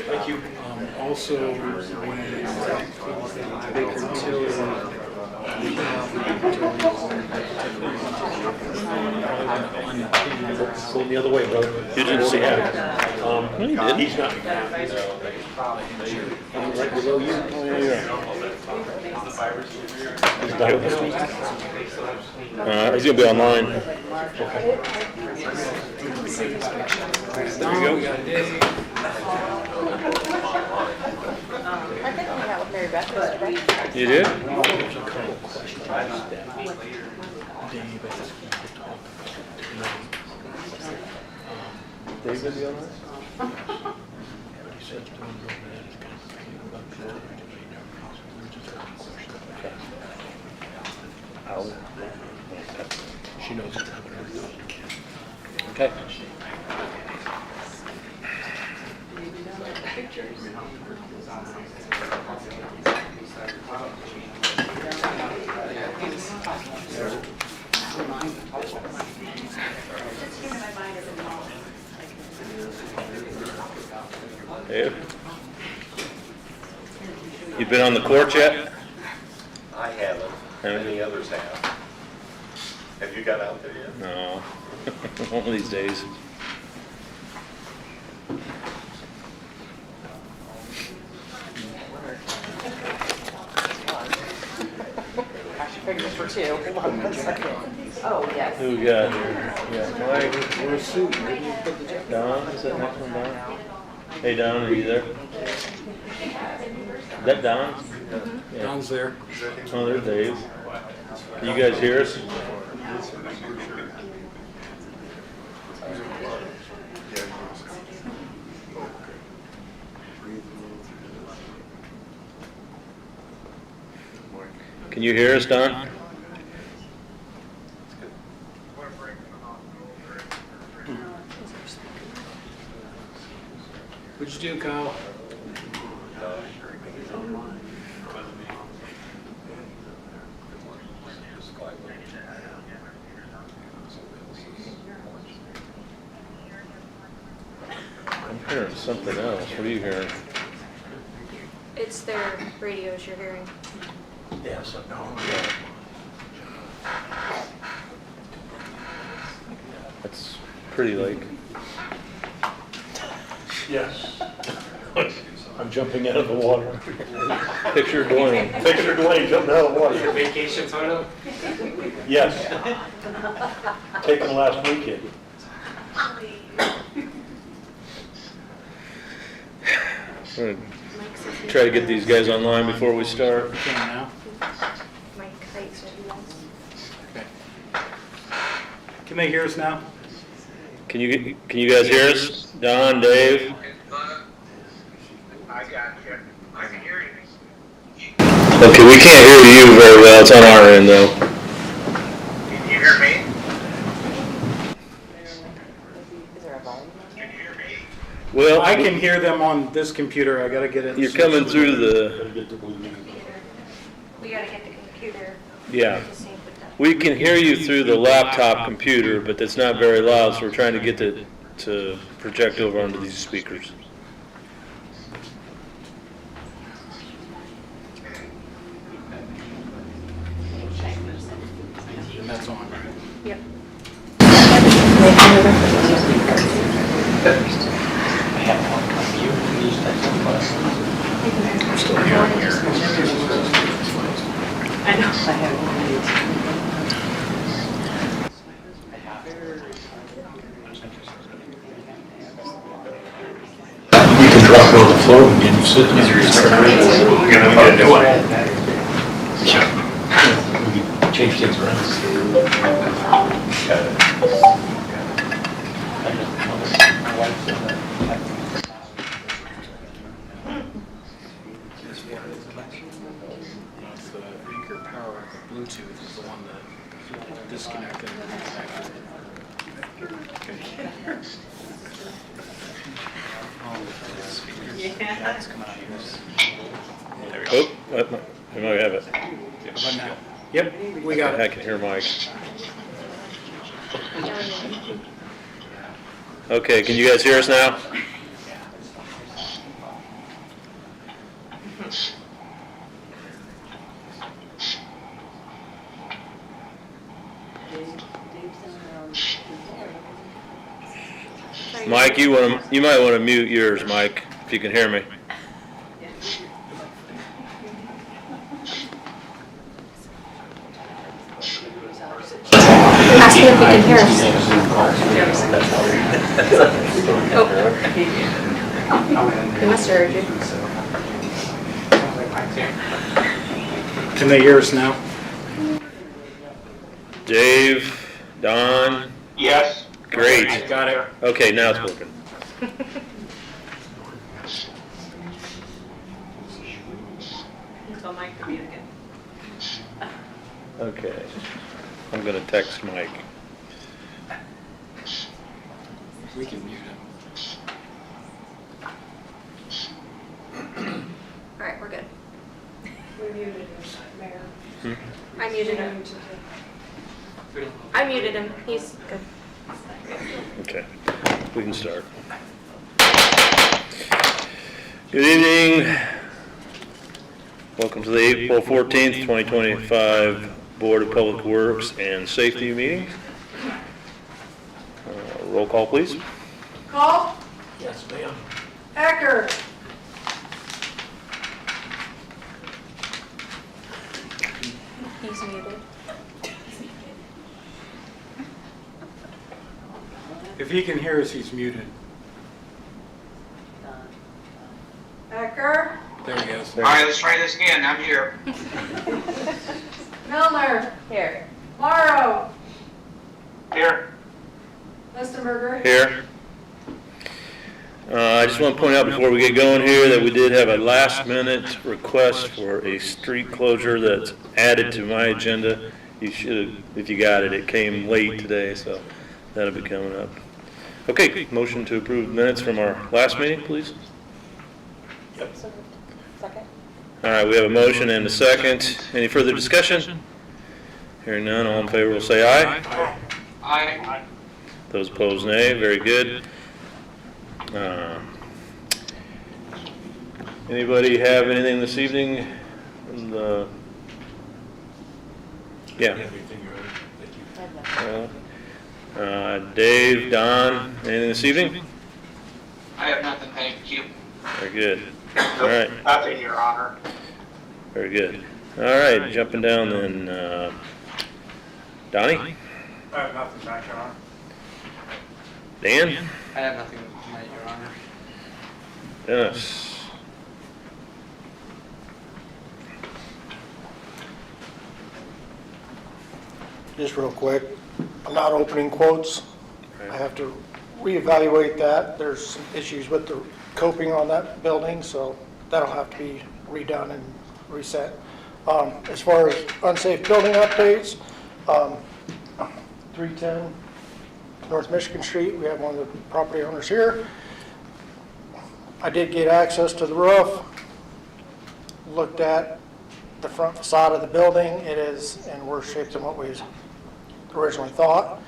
Thank you. Also, when Baker Tilly Going the other way, brother. You didn't see him. No, he did. He's not. Right below you. Oh, yeah. He's dialed this week. He's going to be online. There you go. We got Dave. I think we got with Mary Beth yesterday. You did? Dave gonna be on this? She knows it's Okay. Dave? You been on the court yet? I haven't. Many others have. Have you got out there yet? No. One of these days. I should figure this for two. Oh, yes. Who we got here? Yeah, Mike. We're a suit. Don, is that next one Don? Hey Don, are you there? Is that Don? Yeah. Don's there. Oh, there's Dave. Can you guys hear us? Can you hear us, Don? What'd you do, Kyle? I'm hearing something else. What are you hearing? It's their radios you're hearing. Yes, no. That's pretty like. Yes. I'm jumping out of the water. Picture Dwayne. Picture Dwayne jumping out of the water. Your vacation photo? Yes. Taken last weekend. I'm gonna try to get these guys online before we start. Can now? My kites are nice. Okay. Can they hear us now? Can you guys hear us? Don, Dave? I got you. I can hear you. Okay, we can't hear you very well. It's on our end though. Can you hear me? Is there a volume? Can you hear me? Well, I can hear them on this computer. I gotta get it. you're coming through the, We gotta get the computer. yeah. to sync with them. We can hear you through the laptop computer, but it's not very loud, so we're trying to get it to project over onto these speakers. And that's on, right? Yep. I know. I have. You can drop it on the floor and get sitting there. You're gonna do it. We can change things around. It's the Anchor Power Bluetooth is the one that disconnected and reconnected. Yeah. Oh, we might have it. How about now? Yep, we got I it. can hear Mike. Okay, can you guys hear us now? Mike, you might want to mute yours, Mike, if you can hear me. Ask him if he can hear us. He must have heard you. Can they hear us now? Dave, Don, Yes. great. Got it. Okay, now it's working. Tell Mike to mute again. Okay, I'm gonna text Mike. We can mute him. All right, we're good. We muted him, Mayor. I muted him. I muted him. He's good. Okay, we can start. Good evening. Welcome to the April 14th, 2025 Board of Public Works and Safety meeting. Roll call, please. Call? Yes, ma'am. Ecker? He's muted. If he can hear us, he's muted. Ecker? There he goes. All right, let's try this again. I'm here. Milner? Here. Morrow? Here. Listenberger? Here. I just want to point out before we get going here that we did have a last-minute request for a street closure that's added to my agenda. You should have, if you got it, it came late today, so that'll be coming up. Okay, motion to approve minutes from our last meeting, please. Second? All right, we have a motion and a second. Any further discussion? Hearing none, all in favor will say aye. Aye. Those opposed, nay. Very good. Anybody have anything this evening? Yeah. Dave, Don, anything this evening? I have nothing, thank you. Very good. All right, Nothing, Your Honor. very good. All right, jumping down then, Donnie? I have nothing, Your Honor. Dan? I have nothing tonight, Your Honor. Dennis? Just real quick, I'm not opening quotes. I have to reevaluate that. There's some issues with the coping on that building, so that'll have to be redone and reset. As far as unsafe building updates, 310 North Michigan Street, we have one of the property owners here. I did get access to the roof, looked at the front facade of the building. It is in worse shape than what we originally thought.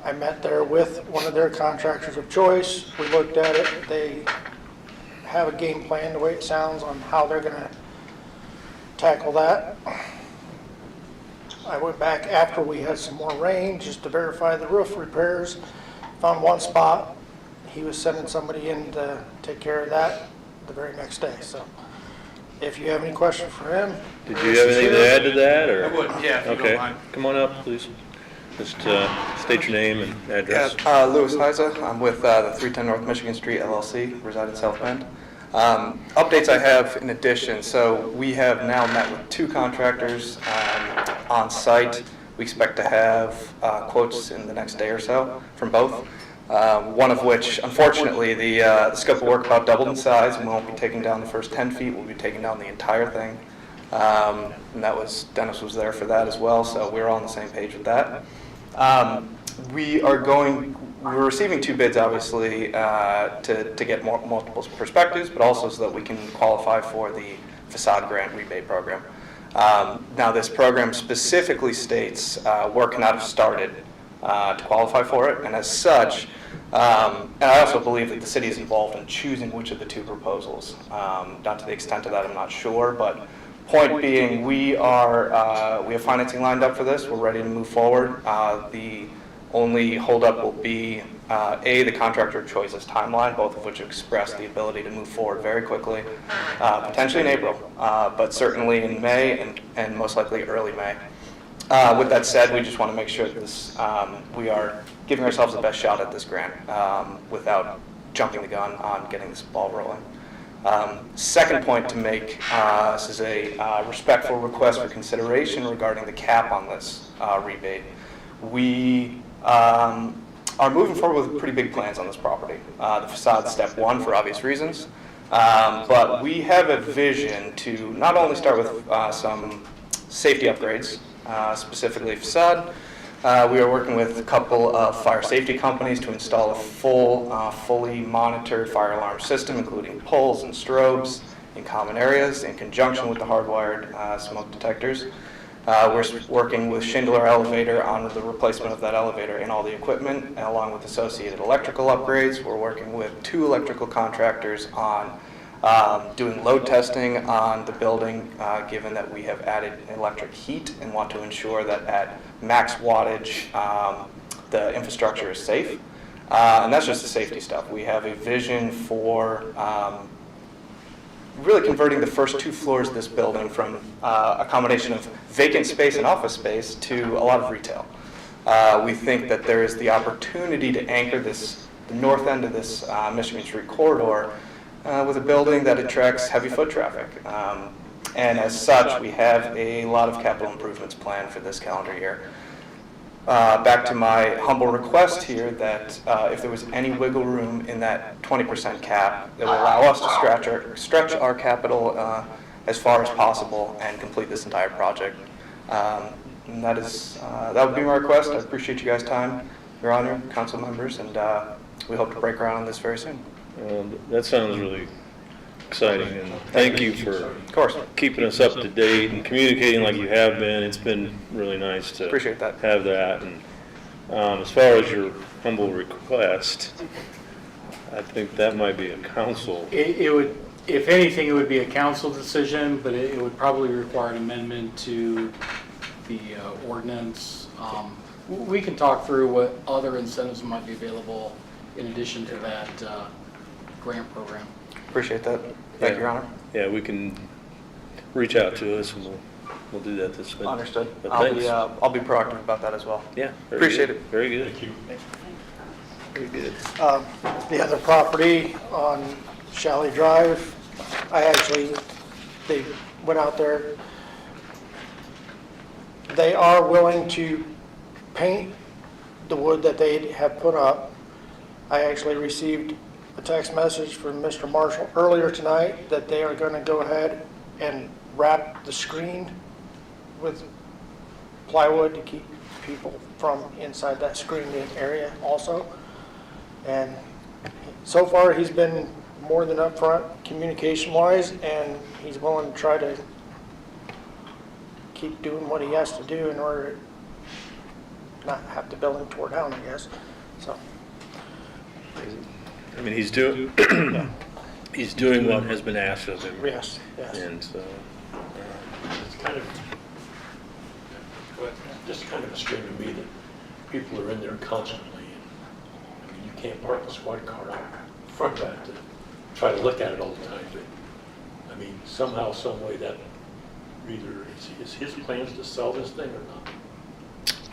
I met there with one of their contractors of choice. We looked at it. They have a game plan, the way it sounds, on how they're going to tackle that. I went back after we had some more rain just to verify the roof repairs. Found one spot. He was sending somebody in to take care of that the very next day. So if you have any questions for him. Did you have anything to add to that, or? I would, yeah, if you Okay, don't mind. come on up, please. Just state your name and address. Louis Heiza. I'm with the 310 North Michigan Street LLC, reside in South Bend. Updates I have in addition, so we have now met with 2 contractors on site. We expect to have quotes in the next day or so from both. One of which, unfortunately, the scope of work about doubled in size, and we won't be taking down the first 10 feet, we'll be taking down the entire thing. And that was, Dennis was there for that as well, so we're all on the same page with that. We're receiving 2 bids, obviously, to get multiple perspectives, but also so that we can qualify for the facade grant rebate program. Now, this program specifically states work cannot have started to qualify for it. And as such, and I also believe that the city is involved in choosing which of the two proposals. Not to the extent of that, I'm not sure, but point being, we have financing lined up for this. We're ready to move forward. The only holdup will be the contractor of choice's timeline, both of which express the ability to move forward very quickly, potentially in April, but certainly in May and most likely early May. With that said, we just want to make sure that we are giving ourselves the best shot at this grant without jumping the gun on getting this ball rolling. Second point to make, this is a respectful request for consideration regarding the cap on this rebate. We are moving forward with pretty big plans on this property. The facade is step one for obvious reasons, but we have a vision to not only start with some safety upgrades, specifically facade. We are working with a couple of fire safety companies to install a fully monitored fire alarm system, including poles and strobes in common areas in conjunction with the hardwired smoke detectors. We're working with Schindler Elevator on the replacement of that elevator and all the equipment, and along with associated electrical upgrades. We're working with 2 electrical contractors on doing load testing on the building, given that we have added electric heat and want to ensure that at max wattage the infrastructure is safe. And that's just the safety stuff. We have a vision for really converting the first 2 floors of this building from a combination of vacant space and office space to a lot of retail. We think that there is the opportunity to anchor the north end of this Michigan Street corridor with a building that attracts heavy foot traffic. And as such, we have a lot of capital improvements planned for this calendar year. Back to my humble request here that if there was any wiggle room in that 20% cap that would allow us to stretch our capital as far as possible and complete this entire project. And that would be my request. I appreciate you guys' time, Your Honor, council members, and we hope to break ground on this very soon. That sounds really exciting, and thank you for Of course. keeping us up to date and communicating like you have been. It's been really nice to Appreciate that. have that. And as far as your humble request, I think that might be a council. It would, if anything, it would be a council decision, but it would probably require an amendment to the ordinance. We can talk through what other incentives might be available in addition to that grant program. Appreciate that. Thank you, Your Honor. Yeah, we can reach out to us and we'll do that this week. Understood. But I'll thanks. be proactive about that as well. Yeah. very Appreciate good. it. Very good. Thank you. Very good. The other property on Shalley Drive, they went out there. They are willing to paint the wood that they have put up. I actually received a text message from Mr. Marshall earlier tonight that they are going to go ahead and wrap the screen with plywood to keep people from inside that screened in area also. And so far he's been more than upfront communication wise, and he's willing to try to keep doing what he has to do in order to not have the building tore down, I guess. So. I mean, he's doing what has been asked of him. Yes, yes. And so, It's kind of, just kind of a strain to me that people are in there constantly. I mean, you can't park the squad car out front of that to try to look at it all the time, but, I mean, somehow, some way that either is his plans to sell this thing or not.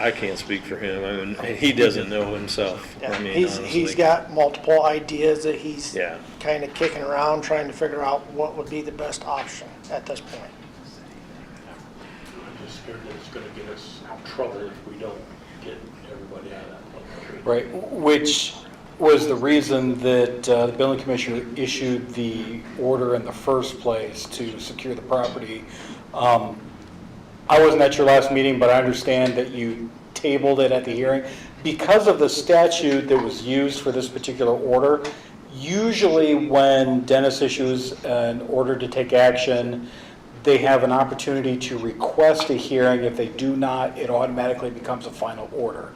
I can't speak for him. I mean, he doesn't know himself. Yeah, I mean, he's honestly. got multiple ideas that he's Yeah. kind of kicking around, trying to figure out what would be the best option at this point. I'm just scared that it's gonna get us in trouble if we don't get everybody out of that public street. Right, which was the reason that the building commissioner issued the order in the first place to secure the property. I wasn't at your last meeting, but I understand that you tabled it at the hearing. Because of the statute that was used for this particular order, usually when Dennis issues an order to take action, they have an opportunity to request a hearing. If they do not, it automatically becomes a final order.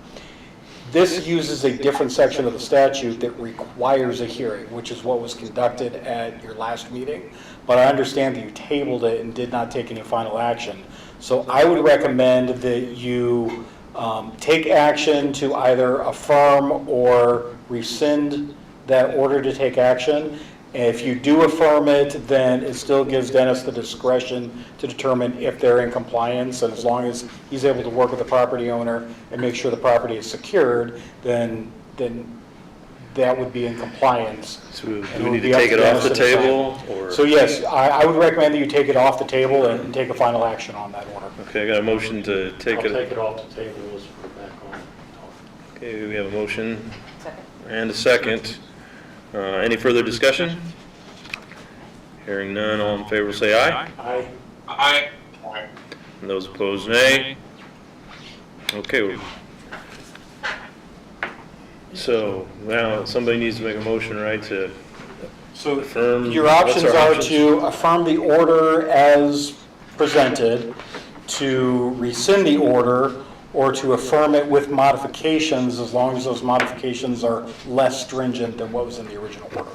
This uses a different section of the statute that requires a hearing, which is what was conducted at your last meeting. But I understand that you tabled it and did not take any final action. So I would recommend that you take action to either affirm or rescind that order to take action. If you do affirm it, then it still gives Dennis the discretion to determine if they're in compliance, and as long as he's able to work with the property owner and make sure the property is secured, then that would be in compliance. So we And need would to be up take it Dennis off the to decide. table, or? So yes, I would recommend that you take it off the table and take a final action on that order. Okay, I got a motion to take I'll it. take it off the table, let's put it back on. Okay, we have a motion Second. and a second. Any further discussion? Hearing none, all in favor say aye. Aye. And those opposed, nay. Okay. So now somebody needs to make a motion, right, to So affirm? your what's options our are options? to affirm the order as presented, to rescind the order, or to affirm it with modifications, as long as those modifications are less stringent than what was in the original order.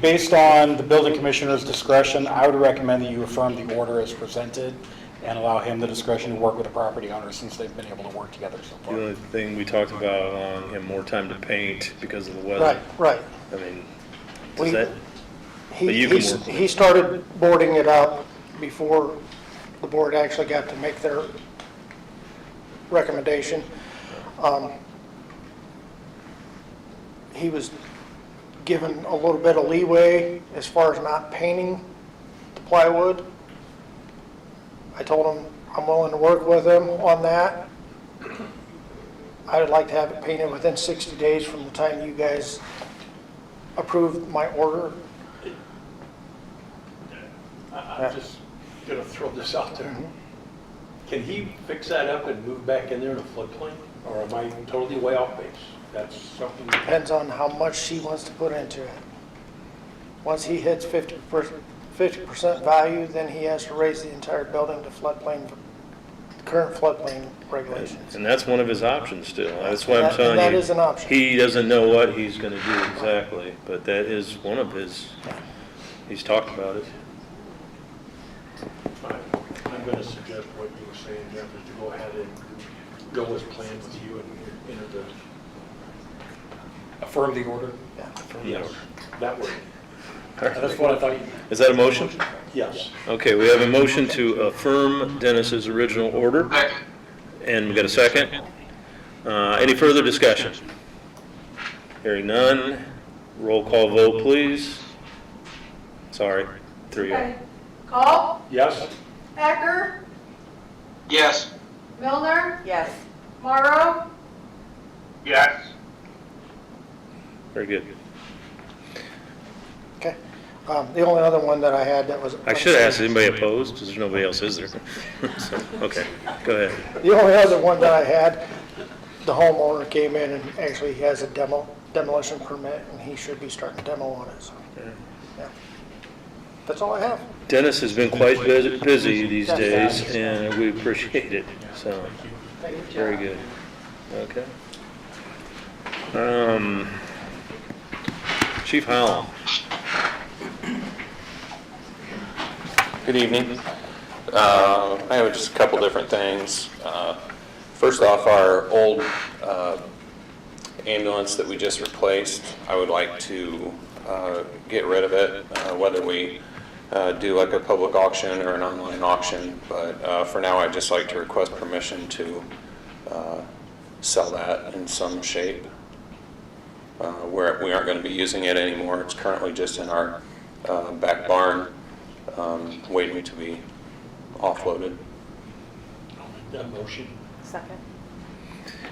Based on the building commissioner's discretion, I would recommend that you affirm the order as presented and allow him the discretion to work with the property owner, since they've been able to work together so The far. only thing we talked about on him more time to paint because of the weather. Right. I mean, We- does that, He, But you can he's- work with he started boarding it up before the board actually got to make their recommendation. He was given a little bit of leeway as far as not painting the plywood. I told him I'm willing to work with him on that. I would like to have it painted within 60 days from the time you guys approved my order. I'm just gonna throw this out there. Can he fix that up and move back in there in a floodplain? Or am I totally way off base? That's something, Depends on how much she wants to put into it. Once he hits 50% value, then he has to raise the entire building to floodplain, current floodplain regulations. and that's one of his options still. That's why I'm And telling you. that is an option. He doesn't know what he's gonna do exactly, but that is one of his, he's talked about it. I'm gonna suggest what you were saying, Jeff, is to go ahead and go as planned with you and enter the, Affirm the order? yes, that way. That's what I thought you meant. Is that a motion? Yes. Okay, we have a motion to affirm Dennis's original order, and we got a second. Any further discussion? Hearing none, roll call vote, please. Sorry, 3-0. Okay. Call, Yes? Ecker, Yes. Milner, Yes. Morrow, Yes. Very good. Okay. The only other one that I had that was. I should ask, is anybody opposed? Because there's nobody else, is there? So, okay, go ahead. The only other one that I had, the homeowner came in and actually has a demolition permit, and he should be starting demo on it, so. Yeah. That's all I have. Dennis has been quite busy these days, and we appreciate it, so, very good. Okay. Chief Howell. Good evening. I have just a couple different things. First off, our old ambulance that we just replaced, I would like to get rid of it, whether we do like a public auction or an online auction. But for now, I'd just like to request permission to sell that in some shape. Where we aren't going to be using it anymore. It's currently just in our back barn, waiting to be offloaded. I'll make that motion. Second.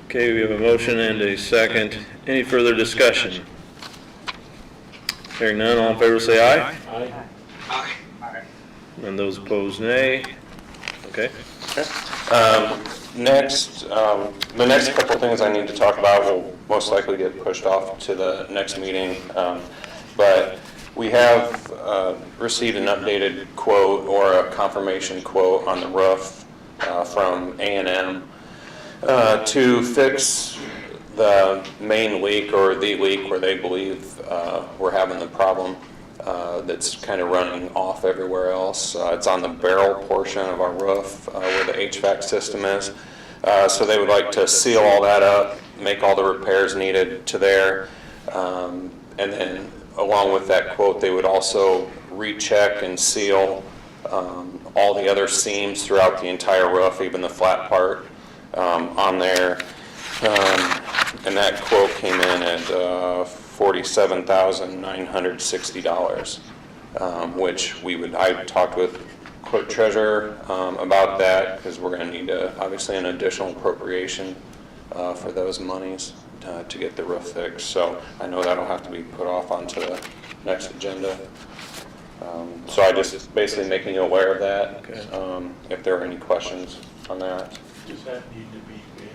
Okay, we have a motion and a second. Any further discussion? Hearing none, all in favor say aye. Aye. Aye. And those opposed, nay. Okay. Next, the next couple things I need to talk about will most likely get pushed off to the next meeting. But we have received an updated quote or a confirmation quote on the roof from A&M. to fix the main leak or the leak where they believe we're having the problem that's kind of running off everywhere else. It's on the barrel portion of our roof where the HVAC system is. So they would like to seal all that up, make all the repairs needed to there, and then along with that quote, they would also recheck and seal all the other seams throughout the entire roof, even the flat part on there. And that quote came in at $47,960, which I talked with clerk treasurer about that, because we're going to need obviously an additional appropriation for those monies to get the roof fixed. So I know that'll have to be put off onto the next agenda. So I just basically making you aware of that. If there are any questions on that. Does that need to be bid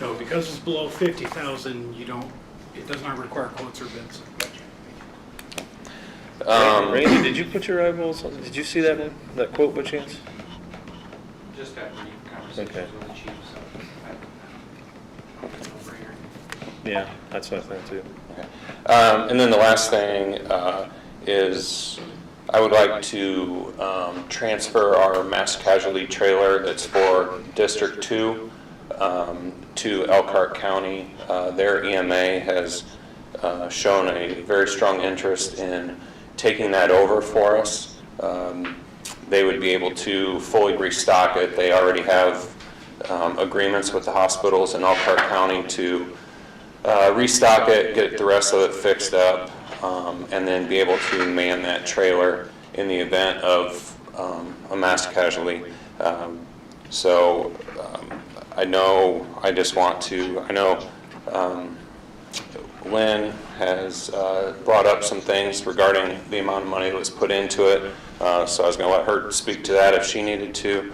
or? No, because it's below 50,000, it does not require quotes or bids. Randy, did you put your eyeballs on, did you see that quote by chance? Just had brief conversations Okay. with the chief, so no-brainer. Yeah, that's what I thought too. And then the last thing is I would like to transfer our mass casualty trailer that's for District 2 to Elkhart County. Their EMA has shown a very strong interest in taking that over for us. They would be able to fully restock it. They already have agreements with the hospitals in Elkhart County to restock it, get the rest of it fixed up, and then be able to man that trailer in the event of a mass casualty. I know Lynn has brought up some things regarding the amount of money that was put into it, so I was going to let her speak to that if she needed to.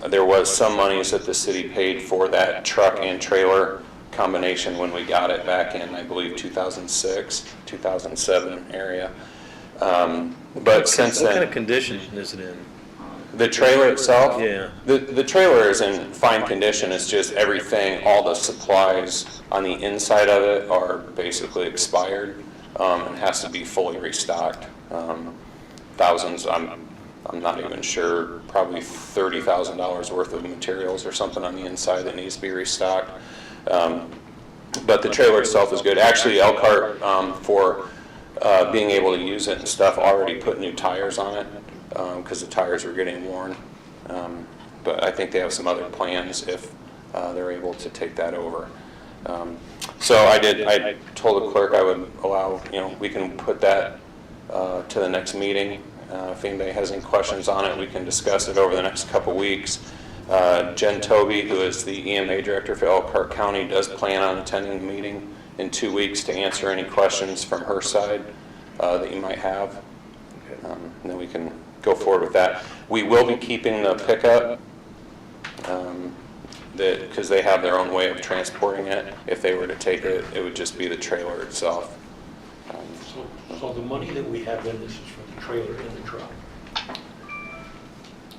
There was some monies that the city paid for that truck and trailer combination when we got it back in, I believe, 2006, 2007 area. But since What kind of then, condition is it in? the trailer itself? Yeah. The trailer is in fine condition. It's just everything, all the supplies on the inside of it are basically expired and has to be fully restocked. Thousands, I'm not even sure, probably $30,000 worth of materials or something on the inside that needs to be restocked. But the trailer itself is good. Actually, Elkhart, for being able to use it and stuff, already put new tires on it because the tires were getting worn. But I think they have some other plans if they're able to take that over. So I told the clerk I would allow, we can put that to the next meeting. If anybody has any questions on it, we can discuss it over the next couple weeks. Jen Toby, who is the EMA director for Elkhart County, does plan on attending the meeting in 2 weeks to answer any questions from her side that you might have. And then we can go forward with that. We will be keeping the pickup because they have their own way of transporting it. If they were to take it, it would just be the trailer itself. So the money that we have in this is for the trailer and the truck?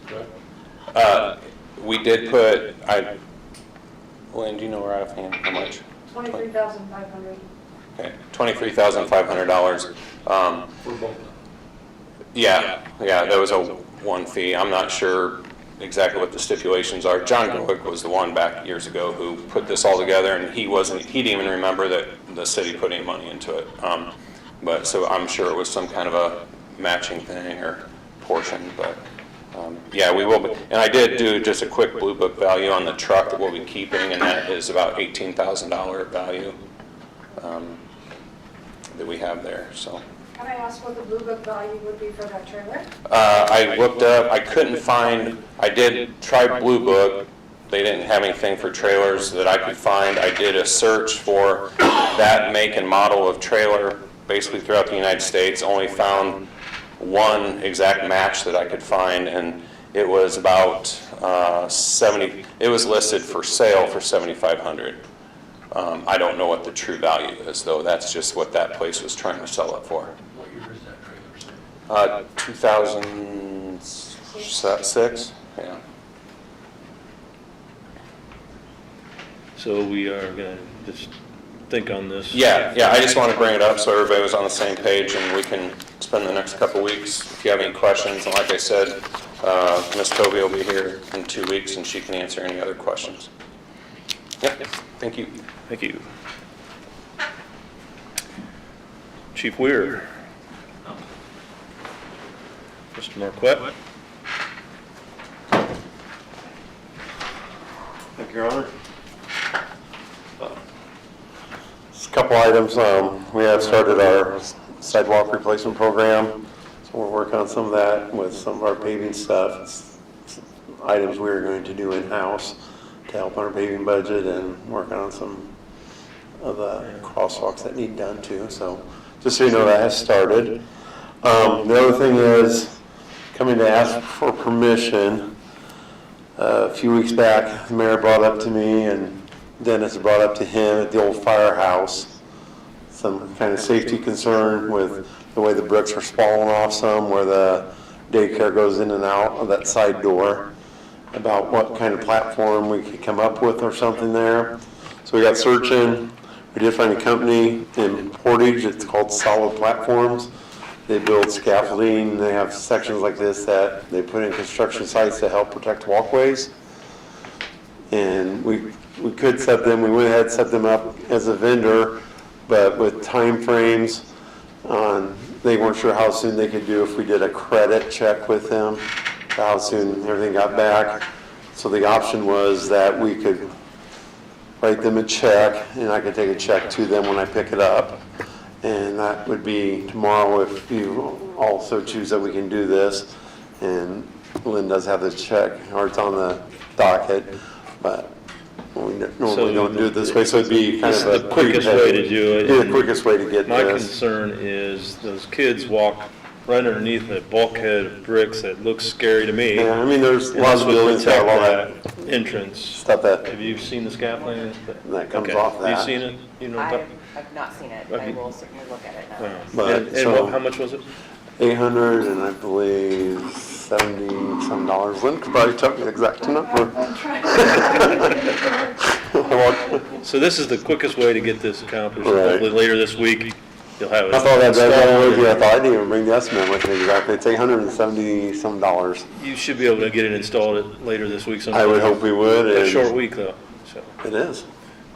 Correct? We did put, Lynn, do you know right offhand how much? $23,500. Okay, $23,500. For both of them? Yeah, there was a one fee. I'm not sure exactly what the stipulations are. John Goick was the one back years ago who put this all together, and he didn't even remember that the city put any money into it. But so I'm sure it was some kind of a matching thing or portion, but yeah, we will be. And I did do just a quick Blue Book value on the truck that we'll be keeping, and that is about $18,000 value that we have there, so. Can I ask what the Blue Book value would be for that trailer? I looked up, I couldn't find, I did try Blue Book. They didn't have anything for trailers that I could find. I did a search for that make and model of trailer basically throughout the United States, only found one exact match that I could find, and it was about it was listed for sale for $7,500. I don't know what the true value is, though. That's just what that place was trying to sell it for. What year is that trailer? 2006, yeah. So we are going to just think on this. Yeah, I just want to bring it up so everybody was on the same page and we can spend the next couple weeks. If you have any questions, and like I said, Ms. Tovey will be here in 2 weeks and she can answer any other questions. Yep, thank you. Thank you. Chief Weir. Mr. Marquette. Thank you, Your Honor. Just a couple items. We have started our sidewalk replacement program, so we're working on some of that with some of our paving stuff. It's items we're going to do in-house to help on our paving budget and working on some of the crosswalks that need done too. So just so you know, that has started. The other thing is coming to ask for permission. A few weeks back, the mayor brought up to me and Dennis brought up to him at the old firehouse some kind of safety concern with the way the bricks are spalling off some, where the daycare goes in and out of that side door, about what kind of platform we could come up with or something there. So we got searching. We did find a company in Portage. It's called Solid Platforms. They build scaffolding. They have sections like this that they put in construction sites to help protect walkways. And we could set them, we went ahead and set them up as a vendor, but with time frames on, they weren't sure how soon they could do if we did a credit check with them, how soon everything got back. So the option was that we could write them a check and I could take a check to them when I pick it up. And that would be tomorrow if you also choose that we can do this. And Lynn does have the check, or it's on the docket, but we normally don't do it this way, so it'd be kind of This is the quickest way to do it. Yeah, the quickest way to get My this. concern is those kids walk right underneath a bulkhead of bricks that looks scary to me. Yeah, I mean, there's And lots this of would buildings that protect have all that entrance. stuff that Have you seen the scaffolding? comes Okay. off that. Have you seen it? You know about? I've not seen it. Have I you- will certainly look at it now. Wow. But, And so- how much was it? 800 and I believe $70 some. Lynn could probably tell me the exact number. So this is the quickest way to get this accomplished. Right. Hopefully later this week, you'll have it. I thought that installed. I thought I didn't even bring the estimate with me exactly. It's $870 some. You should be able to get it installed later this week sometime. I would hope we would. A and short week though, so, It is.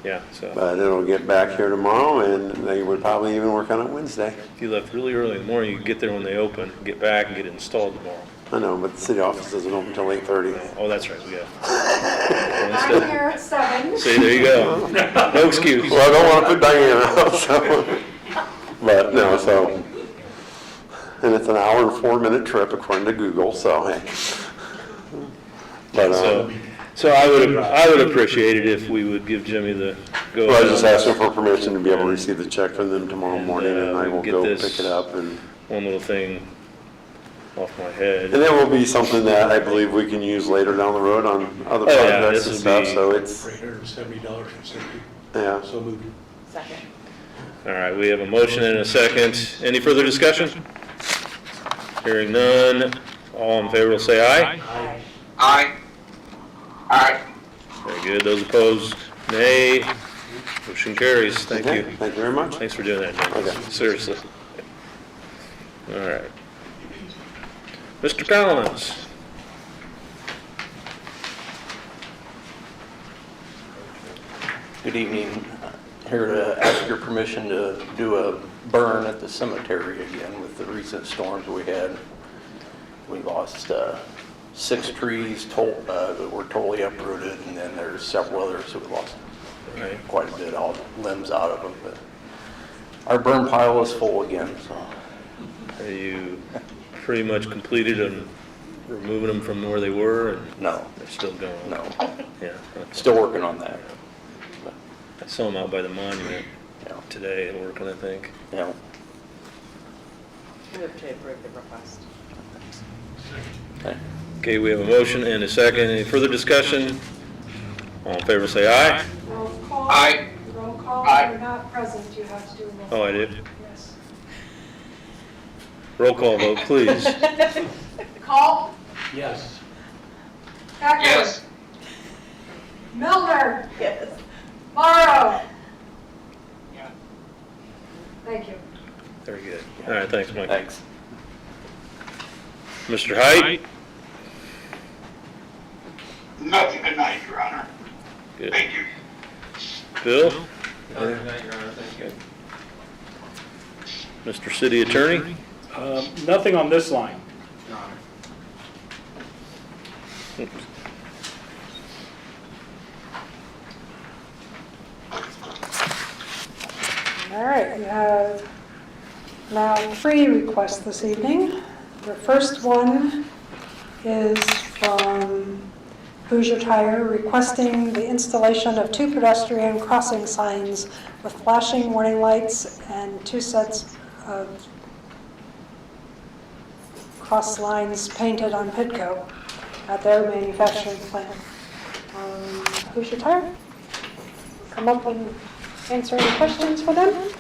yeah, so. But it'll get back here tomorrow and they would probably even work on it Wednesday. If you left really early in the morning, you could get there when they open, get back and get it installed tomorrow. I know, but the city office doesn't open until 8:30. Oh, that's right, we got. I'm here at 7. See, there you go. No excuse. Well, I don't want to put Diana out, so. But no, so. And it's an hour and 4-minute trip according to Google, so hey. But, So I would appreciate it if we would give Jimmy the go. well, I was just asking for permission to be able to receive the check from them tomorrow morning and I will get go this pick it up and. One little thing off my head. And it will be something that I believe we can use later down the road on other Oh, yeah, projects and this stuff, will be- so it's, $870 for safety. yeah. So moved. Second. All right, we have a motion and a second. Any further discussion? Hearing none, all in favor will say aye. Aye. Aye. Aye. Very good. Those opposed, nay. Motion carries. Thank Okay, you. Thank you very much. Thanks for doing that, Jim. Okay. Seriously. All right. Mr. Collins. Good evening. Here to ask your permission to do a burn at the cemetery again with the recent storms we had. We lost 6 trees that were totally uprooted, and then there's several others that we lost quite a bit of limbs out of them. But our burn pile is full again, so. Are you pretty much completed on removing them from where they were? And No. they're still going? No. Yeah. Okay. Still working on that. I saw them out by the monument Yeah. today and working, I think. Yeah. Move to approve the request. Okay. Okay, we have a motion and a second. Any further discussion? All in favor, say aye. Roll call. Aye. Roll call. Aye. If you're not present, you have to do a roll call. Oh, I did. Yes. Roll call vote, please. Call. Yes. Packer. Yes. Milner. Yes. Morrow. Thank you. Very good. All right, thanks, Mike. Thanks. Mr. Height? Nothing tonight, Your Honor. Good. Thank you. Bill? Nothing tonight, Your Honor, thank you. Mr. City Attorney? Nothing on this line. Your Honor. All right, we have now 3 requests this evening. The first one is from Hoosier Tire requesting the installation of 2 pedestrian crossing signs with flashing warning lights and 2 sets of cross lines painted on Pitco at their manufacturing plant. Hoosier Tire, come up and answer any questions for them.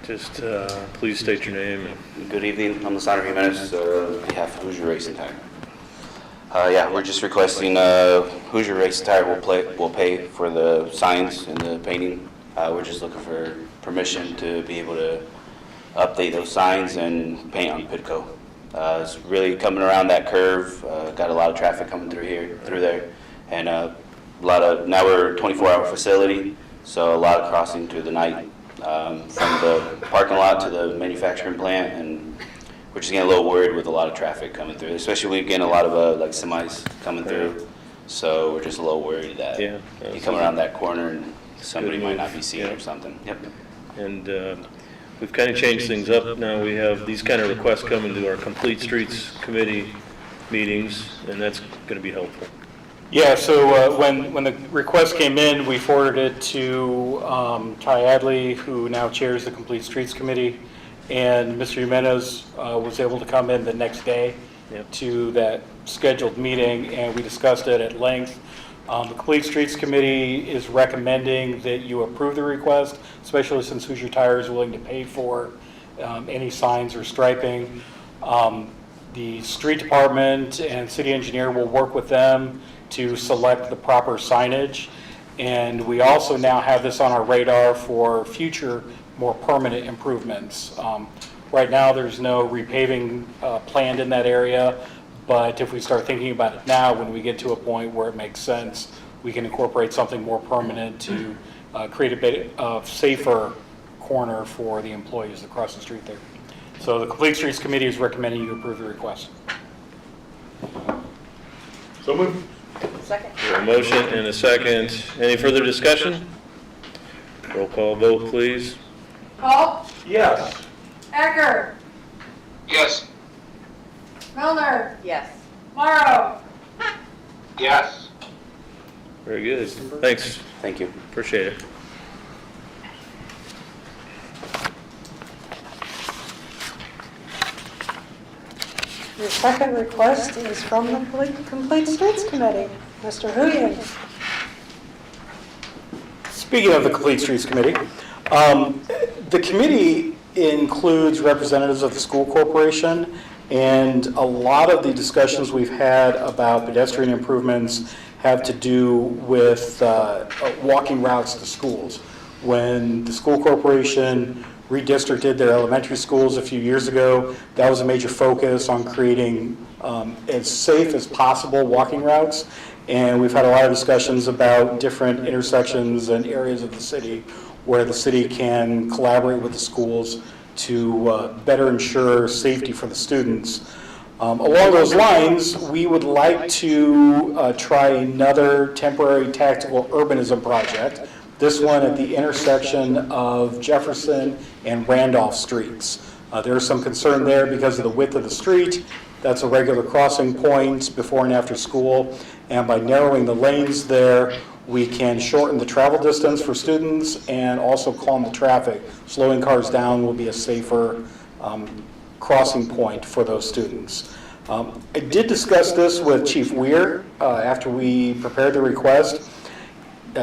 Just please state your name. Good evening, I'm Lysandro Jimenez, on behalf of Hoosier Racing Tire. Yeah, we're just requesting Hoosier Racing Tire will pay for the signs and the painting. We're just looking for permission to be able to update those signs and paint on Pitco. It's really coming around that curve, got a lot of traffic coming through there, and now we're a 24-hour facility, so a lot of crossing through the night. From the parking lot to the manufacturing plant, and we're just getting a little worried with a lot of traffic coming through, especially we're getting a lot of like semis coming through, so we're just a little worried that you come around that corner and somebody might not be seeing or something. Yep. And we've kind of changed things up now. We have these kind of requests coming to our Complete Streets Committee meetings, and that's going to be helpful. Yeah, so when the request came in, we forwarded it to Ty Adley, who now chairs the Complete Streets Committee, and Mr. Jimenez was able to come in the next day to that scheduled meeting, and we discussed it at length. The Complete Streets Committee is recommending that you approve the request, especially since Hoosier Tire is willing to pay for any signs or striping. The street department and city engineer will work with them to select the proper signage, and we also now have this on our radar for future more permanent improvements. Right now there's no repaving planned in that area, but if we start thinking about it now, when we get to a point where it makes sense, we can incorporate something more permanent to create a bit of safer corner for the employees across the street there. So the Complete Streets Committee is recommending you approve the request. So moved. Second. A motion and a second. Any further discussion? Roll call vote, please. Call. Yes. Ecker. Yes. Milner. Yes. Morrow. Yes. Very good. Thanks. Thank you. Appreciate it. Your second request is from the Complete Streets Committee. Mr. Huyen. Speaking of the Complete Streets Committee, the committee includes representatives of the school corporation, and a lot of the discussions we've had about pedestrian improvements have to do with walking routes to schools. When the school corporation redistricted their elementary schools a few years ago, that was a major focus on creating as safe as possible walking routes. And we've had a lot of discussions about different intersections and areas of the city where the city can collaborate with the schools to better ensure safety for the students. Along those lines, we would like to try another temporary tactical urbanism project, this one at the intersection of Jefferson and Randolph Streets. There is some concern there because of the width of the street. That's a regular crossing point before and after school, and by narrowing the lanes there, we can shorten the travel distance for students and also calm the traffic. Slowing cars down will be a safer crossing point for those students. I did discuss this with Chief Weir after we prepared the request.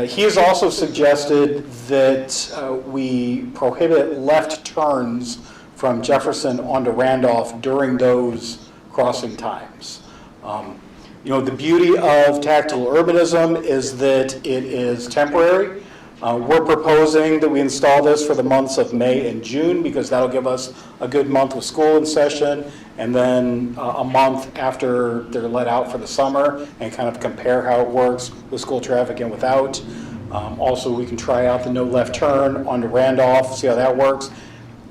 He has also suggested that we prohibit left turns from Jefferson onto Randolph during those crossing times. The beauty of tactile urbanism is that it is temporary. We're proposing that we install this for the months of May and June because that'll give us a good month with school in session, and then a month after they're let out for the summer and kind of compare how it works with school traffic and without. Also, we can try out the no left turn onto Randolph, see how that works.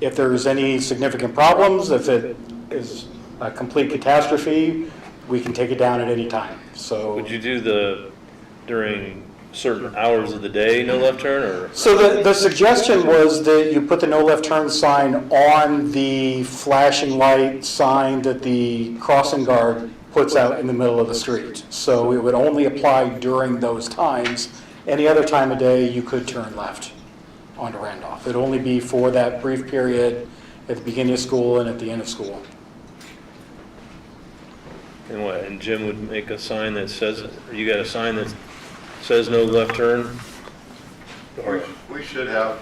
If there's any significant problems, if it is a complete catastrophe, we can take it down at any time. So Would you do during certain hours of the day, no left turn, or? So the suggestion was that you put the no left turn sign on the flashing light sign that the crossing guard puts out in the middle of the street. So it would only apply during those times. Any other time of day, you could turn left onto Randolph. It'd only be for that brief period at the beginning of school and at the end of school. And what, and Jim would make a sign that says, you got a sign that says no left turn? Or, We should have,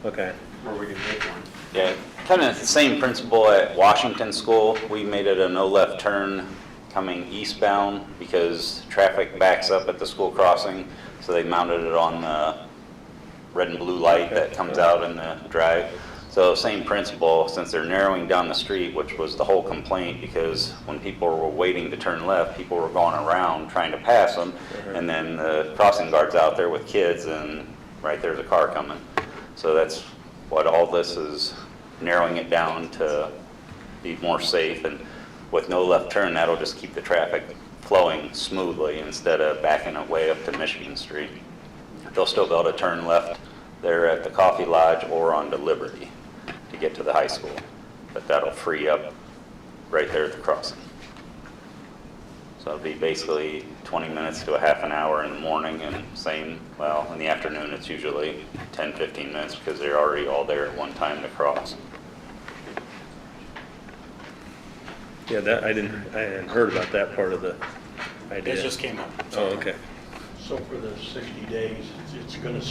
okay. where we can make one. Yeah, kind of the same principle at Washington School. We made it a no left turn coming eastbound because traffic backs up at the school crossing. So they mounted it on the red and blue light that comes out in the drive. So same principle, since they're narrowing down the street, which was the whole complaint, because when people were waiting to turn left, people were going around trying to pass them, and then the crossing guard's out there with kids, and right there's a car coming. So that's what all this is, narrowing it down to be more safe, and with no left turn, that'll just keep the traffic flowing smoothly instead of backing it way up to Michigan Street. They'll still be able to turn left there at the Coffee Lodge or onto Liberty to get to the high school, but that'll free up right there at the crossing. So it'll be basically 20 minutes to a half an hour in the morning, and same, well, in the afternoon it's usually 10, 15 minutes because they're already all there at one time to cross. Yeah, I hadn't heard about that part of the idea. It just came up. Oh, okay. So for the 60 days, it's gonna,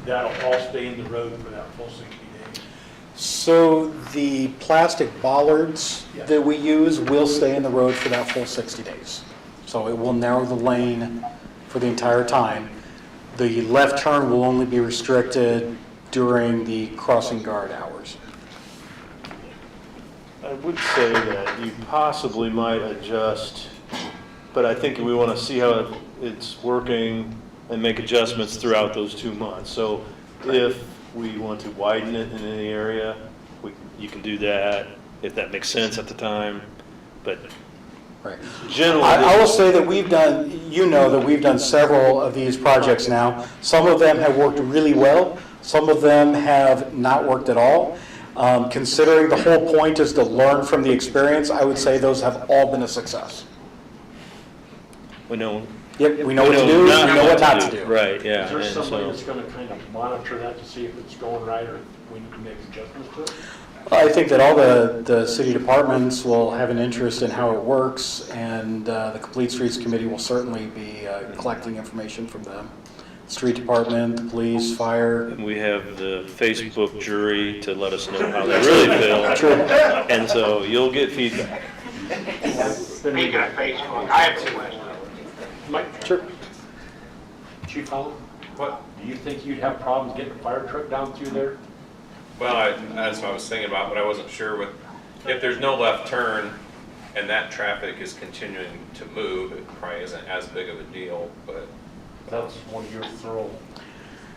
that'll all stay in the road for that full 60 days? So the plastic bollards that we use will stay in the road for that full 60 days. So it will narrow the lane for the entire time. The left turn will only be restricted during the crossing guard hours. I would say that you possibly might adjust, but I think we want to see how it's working and make adjustments throughout those 2 months. So if we want to widen it in any area, you can do that, if that makes sense at the time, but Right. generally. I will say that we've done, that we've done several of these projects now. Some of them have worked really well. Some of them have not worked at all. Considering the whole point is to learn from the experience, I would say those have all been a success. We know. Yep, we know what to do, we know what not to do. Right, yeah. Is there and somebody so- that's gonna kind of monitor that to see if it's going right, or if we need to make adjustments to it? I think that all the city departments will have an interest in how it works, and the Complete Streets Committee will certainly be collecting information from them. Street department, the police, fire. We have the Facebook jury to let us know how they really feel. True. And so you'll get feedback. Speaking of Facebook, I have a question. Mike? Sure. Chief Holland, do you think you'd have problems getting a fire truck down through there? Well, that's what I was thinking about, but I wasn't sure if there's no left turn and that traffic is continuing to move, it probably isn't as big of a deal, but. That's one of your thorough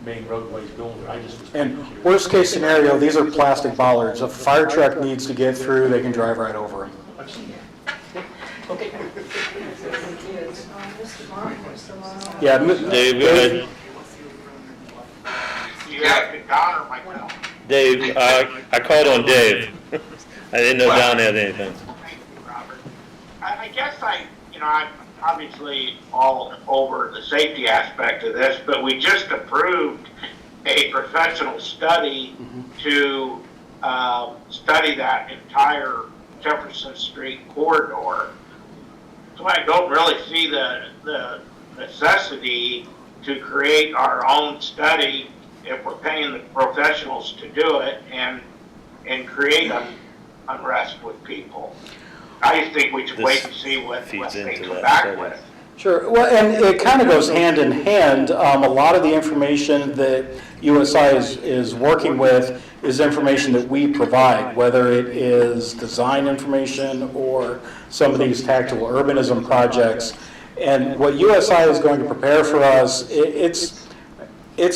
main roadways going there. I just was And curious. worst case scenario, these are plastic bollards. If a fire truck needs to get through, they can drive right over them. I've seen that. Okay. Yeah, Dave, go ahead. You got it, Don or myself? Dave, I called on Dave. I didn't know Don had anything. Thank you, Robert. I guess I'm obviously all over the safety aspect of this, but we just approved a professional study to study that entire Jefferson Street corridor. So I don't really see the necessity to create our own study if we're paying the professionals to do it and create unrest with people. I just think we should This wait and see what feeds they into come that back study. with. Sure, well, and it kind of goes hand in hand. A lot of the information that USI is working with is information that we provide, whether it is design information or some of these tactical urbanism projects. And what USI is going to prepare for us, it's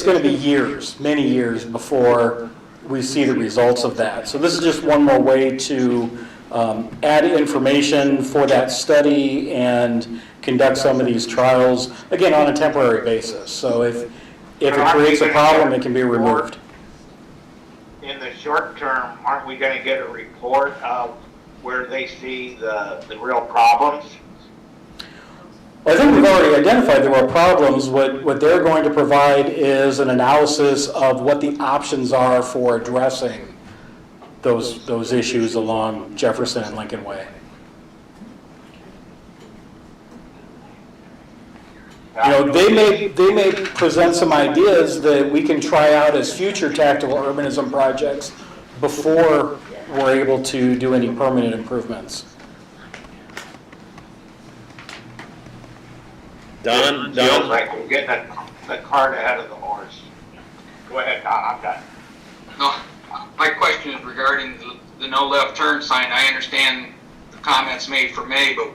going to be years, many years before we see the results of that. So this is just one more way to add information for that study and conduct some of these trials, again, on a temporary basis. So if it creates a problem, it can be removed. In the short term, aren't we gonna get a report of where they see the real problems? Well, I think we've already identified there were problems. What they're going to provide is an analysis of what the options are for addressing those issues along Jefferson and Lincoln Way. You know, they may present some ideas that we can try out as future tactical urbanism projects before we're able to do any permanent improvements. Don? Feels like we're getting the cart ahead of the horse. Go ahead, Don, I'm done. No, my question is regarding the no left turn sign. I understand the comments made for May, but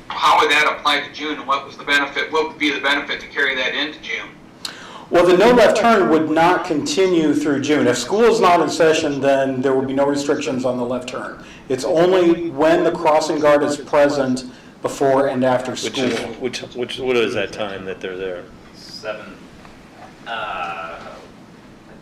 how would that apply to June, and what was the benefit? What would be the benefit to carry that into June? Well, the no left turn would not continue through June. If school is not in session, then there would be no restrictions on the left turn. It's only when the crossing guard is present before and after school. What is that time that they're there? I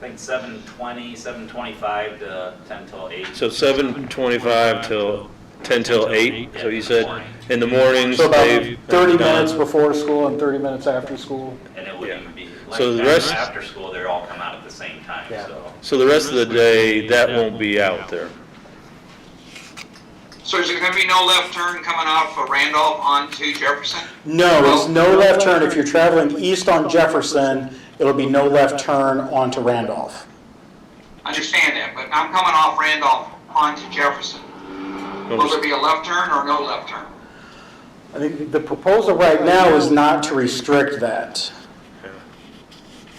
think 7:20, 7:25 to 10 till 8. So 7:25 till 10 till 8, so you said in the mornings, So about they've 30 done- minutes before school and 30 minutes after school. And it would even be, like, So the rest- after school, they all come out at the same time, Yeah. So the rest of the day, that won't be out there. So is there going to be no left turn coming off of Randolph onto Jefferson? No, it's no left turn. If you're traveling east on Jefferson, it'll be no left turn onto Randolph. I understand that, but I'm coming off Randolph onto Jefferson. Will there be a left turn or no left turn? I think the proposal right now is not to restrict that.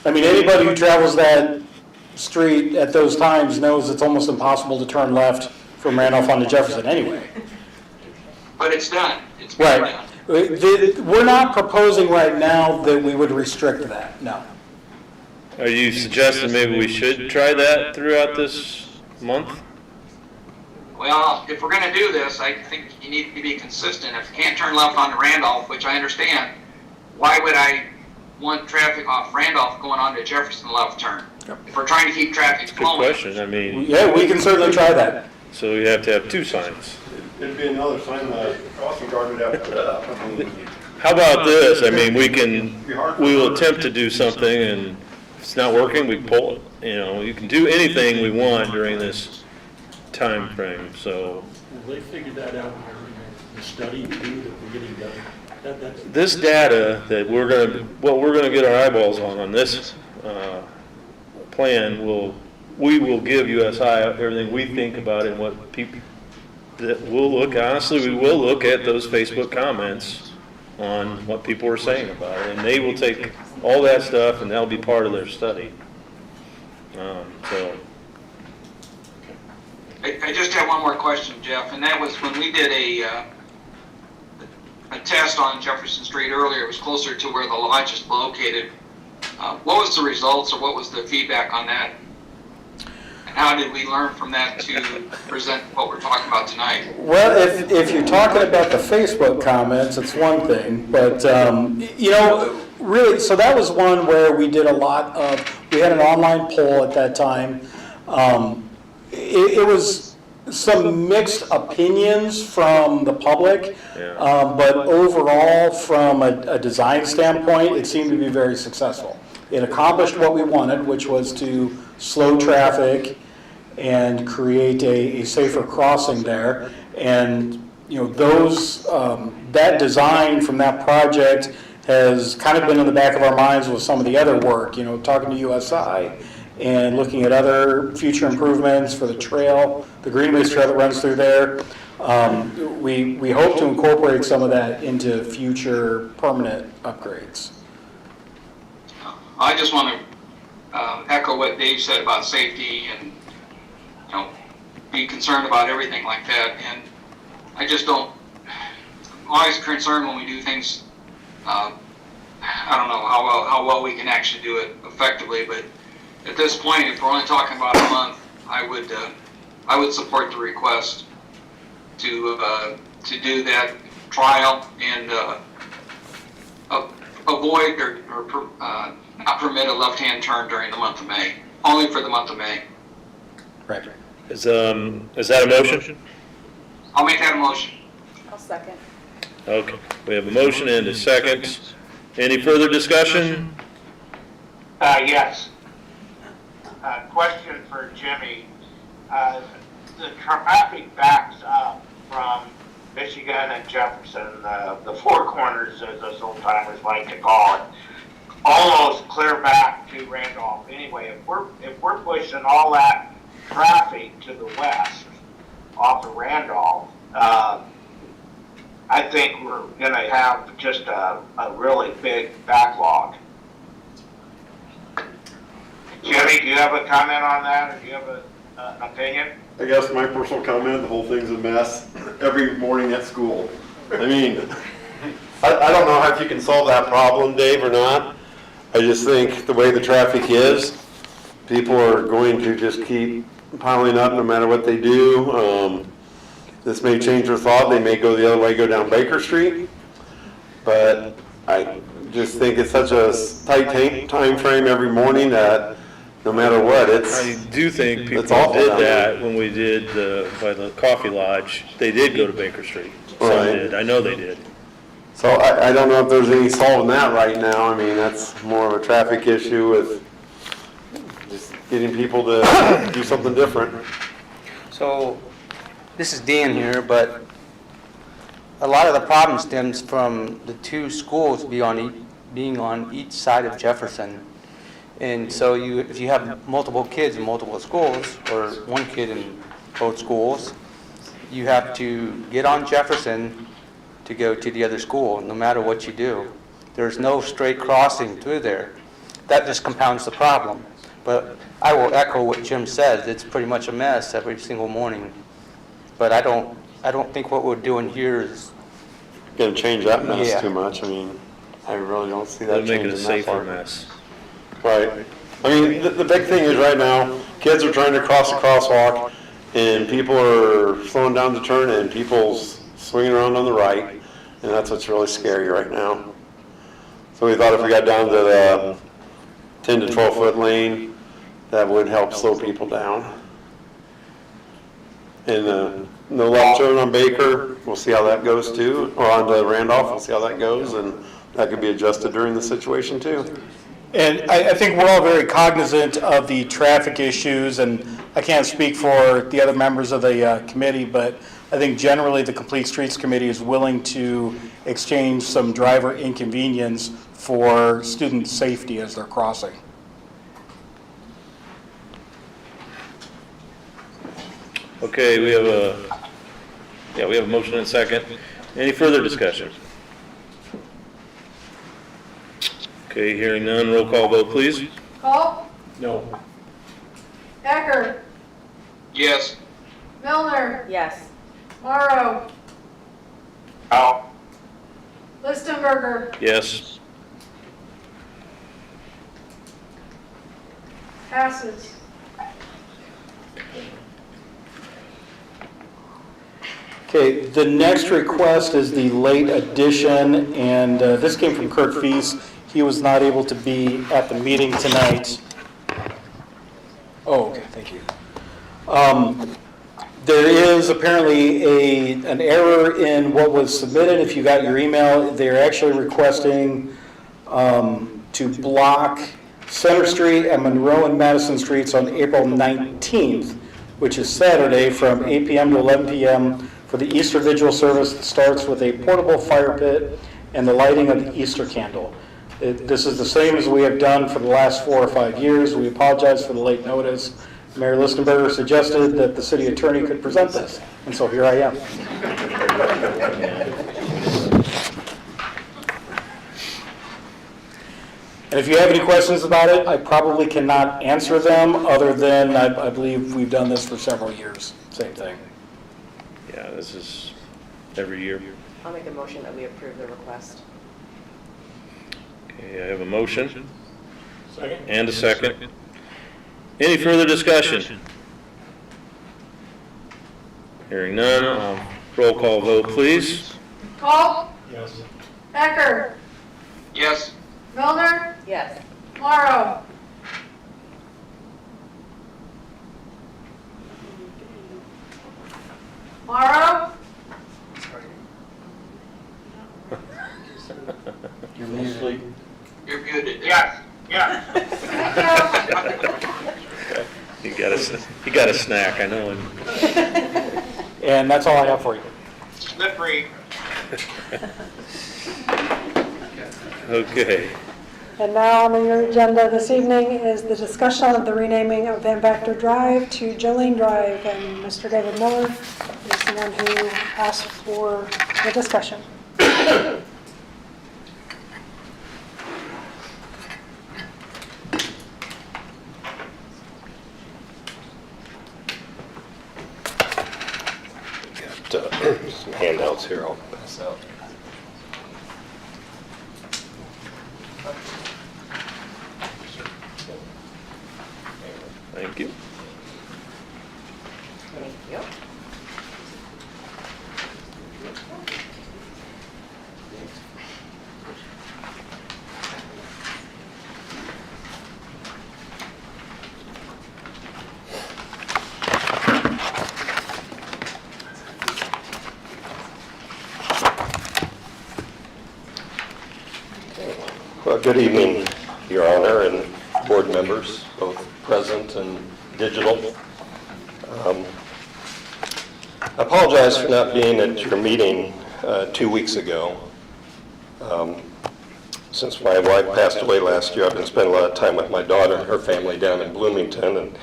I mean, anybody who travels that street at those times knows it's almost impossible to turn left from Randolph onto Jefferson anyway. But it's done. It's been Right. done. We're not proposing right now that we would restrict that, no. Are you suggesting maybe we should try that throughout this month? Well, if we're going to do this, I think you need to be consistent. If you can't turn left onto Randolph, which I understand, why would I want traffic off Randolph going onto Jefferson left turn? If we're trying to keep traffic Good flowing. question, I mean, Yeah, we can certainly try that. so you have to have two signs. It'd be another sign the crossing guard would have to put up. I mean, How about this, I mean, we will attempt to do something, and if it's not working, we pull it. You know, you can do anything we want during this time frame. So Well, they figured that out in the study too that we're getting done. That's this data that we're gonna get our eyeballs on this plan we will give USI everything we think about it and what people, that we'll look, honestly, we will look at those Facebook comments on what people are saying about it, and they will take all that stuff and that'll be part of their study. So. I just have one more question, Jeff, and that was when we did a test on Jefferson Street earlier. It was closer to where the lodge is located. What was the results, or what was the feedback on that? And how did we learn from that to present what we're talking about tonight? Well, if you're talking about the Facebook comments, it's one thing, but, you know, really, so that was one where we did a lot of, we had an online poll at that time. It was some mixed opinions from the public, but overall, from a design standpoint, it seemed to be very successful. It accomplished what we wanted, which was to slow traffic and create a safer crossing there. And, you know, that design from that project has kind of been in the back of our minds with some of the other work, you know, talking to USI and looking at other future improvements for the trail, the Greenways Trail that runs through there. We hope to incorporate some of that into future permanent upgrades. I just want to echo what Dave said about safety and, be concerned about everything like that. And I just don't, I'm always concerned when we do things, I don't know how well we can actually do it effectively, but at this point, if we're only talking about a month, I would support the request to do that trial and avoid or not permit a left-hand turn during the month of May, only for the month of May. Right. Is that a motion? I'll make that a motion. I'll second. Okay, we have a motion and a second. Any further discussion? Yes. Question for Jimmy. The traffic backs up from Michigan and Jefferson, the Four Corners, as us old timers like to call it, almost clear back to Randolph. Anyway, if we're pushing all that traffic to the west off of Randolph, I think we're going to have just a really big backlog. Jimmy, do you have a comment on that, or do you have an opinion? I guess my personal comment, the whole thing's a mess every morning at school. I mean, I don't know if you can solve that problem, Dave, or not. I just think the way the traffic is, people are going to just keep piling up no matter what they do. This may change their thought. They may go the other way, go down Baker Street. But I just think it's such a tight time frame every morning that no matter what, I do think people did that when we did by the coffee lodge. They did go to Baker Street. Some Right. did. I know they did. So I don't know if there's any solving that right now. I mean, that's more of a traffic issue with just getting people to do something different. So, this is Dan here, but a lot of the problem stems from the two schools being on each side of Jefferson. And so if you have multiple kids in multiple schools, or one kid in both schools, you have to get on Jefferson to go to the other school, no matter what you do. There's no straight crossing through there. That just compounds the problem. But I will echo what Jim says. It's pretty much a mess every single morning. But I don't think what we're doing here is Going to change that mess Yeah. too much. I mean, I really don't see that That'd make changing it a that safer far. mess. Right. I mean, the big thing is right now, kids are trying to cross the crosswalk, and people are slowing down to turn, and people's swinging around on the right, and that's what's really scary right now. So we thought if we got down to the 10 to 12 foot lane, that would help slow people down. And no left turn on Baker, we'll see how that goes too, or on to Randolph, we'll see how that goes, and that could be adjusted during the situation too. And I think we're all very cognizant of the traffic issues, and I can't speak for the other members of the committee, but I think generally the Complete Streets Committee is willing to exchange some driver inconvenience for student safety as they're crossing. Okay, we have a motion and a second. Any further discussion? Okay, hearing none, roll call vote, please. Culp, No. Ecker, Yes. Milner, Yes. Morrow, No. Listenberger, Yes. passes. Okay, the next request is the late addition, and this came from Kurt Feast. He was not able to be at the meeting tonight. Oh, okay, thank you. There is apparently an error in what was submitted. If you got your email, they're actually requesting to block Center Street and Monroe and Madison Streets on April 19th, which is Saturday, from 8 p.m. to 11 p.m. for the Easter Vigil service that starts with a portable fire pit and the lighting of the Easter candle. This is the same as we have done for the last 4 or 5 years. We apologize for the late notice. Mayor Listenberger suggested that the city attorney could present this, and so here I am. And if you have any questions about it, I probably cannot answer them, other than I believe we've done this for several years. Same thing. Yeah, this is every year. I'll make a motion that we approve the request. Okay, I have a motion Second? and a second. Any further discussion? Hearing none, roll call vote, please. Call. Yes. Becker. Yes. Milner. Yes. Morrow. Morrow. You're muted. You're muted. Yes, yes. You got a snack, I know. And that's all I have for you. Slippery. Okay. And now on your agenda this evening is the discussion of the renaming of Van Vactor Drive to Jolene Drive. And Mr. David Miller is the one who asked for the discussion. Got some handouts here I'll pass out. Thank you. Thank you. Well, good evening, Your Honor, and board members, both present and digital. I apologize for not being at your meeting 2 weeks ago. Since my wife passed away last year, I've been spending a lot of time with my daughter and her family down in Bloomington, and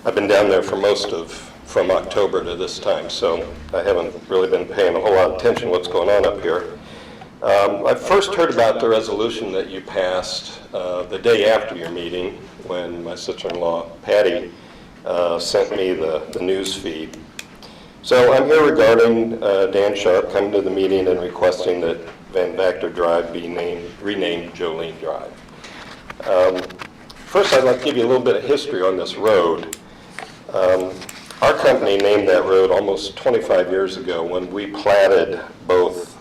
I've been down there for from October to this time, so I haven't really been paying a whole lot of attention to what's going on up here. I first heard about the resolution that you passed the day after your meeting, when my sister-in-law, Patty, sent me the news feed. So I'm here regarding Dan Sharp coming to the meeting and requesting that Van Vactor Drive be renamed Jolene Drive. First, I'd like to give you a little bit of history on this road. Our company named that road almost 25 years ago when we platted both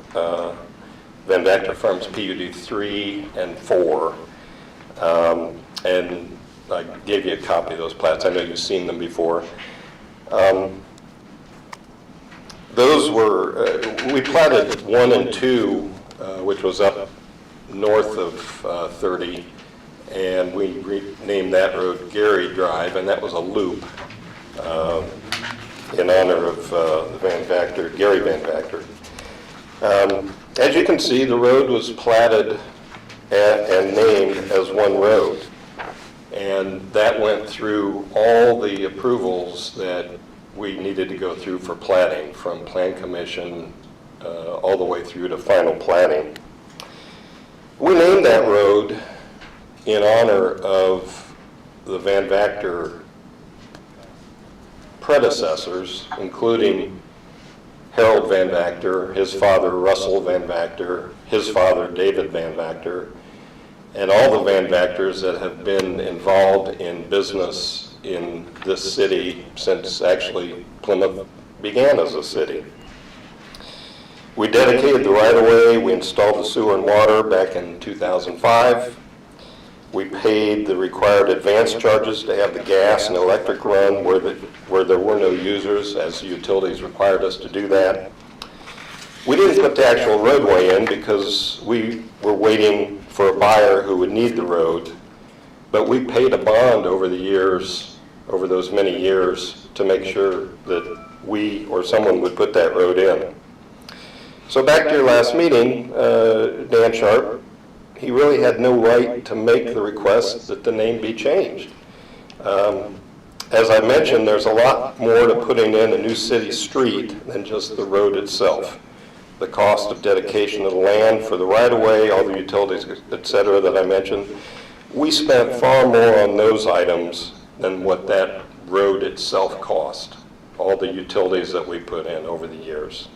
Van Vactor Farms PUD 3 and 4. And I gave you a copy of those plats. I know you've seen them before. Those were, we platted 1 and 2, which was up north of 30, and we renamed that road Gary Drive, and that was a loop in honor of Gary Van Vactor. As you can see, the road was platted and named as one road. And that went through all the approvals that we needed to go through for platting, from Plan Commission all the way through to final platting. We named that road in honor of the Van Vactor predecessors, including Harold Van Vactor, his father Russell Van Vactor, his father David Van Vactor, and all the Van Vactors that have been involved in business in this city since actually Plymouth began as a city. We dedicated the right-of-way, we installed the sewer and water back in 2005. We paid the required advance charges to have the gas and electric run where there were no users, as the utilities required us to do that. We didn't put the actual roadway in because we were waiting for a buyer who would need the road, but we paid a bond over the years, over those many years, to make sure that we or someone would put that road in. So back to your last meeting, Dan Sharp, he really had no right to make the request that the name be changed. as I mentioned, there's a lot more to putting in a new city street than just the road itself. The cost of dedication of the land for the right-of-way, all the utilities, et cetera, that I mentioned. We spent far more on those items than what that road itself cost, all the utilities that we put in over the years.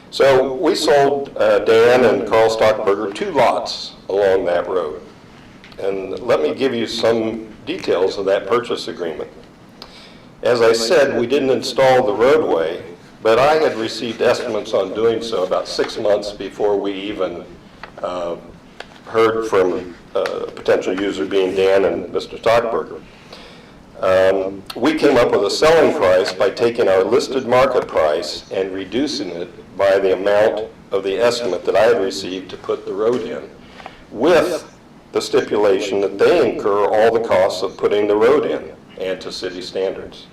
So we sold Dan and Carl Stockberger 2 lots along that road. And let me give you some details of that purchase agreement. As I said, we didn't install the roadway, but I had received estimates on doing so about 6 months before we even heard from a potential user being Dan and Mr. Stockberger. We came up with a selling price by taking our listed market price and reducing it by the amount of the estimate that I had received to put the road in, with the stipulation that they incur all the costs of putting the road in and to city standards.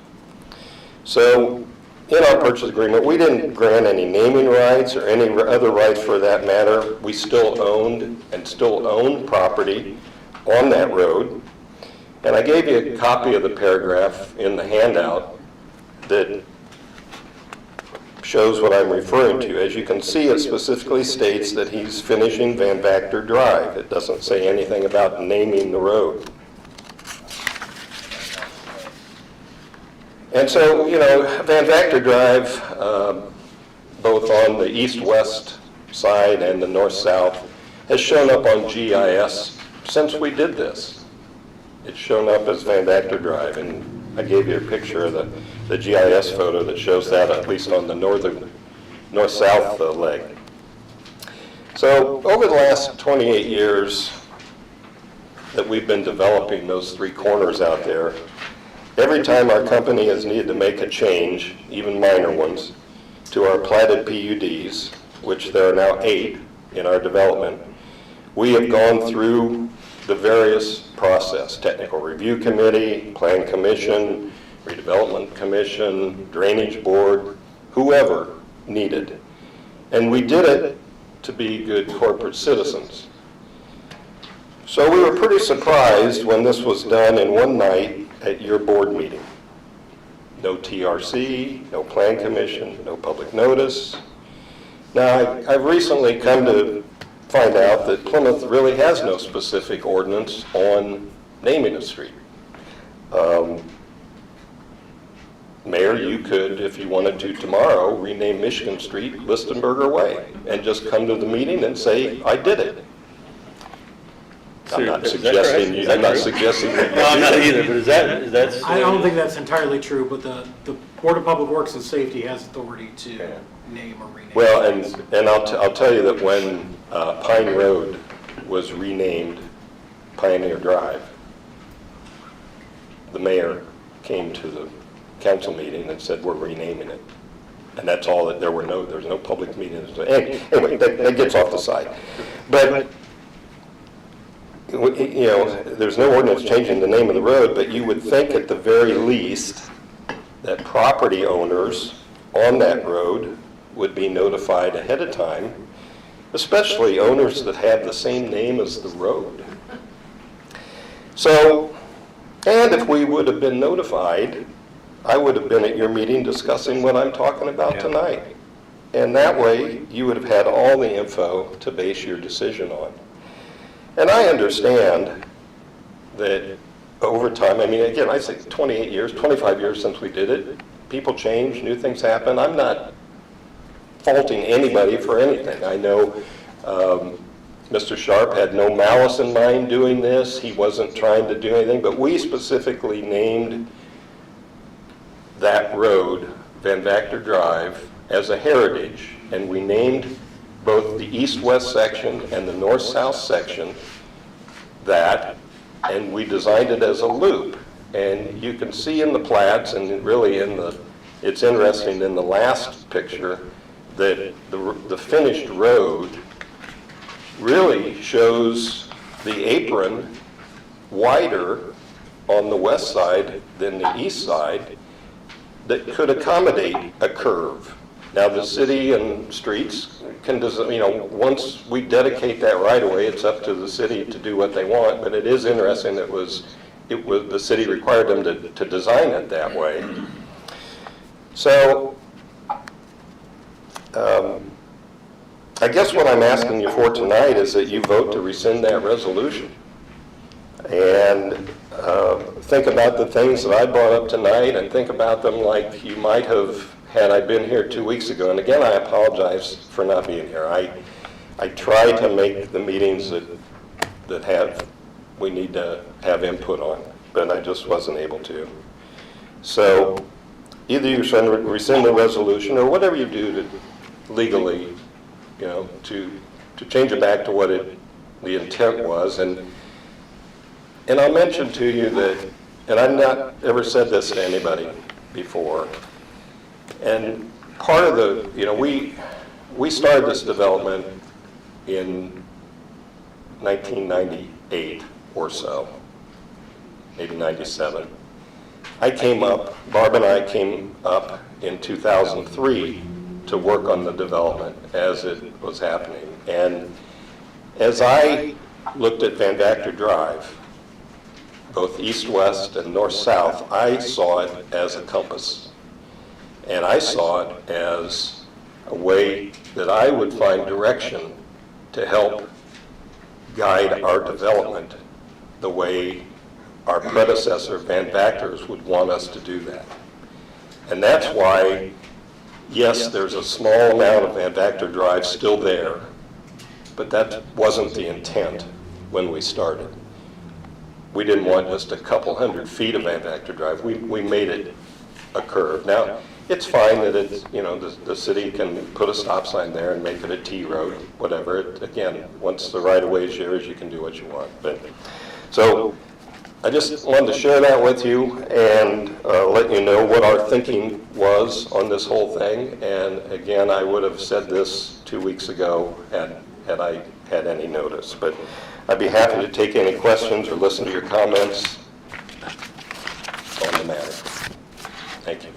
So in our purchase agreement, we didn't grant any naming rights or any other rights for that matter. We still owned and still own property on that road. And I gave you a copy of the paragraph in the handout that shows what I'm referring to. As you can see, it specifically states that he's finishing Van Vactor Drive. It doesn't say anything about naming the road. And so, you know, Van Vactor Drive, both on the east-west side and the north-south, has shown up on GIS since we did this. It's shown up as Van Vactor Drive, and I gave you a picture of the GIS photo that shows that, at least on the north-south leg. So over the last 28 years that we've been developing those 3 corners out there, every time our company has needed to make a change, even minor ones, to our platted PUDs, which there are now 8 in our development, we have gone through the various process, technical review committee, plan commission, redevelopment commission, drainage board, whoever needed. And we did it to be good corporate citizens. So we were pretty surprised when this was done in one night at your board meeting. No TRC, no plan commission, no public notice. Now, I've recently come to find out that Plymouth really has no specific ordinance on naming a street. Mayor, you could, if you wanted to tomorrow, rename Michigan Street Listenberger Way and just come to the meeting and say, I did it. I'm not suggesting you, I'm not suggesting that. No, I'm not either, but is that? I don't think that's entirely true, but the Board of Public Works and Safety has authority to name or rename. Well, and I'll tell you that when Pine Road was renamed Pioneer Drive, the mayor came to the council meeting and said, we're renaming it. And that's all, that there's no public meetings. Anyway, that gets off the side. But, you know, there's no ordinance changing the name of the road, but you would think at the very least that property owners on that road would be notified ahead of time, especially owners that have the same name as the road. So, and if we would have been notified, I would have been at your meeting discussing what I'm talking about tonight. And that way, you would have had all the info to base your decision on. And I understand that over time, I mean, again, I say 28 years, 25 years since we did it, people change, new things happen. I'm not faulting anybody for anything. I know Mr. Sharp had no malice in mind doing this. He wasn't trying to do anything, but we specifically named that road, Van Vactor Drive, as a heritage, and we named both the east-west section and the north-south section that, and we designed it as a loop. And you can see in the plats, and really it's interesting in the last picture, that the finished road really shows the apron wider on the west side than the east side that could accommodate a curve. Now the city and streets can, you know, once we dedicate that right away, it's up to the city to do what they want, but it is interesting that it was the city required them to design it that way. So, I guess what I'm asking you for tonight is that you vote to rescind that resolution. And think about the things that I brought up tonight, and think about them like you might have had I been here 2 weeks ago. And again, I apologize for not being here. I try to make the meetings that we need to have input on, but I just wasn't able to. So either you rescind the resolution, or whatever you do to legally, to change it back to what the intent was. And I'll mention to you that, and I've not ever said this to anybody before, and part of the, we started this development in 1998 or so, maybe 97. Barb and I came up in 2003 to work on the development as it was happening. And as I looked at Van Vactor Drive, both east-west and north-south, I saw it as a compass. And I saw it as a way that I would find direction to help guide our development the way our predecessor, Van Vactor's, would want us to do that. And that's why, yes, there's a small amount of Van Vactor Drive still there, but that wasn't the intent when we started. We didn't want just a couple hundred feet of Van Vactor Drive. We made it a curve. Now, it's fine that it's, the city can put a stop sign there and make it a T road, whatever. Again, once the right-of-way is yours, you can do what you want. So I just wanted to share that with you and let you know what our thinking was on this whole thing. And again, I would have said this 2 weeks ago had I had any notice. But I'd be happy to take any questions or listen to your comments on the matter. Thank you.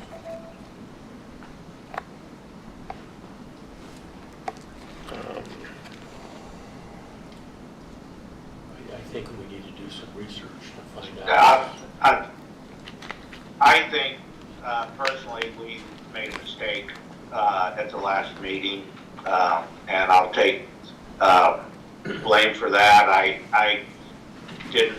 I think we need to do some research to find out. I think personally we made a mistake at the last meeting, and I'll take blame for that. I didn't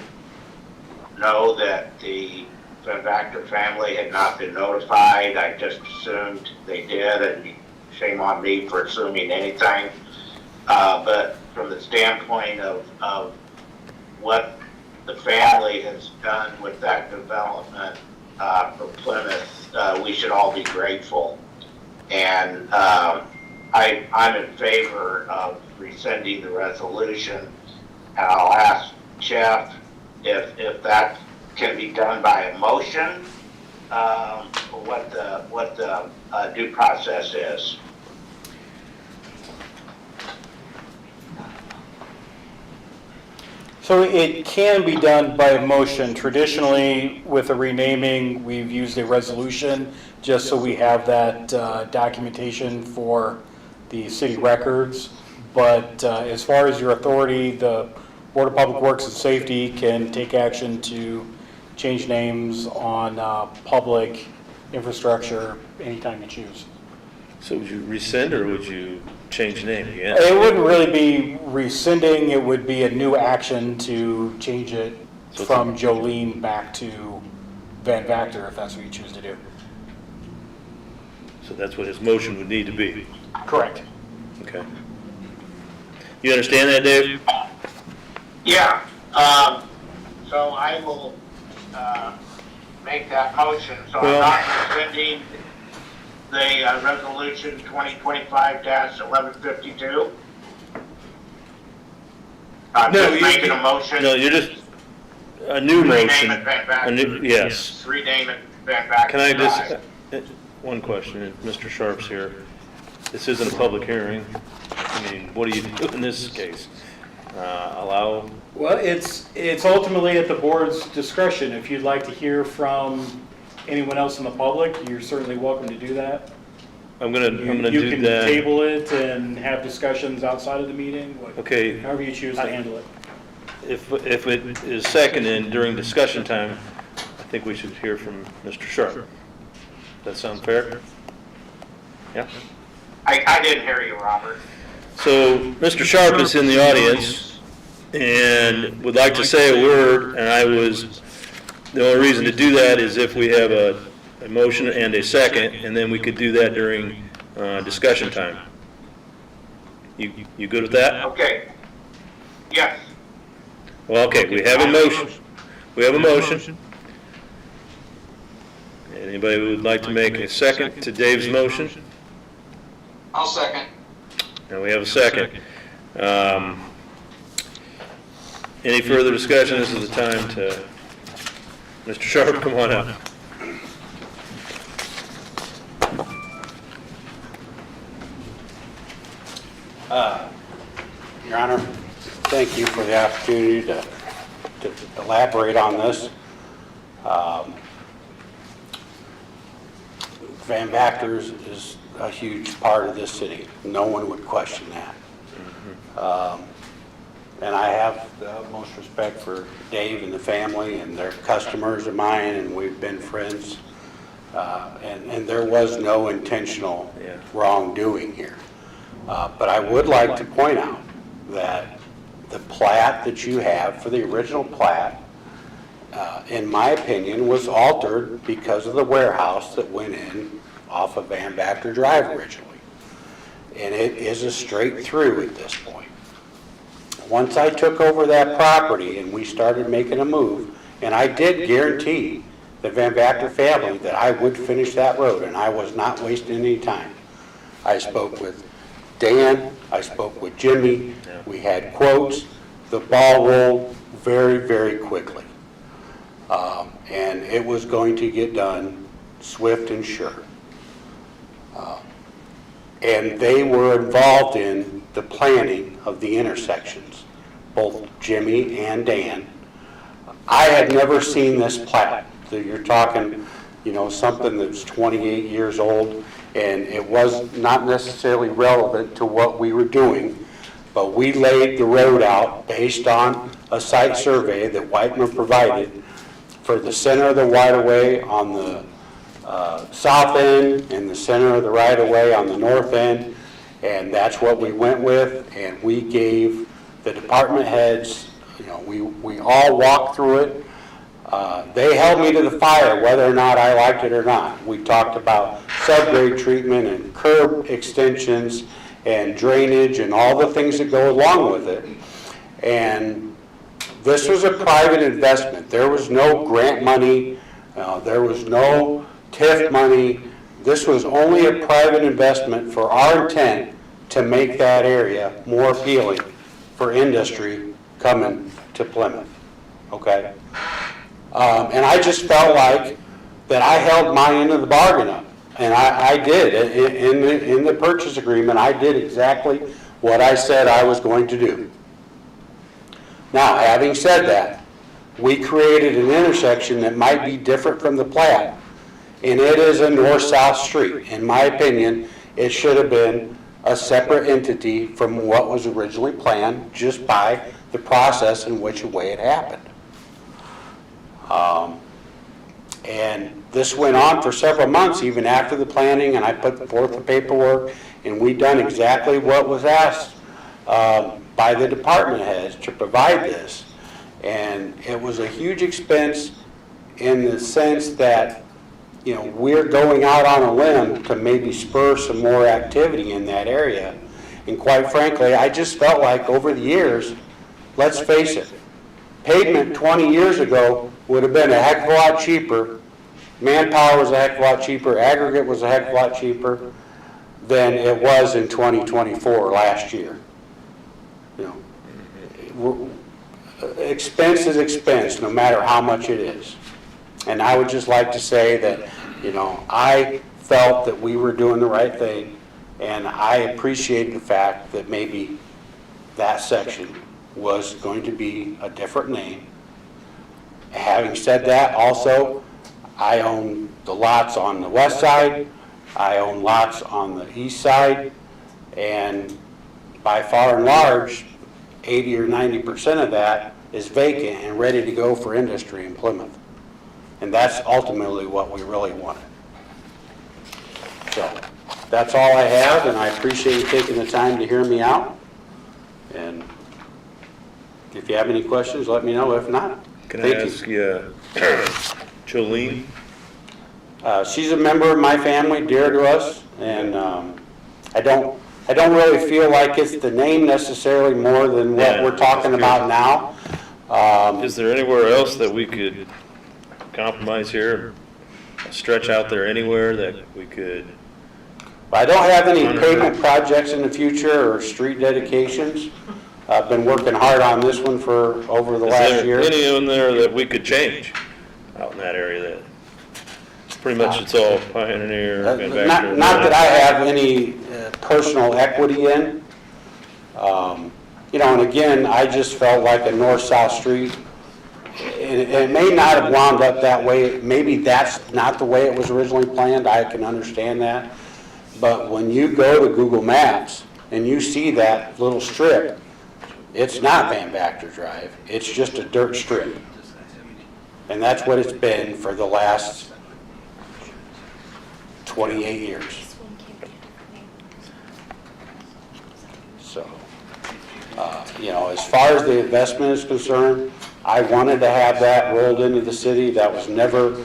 know that the Van Vactor family had not been notified. I just assumed they did, and shame on me for assuming anything. But from the standpoint of what the family has done with that development for Plymouth, we should all be grateful. And I'm in favor of rescinding the resolution, and I'll ask Jeff if that can be done by a motion, or what the due process is. So it can be done by a motion. Traditionally, with a renaming, we've used a resolution just so we have that documentation for the city records. But as far as your authority, the Board of Public Works and Safety can take action to change names on public infrastructure anytime you choose. So would you rescind or would you change name again? It wouldn't really be rescinding, it would be a new action to change it from Jolene back to Van Vactor, if that's what you choose to do. So that's what his motion would need to be? Correct. Okay. You understand that, Dave? Yeah, so I will make that motion. So I'm not rescinding the resolution 2025-1152. I'm just making a motion. No, you're just, a new motion. Rename it Van Vactor. Yes. Rename it Van Vactor. Can I just, one question, Mr. Sharp's here. This isn't a public hearing. I mean, what do you do in this case? Allow? Well, it's ultimately at the board's discretion. If you'd like to hear from anyone else in the public, you're certainly welcome to do that. I'm gonna do that. You can table it and have discussions outside of the meeting, Okay. however you choose to handle it. if it is seconded during discussion time, I think we should hear from Mr. Sharp. Does that sound fair? Yeah? I didn't hear you, Robert. So Mr. Sharp is in the audience and would like to say a word, and the only reason to do that is if we have a motion and a second, and then we could do that during discussion time. You good with that? Okay. Yes. Well, okay, we have a motion. We have a motion. Anybody who would like to make a second to Dave's motion? I'll second. And we have a second. Any further discussion? This is the time to, Mr. Sharp, come on up. Your Honor, thank you for the opportunity to elaborate on this. Van Vactor's is a huge part of this city. No one would question that. And I have the utmost respect for Dave and the family, and they're customers of mine, and we've been friends. And there was no intentional wrongdoing here. But I would like to point out that the plat that you have for the original plat, in my opinion, was altered because of the warehouse that went in off of Van Vactor Drive originally. And it is a straight through at this point. Once I took over that property and we started making a move, and I did guarantee the Van Vactor family that I would finish that road, and I was not wasting any time. I spoke with Dan, I spoke with Jimmy, we had quotes, the ball rolled very, very quickly. And it was going to get done swift and sure. And they were involved in the planning of the intersections, both Jimmy and Dan. I had never seen this plat. So you're talking, something that's 28 years old, and it was not necessarily relevant to what we were doing, but we laid the road out based on a site survey that Whiteman provided for the center of the right-of-way on the south end and the center of the right-of-way on the north end, and that's what we went with, and we gave the department heads, we all walked through it. They held me to the fire whether or not I liked it or not. We talked about subgrade treatment and curb extensions and drainage and all the things that go along with it. And this was a private investment. There was no grant money. There was no TIF money. This was only a private investment for our intent to make that area more appealing for industry coming to Plymouth. Okay? And I just felt like that I held my end of the bargain up. And I did. In the purchase agreement, I did exactly what I said I was going to do. Now, having said that, we created an intersection that might be different from the plat, and it is a north-south street. In my opinion, it should have been a separate entity from what was originally planned, just by the process in which way it happened. And this went on for several months, even after the planning, and I put forth the paperwork, and we done exactly what was asked by the department heads to provide this. And it was a huge expense in the sense that, we're going out on a limb to maybe spur some more activity in that area. And quite frankly, I just felt like over the years, let's face it, pavement 20 years ago would have been a heck of a lot cheaper. Manpower was a heck of a lot cheaper. Aggregate was a heck of a lot cheaper than it was in 2024 last year. Expense is expense, no matter how much it is. And I would just like to say that, I felt that we were doing the right thing, and I appreciate the fact that maybe that section was going to be a different name. Having said that, also, I own the lots on the west side, I own lots on the east side, and by far and large, 80 or 90% of that is vacant and ready to go for industry in Plymouth. And that's ultimately what we really wanted. So that's all I have, and I appreciate you taking the time to hear me out. And if you have any questions, let me know. If not, Can I thank ask you. you, Jolene? She's a member of my family, dear to us, and I don't really feel like it's the name necessarily more than what Yeah, we're talking about now. Is there anywhere else that we could compromise here? Stretch out there anywhere that we could? I don't have any pavement projects in the future or street dedications. I've been working hard on this one for over the last year. Is there any in there that we could change out in that area that, pretty much it's all Pioneer, Manufacturer? Not that I have any personal equity in. You know, and again, I just felt like a north-south street. And it may not have wound up that way. Maybe that's not the way it was originally planned. I can understand that. But when you go to Google Maps and you see that little strip, it's not Van Vactor Drive. It's just a dirt strip. And that's what it's been for the last 28 years. So, you know, as far as the investment is concerned, I wanted to have that rolled into the city. That was never,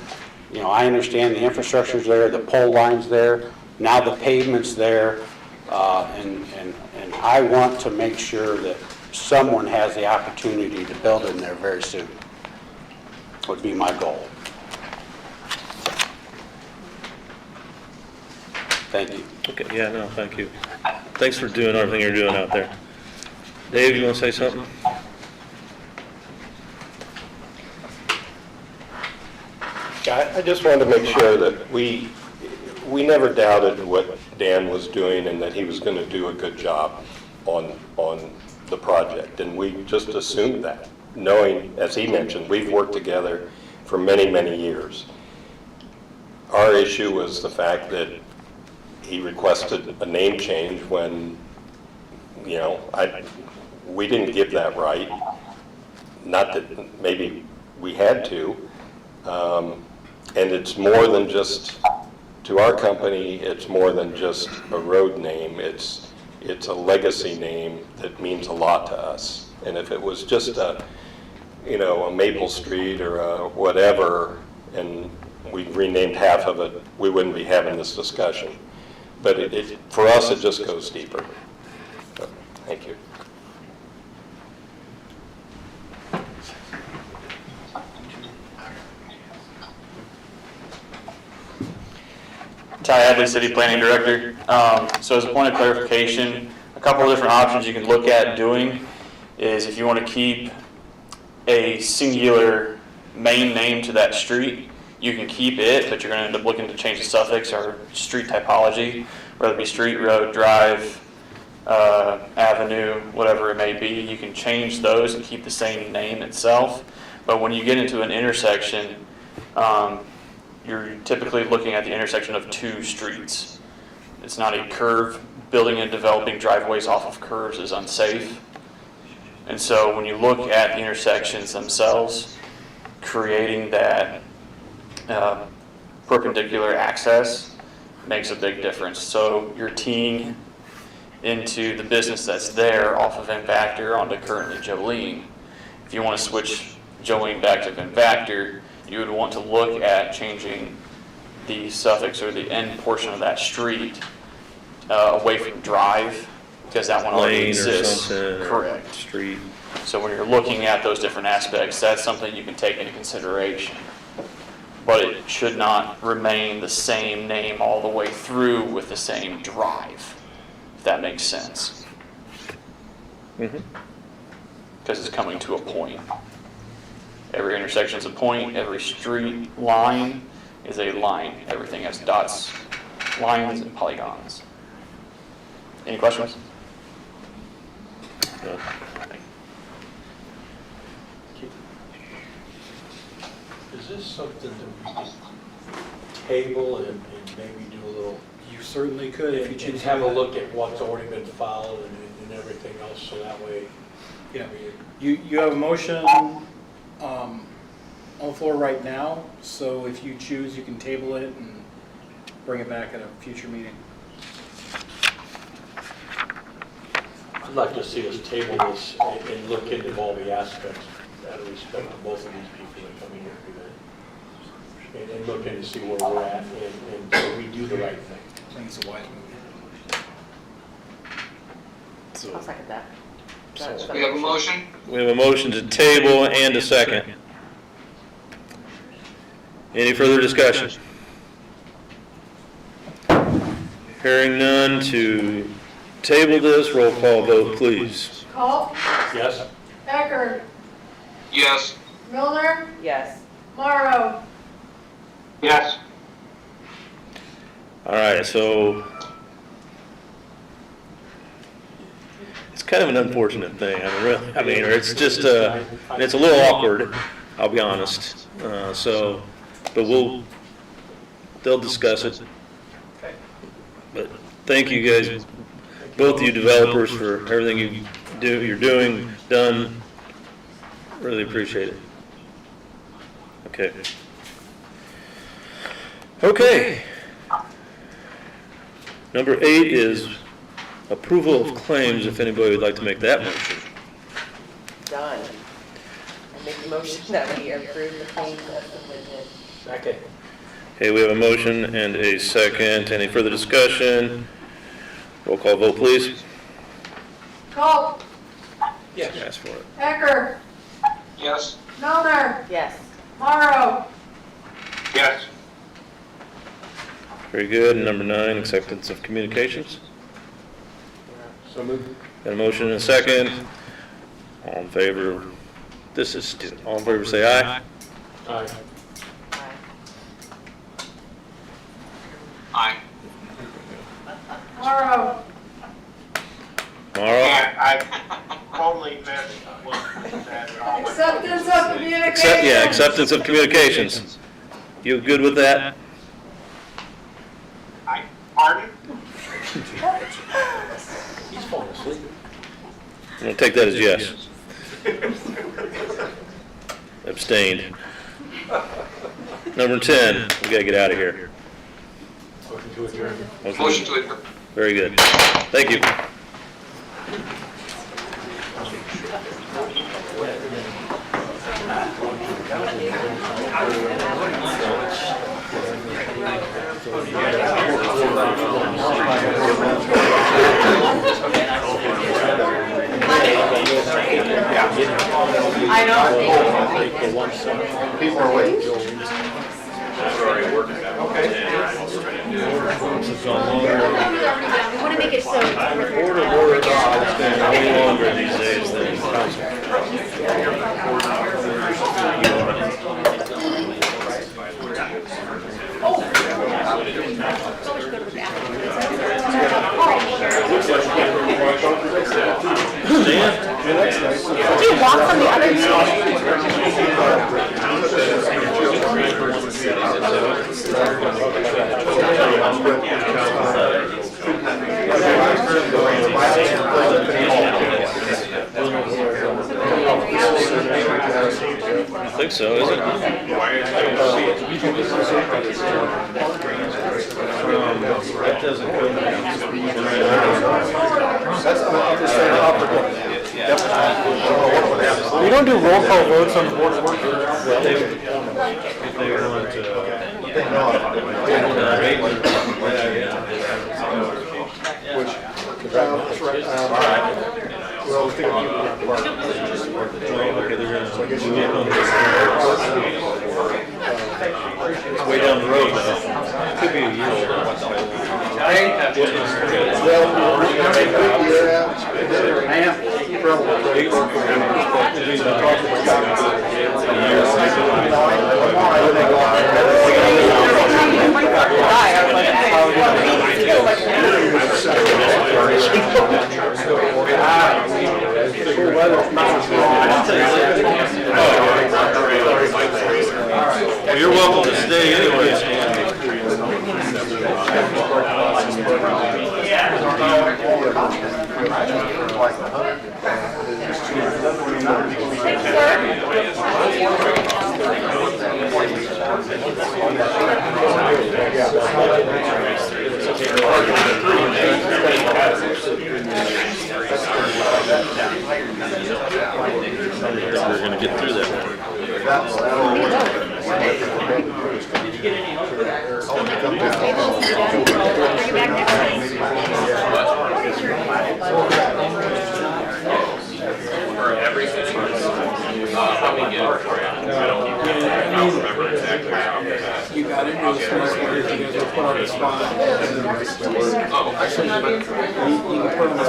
you know, I understand the infrastructure's there, the pole line's there, now the pavement's there, and I want to make sure that someone has the opportunity to build in there very soon, would be my goal. Thank you. Okay, yeah, no, thank you. Thanks for doing everything you're doing out there. Dave, you want to say something? I just wanted to make sure that we never doubted what Dan was doing and that he was going to do a good job on the project. And we just assumed that, knowing, as he mentioned, we've worked together for many, many years. Our issue was the fact that he requested a name change when, you know, we didn't give that right. Not that maybe we had to. And it's more than just, to our company, it's more than just a road name. It's a legacy name that means a lot to us. And if it was just a, you know, a Maple Street or a whatever, and we renamed half of it, we wouldn't be having this discussion. But for us, it just goes deeper. So, thank you. Ty Hadley, City Planning Director. So as a point of clarification, a couple of different options you can look at doing is if you want to keep a singular main name to that street, you can keep it, but you're going to end up looking to change the suffix or street typology, whether it be street, road, drive, avenue, whatever it may be. You can change those and keep the same name itself. But when you get into an intersection, you're typically looking at the intersection of two streets. It's not a curve. Building and developing driveways off of curves is unsafe. And so when you look at the intersections themselves, creating that perpendicular access makes a big difference. So you're teeing into the business that's there off of Van Vactor onto currently Jolene. If you want to switch Jolene back to Van Vactor, you would want to look at changing the suffix or the end portion of that street away from drive, because that one already Lane or exists. something, Correct. Street. So when you're looking at those different aspects, that's something you can take into consideration. But it should not remain the same name all the way through with the same drive, if that makes sense. Because it's coming to a point. Every intersection is a point, every street line is a line. Everything has dots, lines, and polygons. Any questions? No. Is this something that we could table and maybe do a little? You certainly could if you choose. And have a look at what's already been filed and everything everything else, so that way, Yeah. You have a motion on the floor right now, so if you choose, you can table it and bring it back at a future meeting. I'd like to see us table this and look into all the aspects out of respect to both of these people that come in here today. And look in to see where we're at and so we do the right thing. I think it's a wise move. I'll second that. We have a motion? We have a motion to table and a second. Any further discussion? Hearing none, to table this, roll call vote, please. Culp. Yes? Eckert. Yes. Milner. Yes. Morrow. Yes. All right, so it's kind of an unfortunate thing. I mean, really, or it's just, it's a little awkward, I'll be honest. But they'll discuss it. But thank you guys, both of you developers, for everything you're done. Really appreciate it. Okay. Number 8 is approval of claims, if anybody would like to make that motion. Done. I make the motion that we approve the claims as submitted. Second. Okay, we have a motion and a second. Any further discussion? Roll call vote, please. Culp. Yes. Ask for it. Eckert. Yes. Milner. Yes. Morrow. Yes. Very good. And number 9, acceptance of communications. So moved. Got a motion and a second. All in favor? This is stupid. All in favor, say aye. Aye. Aye. Morrow. Morrow? I totally missed what you said. Acceptance of communication. Acceptance of communications. You good with that? Pardon? He's falling asleep. I'm going to take that as yes. Abstained. Number 10, we got to get out of here. Motion to adjourn. Motion to adjourn. Very good. Thank you. I know. People are waiting. This is on longer. We want to make it so. Order, it's going to be longer these days than council. Do you walk from the other I think so, is it? That doesn't go. We don't do roll call votes on the board of work. If they want to. Well, we think of people. It's way down the road, though. Could be a year old. Well, you're welcome to stay anyways. Yeah. We're gonna get through that one. You got into a space where if you guys were put on the spot. You can put on the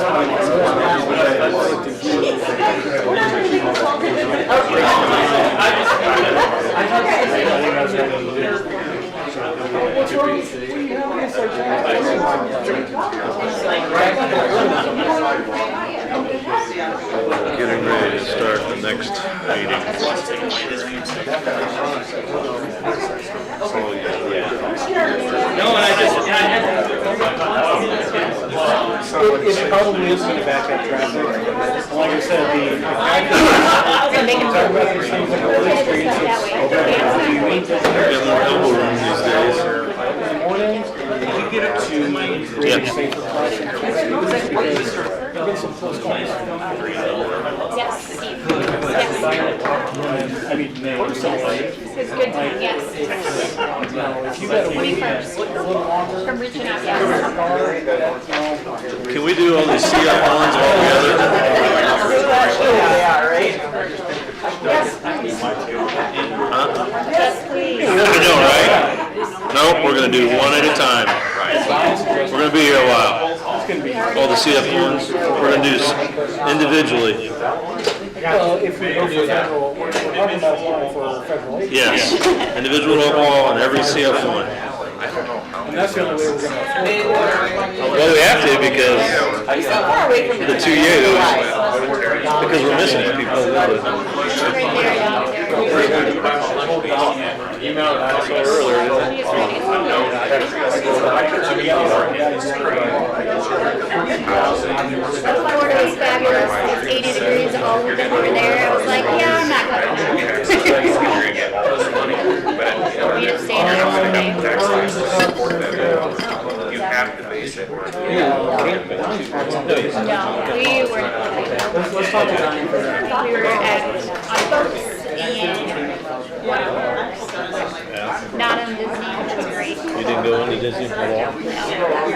Getting ready to start the next meeting. It probably is going to back up traffic. Like I said, the fact that we talk about these things like early streets, Got more elbow room these days. in the morning, you get it to create a safer crossing. Get some close calls. Yes, Steve. Yes. I mean, personally, It's good time, yes. if you got to wait 21st. From reaching out, yes. Can we do all these CF ones all together? Yeah, right? Huh? Yes, please. I know, right? Nope, we're gonna do one at a time. We're gonna be here a while. All the CF ones, we're gonna do individually. Well, if we go for federal, we're talking about applying for federal aid. Yes, individual roll call on every CF one. And that's the only way we're going to afford it. Well, we have to because the 2 years, because we're missing people. Email I saw Florida was fabulous. It's 80 degrees all of them over there. I was like, yeah, I'm not going. We just stayed on all day. You have to base it. No, we were. Let's talk about it. We were on boats and water. Not on Disney, which was great. You didn't go into Disney for a while?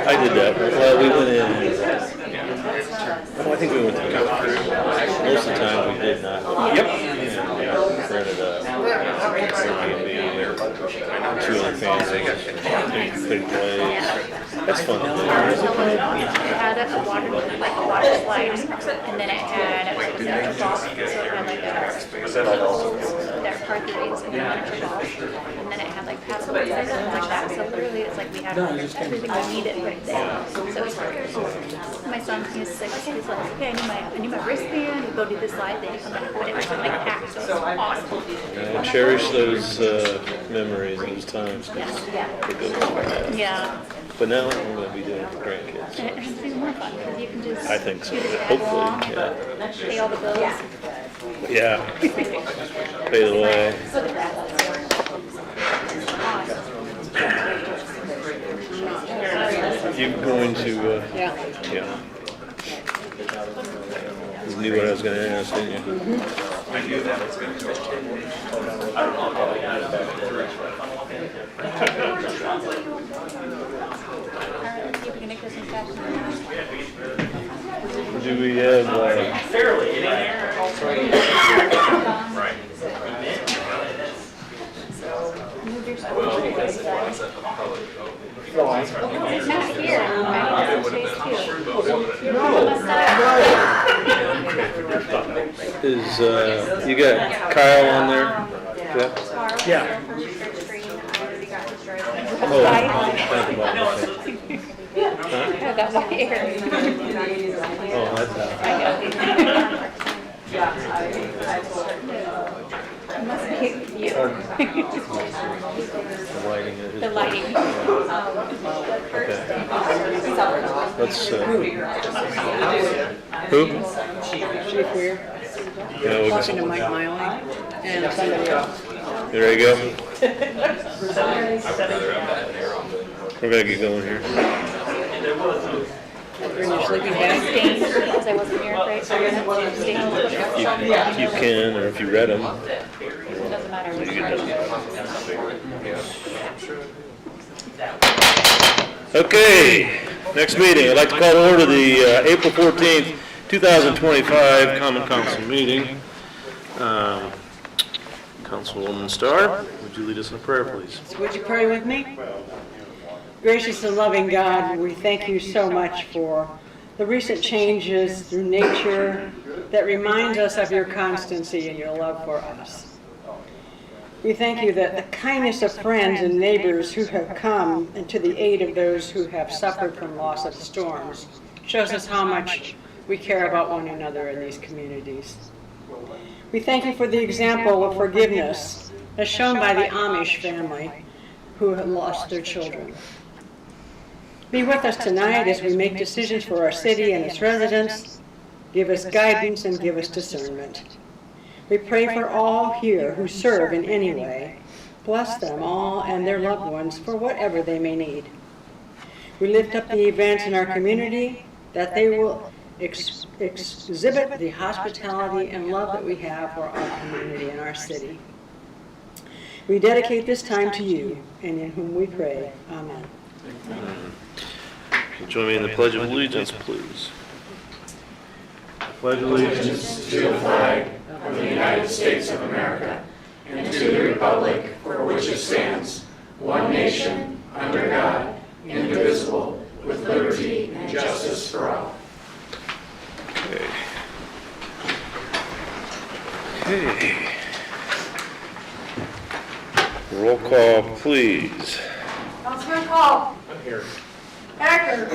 I did that. Well, we went in. Well, I think we went to most of the time we did not. Yep. Rented a Airbnb, 2 other families, big place. That's fun to do. It had a water, like a water slide, and then it had a golf, so it had like their parties and a golf, and then it had like Passcode and stuff like that. So literally, it's like we had everything we needed right there. So it's perfect. My son, he's 6. He's like, okay, I need my wristband. You go do the slide, then you come back with it. Like that. So it's awesome. I cherish those memories, those times. 'Cause it goes fast. Yeah. But now we're going to be doing it for grandkids. And it's even more fun because you can just. I think so. do the tag Hopefully, along, yeah. Pay all the bills. Yeah. Pay the way. You're going to, yeah. You knew what I was going to ask, didn't you? I knew that was going to change. I don't know how they got it back there. Do we have, Fairly, it ain't right. Well, because it was at the public. It's not here. I need to chase too. is, you got Kyle on there? Jeff? Yeah. Oh, at the bottom, okay. I got my hair. Oh, that's how. I know. It must be you. The lighting is. The lighting. Okay. let's, who? Chief Weir, Yeah, we'll talking to just- Mike Miley, and somebody else. There you go. We're gonna get going here. You're in your sleeping bag? Abstain, because I wasn't here, right? So you're gonna abstain. If you can, or if you read them. It doesn't matter. You get done. Okay, next meeting. I'd like to call to order the April 14th, 2025 Common Council meeting. Councilwoman Starr, would you lead us in a prayer, please? Would you pray with me? Gracious and loving God, we thank you so much for the recent changes through nature that remind us of your constancy and your love for us. We thank you that the kindness of friends and neighbors who have come and to the aid of those who have suffered from loss of storms shows us how much we care about one another in these communities. We thank you for the example of forgiveness as shown by the Amish family who have lost their children. Be with us tonight as we make decisions for our city and its residents. Give us guidance and give us discernment. We pray for all here who serve in any way. Bless them all and their loved ones for whatever they may need. We lift up the events in our community that they will exhibit the hospitality and love that we have for our community and our city. We dedicate this time to you, and in whom we pray. Amen. Join me in the Pledge of Allegiance, please. Pledge allegiance to the flag of the United States of America and to the republic for which it stands, one nation, under God, indivisible, with liberty and justice for all. Okay. Roll call, please. Councilman Call. I'm here. Hacker.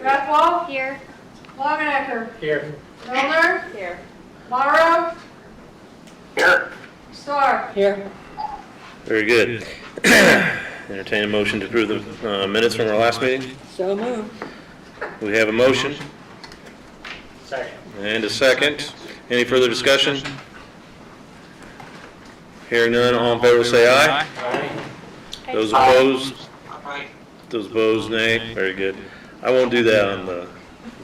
Rathwell. Here. Longenecker. Here. Milner. Here. Morrow. Here. Starr. Here. Very good. Entertain a motion to approve the minutes from our last meeting. So moved. We have a motion Second. and a second. Any further discussion? Hearing none, all in favor say aye. Those opposed? Those opposed, nay. Very good. I won't do that on the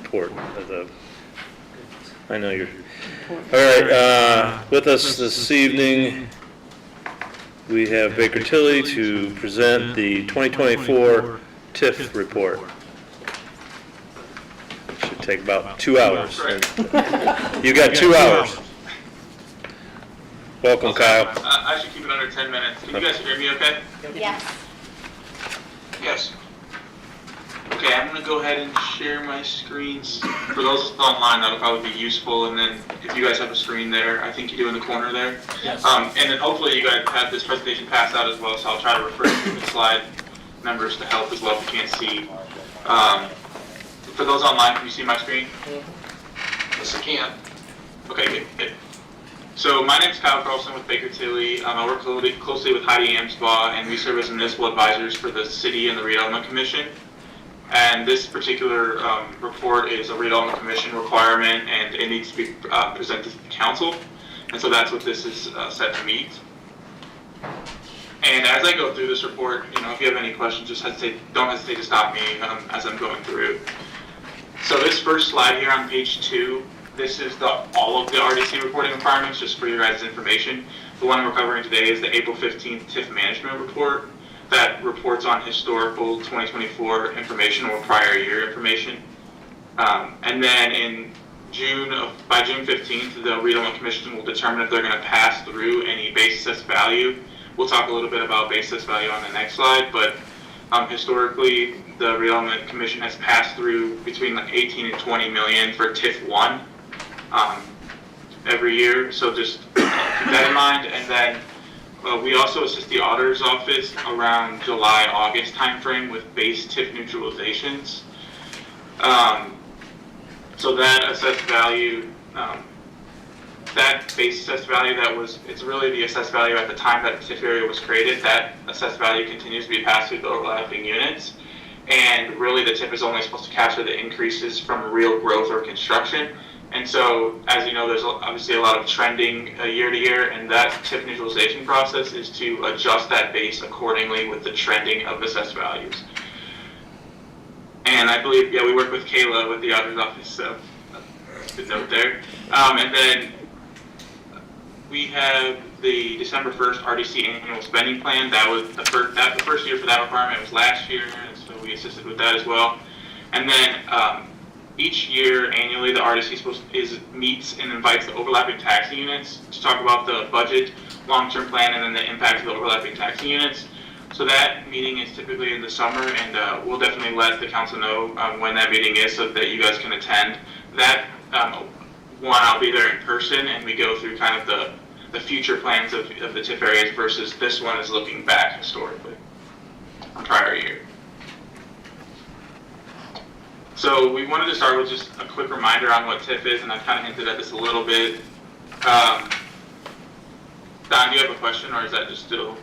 report. I know you're... All right, with us this evening, we have Baker Tilly to present the 2024 TIF report. Should take about 2 hours. You got 2 hours. Welcome, Kyle. I should keep it under 10 minutes. Can you guys hear me okay? Yes. Yes. Okay, I'm going to go ahead and share my screens. For those online, that'll probably be useful. And then if you guys have a screen there, I think you do in the corner there. Yes. And then hopefully you guys have this presentation passed out as well, so I'll try to refer to the slide numbers to help as well if you can't see. For those online, can you see my screen? Yes, I can. Okay, good. So my name is Kyle Carlson with Baker Tilly. I work closely with Heidi Amsbaugh, and we serve as municipal advisors for the city and the Redevelopment Commission. And this particular report is a Redevelopment Commission requirement, and it needs to be presented to the council. And so that's what this is set to meet. And as I go through this report, if you have any questions, don't hesitate to stop me as I'm going through. So this first slide here on page 2, this is all of the RDC reporting requirements, just for your guys' information. The one we're covering today is the April 15th TIF management report that reports on historical 2024 information or prior year information. And then by June 15th, the Redevelopment Commission will determine if they're going to pass through any base assessed value. We'll talk a little bit about base assessed value on the next slide, but historically, the Redevelopment Commission has passed through between 18 and 20 million for TIF 1 every year, so just keep that in mind. And then we also assist the auditor's office around July, August timeframe with base TIF neutralizations. So that assessed value that base assessed value it's really the assessed value at the time that the TIF area was created. That assessed value continues to be passed through the overlapping units. And really the TIF is only supposed to capture the increases from real growth or construction. And so, as you know, there's obviously a lot of trending year to year, and that TIF neutralization process is to adjust that base accordingly with the trending of assessed values. And I believe, we work with Kayla with the auditor's office, so good note there. And then we have the December 1st RDC annual spending plan. That was the first year for that requirement was last year, and so we assisted with that as well. And then each year, annually, the RDC meets and invites the overlapping taxing units to talk about the budget, long-term plan, and then the impact of the overlapping taxing units. So that meeting is typically in the summer, and we'll definitely let the council know when that meeting is so that you guys can attend. That one, I'll be there in person, and we go through kind of the future plans of the TIF areas versus this one is looking back historically on prior year. So we wanted to start with just a quick reminder on what TIF is, and I've kind of hinted at this a little bit. Don, do you have a question, or is that just still?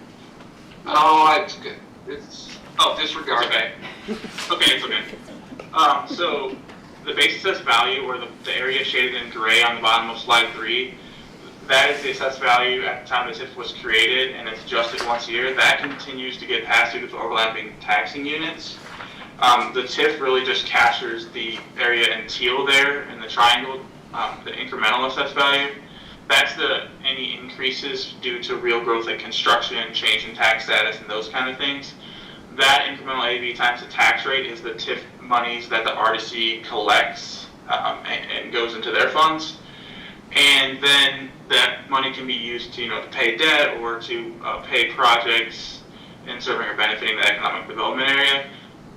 Oh, it's good. Disregard. Okay. Okay, it's okay. So the base assessed value, or the area shaded in gray on the bottom of slide 3, that is the assessed value at the time the TIF was created, and it's adjusted once a year. That continues to get passed through the overlapping taxing units. The TIF really just captures the area in teal there in the triangle, the incremental assessed value. That's any increases due to real growth in construction, change in tax status, and those kind of things. That incremental AV times the tax rate is the TIF monies that the RDC collects and goes into their funds. And then that money can be used to, to pay debt or to pay projects in serving or benefiting the economic development area.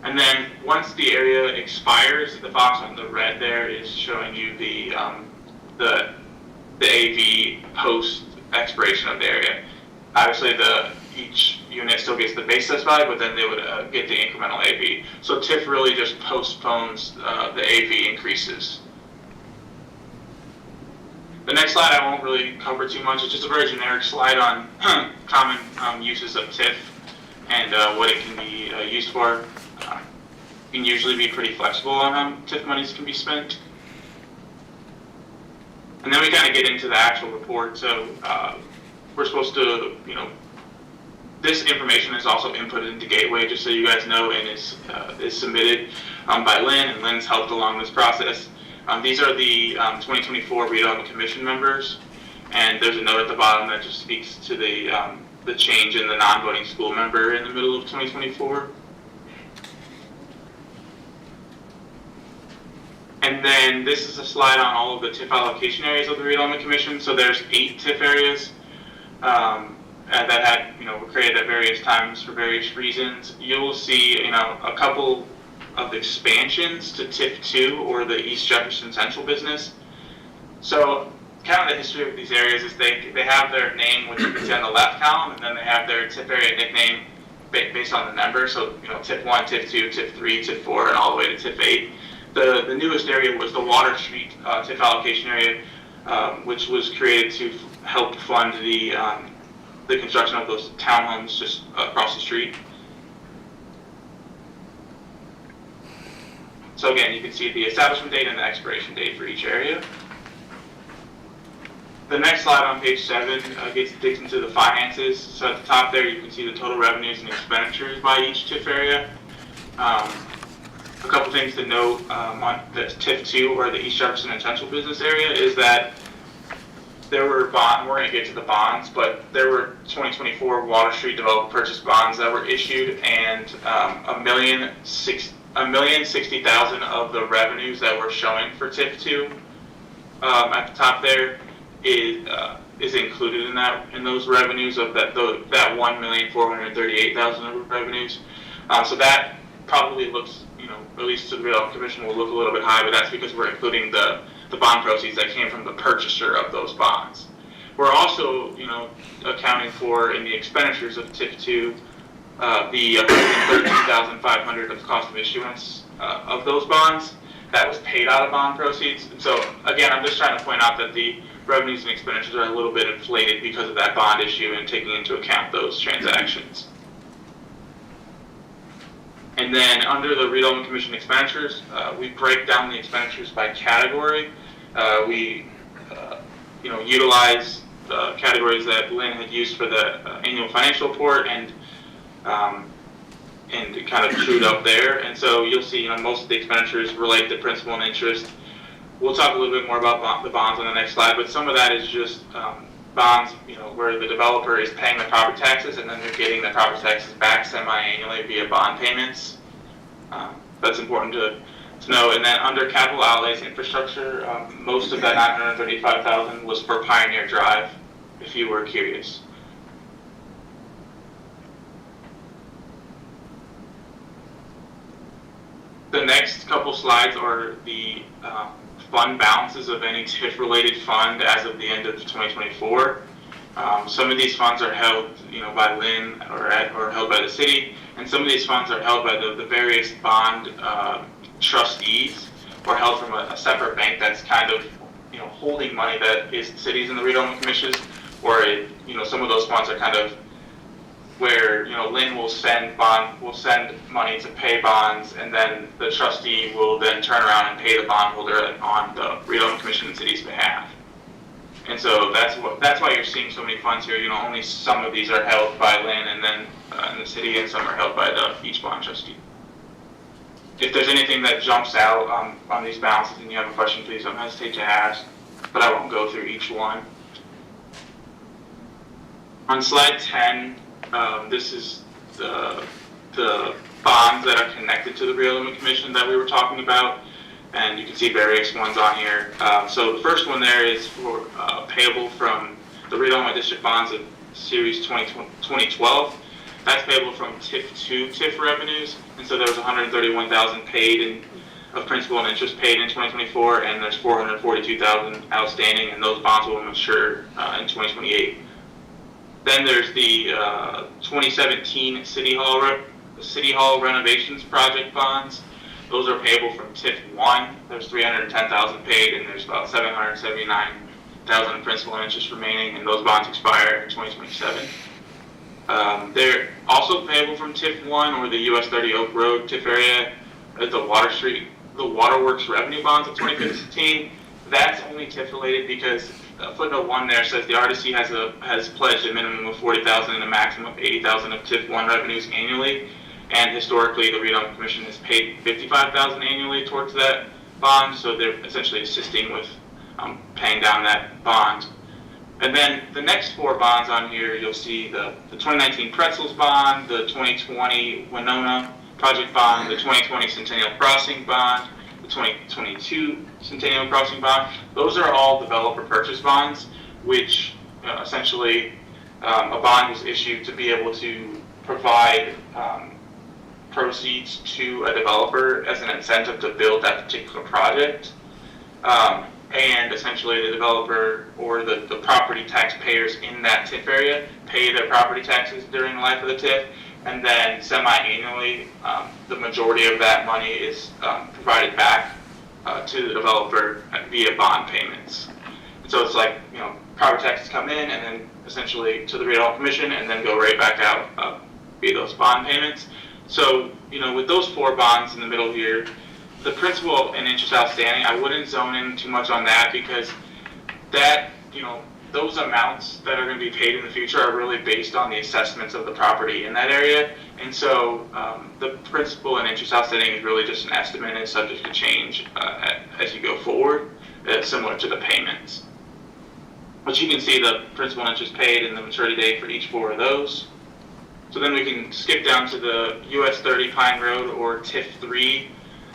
And then once the area expires, the box on the red there is showing you the AV post expiration of the area. Obviously, each unit still gets the base assessed value, but then they would get the incremental AV. So TIF really just postpones the AV increases. The next slide I won't really cover too much. It's just a very generic slide on common uses of TIF and what it can be used for. It can usually be pretty flexible on how TIF monies can be spent. And then we kind of get into the actual report. So we're supposed to, this information is also inputted into Gateway, just so you guys know, and is submitted by Lynn, and Lynn's helped along this process. These are the 2024 redevelopment commission members, and there's a note at the bottom that just speaks to the change in the non-voting school member in the middle of 2024. And then this is a slide on all of the TIF allocation areas of the redevelopment commission. So there's 8 TIF areas that were created at various times for various reasons. You'll see, a couple of expansions to TIF 2, or the East Jefferson Central business. So kind of the history of these areas is they have their name, which you can see on the left column, and then they have their TIF area nickname based on the number. So, TIF 1, TIF 2, TIF 3, TIF 4, and all the way to TIF 8. The newest area was the Water Street TIF allocation area, which was created to help fund the construction of those townhomes just across the street. So again, you can see the establishment date and the expiration date for each area. The next slide on page 7 digs into the finances. So at the top there, you can see the total revenues and expenditures by each TIF area. A couple things to note on the TIF 2, or the East Jefferson and Central business area, is that there were we're going to get to the bonds, but there were 2024 Water Street Developer Purchase bonds that were issued, and $1,060,000 of the revenues that we're showing for TIF 2 at the top there is included in those revenues of that $1,438,000 of revenues. So that probably looks, at least to the redevelopment commission, will look a little bit high, but that's because we're including the bond proceeds that came from the purchaser of those bonds. We're also, accounting for, in the expenditures of TIF 2, the $113,500 of cost of issuance of those bonds that was paid out of bond proceeds. And so again, I'm just trying to point out that the revenues and expenditures are a little bit inflated because of that bond issue and taking into account those transactions. And then under the redevelopment commission expenditures, we break down the expenditures by category. We utilize the categories that Lynn had used for the annual financial report and kind of trued up there. And so you'll see, most of the expenditures relate to principal and interest. We'll talk a little bit more about the bonds on the next slide, but some of that is just bonds, where the developer is paying the property taxes and then they're getting the property taxes back semi-annually via bond payments. That's important to know. And then under capital outlays infrastructure, most of that $935,000 was for Pioneer Drive, if you were curious. The next couple slides are the fund balances of any TIF-related fund as of the end of 2024. Some of these funds are held, by Lynn or held by the city, and some of these funds are held by the various bond trustees or held from a separate bank that's kind of, holding money that is the cities and the redevelopment commissions, or some of those funds are kind of where, Lynn will send money to pay bonds, and then the trustee will then turn around and pay the bondholder on the redevelopment commission and city's behalf. And so that's why you're seeing so many funds here. Only some of these are held by Lynn and then in the city, and some are held by each bond trustee. If there's anything that jumps out on these balances and you have a question, please don't hesitate to ask, but I won't go through each one. On slide 10, this is the bonds that are connected to the redevelopment commission that we were talking about, and you can see various ones on here. So the first one there is for payable from the redevelopment district bonds of series 2012. That's payable from TIF 2 TIF revenues, and so there was $131,000 paid of principal and interest paid in 2024, and there's $442,000 outstanding, and those bonds will mature in 2028. Then there's the 2017 City Hall renovations project bonds. Those are payable from TIF 1. There's $310,000 paid, and there's about $779,000 in principal and interest remaining, and those bonds expire in 2027. They're also payable from TIF 1 or the US 30 Oak Road TIF area, the Waterworks revenue bonds of 2015. That's only TIF related because footnote 1 there says the RDC has pledged a minimum of $40,000 and a maximum of $80,000 of TIF 1 revenues annually, and historically the redevelopment commission has paid $55,000 annually towards that bond, so they're essentially assisting with paying down that bond. And then the next 4 bonds on here, you'll see the 2019 Pretzels bond, the 2020 Winona project bond, the 2020 Centennial Crossing bond, the 2022 Centennial Crossing bond. Those are all developer purchase bonds, which essentially a bond was issued to be able to provide proceeds to a developer as an incentive to build that particular project. And essentially the developer or the property taxpayers in that TIF area pay their property taxes during the life of the TIF, and then semi-annually, the majority of that money is provided back to the developer via bond payments. And so it's like, property taxes come in and then essentially to the redevelopment commission and then go right back out via those bond payments. So, with those 4 bonds in the middle here, the principal and interest outstanding, I wouldn't zone in too much on that because that, those amounts that are going to be paid in the future are really based on the assessments of the property in that area. And so the principal and interest outstanding is really just an estimate and subject to change as you go forward, similar to the payments. But you can see the principal and interest paid and the maturity date for each 4 of those. So then we can skip down to the US 30 Pine Road or TIF 3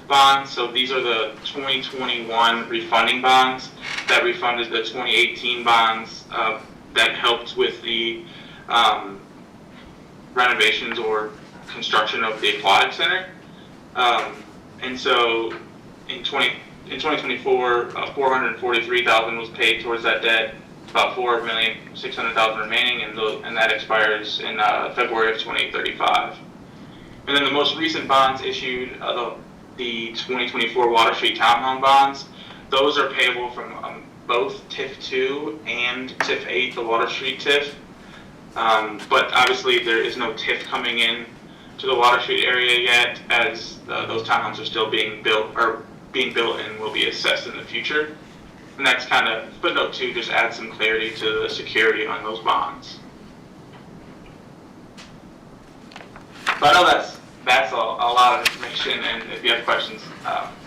bonds. So these are the 2021 refunding bonds that refunded the 2018 bonds that helped with the renovations or construction of the aquatic center. And so in 2024, $443,000 was paid towards that debt. About $4,600,000 remaining, and that expires in February of 2035. And then the most recent bonds issued, the 2024 Water Street Town Home bonds, those are payable from both TIF 2 and TIF 8, the Water Street TIF. But obviously there is no TIF coming in to the Water Street area yet, as those townhomes are still being built and will be assessed in the future. And that's kind of, footnote 2 just adds some clarity to the security on those bonds. So I know that's a lot of information, and if you have questions,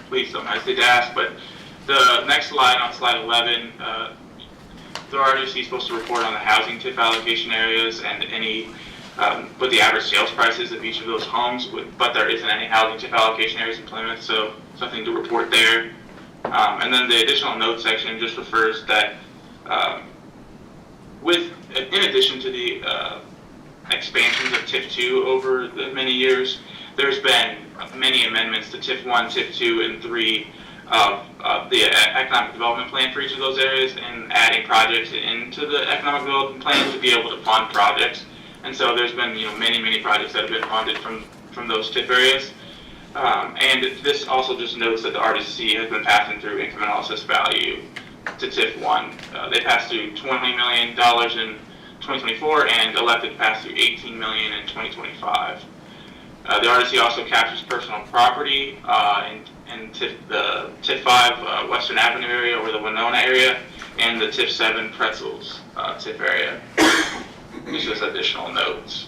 please don't hesitate to ask. But the next slide, on slide 11, the RDC is supposed to report on the housing TIF allocation areas and any, what the average sales prices of each of those homes, but there isn't any housing TIF allocation areas in Plymouth, so something to report there. And then the additional note section just refers that in addition to the expansions of TIF 2 over the many years, there's been many amendments to TIF 1, TIF 2, and 3 of the economic development plan for each of those areas, and adding projects into the economic development plan to be able to fund projects. And so there's been many projects that have been funded from those TIF areas. And this also just notes that the RDC has been passing through incremental assessed value to TIF 1. They passed through $20 million in 2024 and elected to pass through $18 million in 2025. The RDC also captures personal property in the TIF 5 Western Avenue area or the Winona area, and the TIF 7 Pretzels TIF area. These are just additional notes.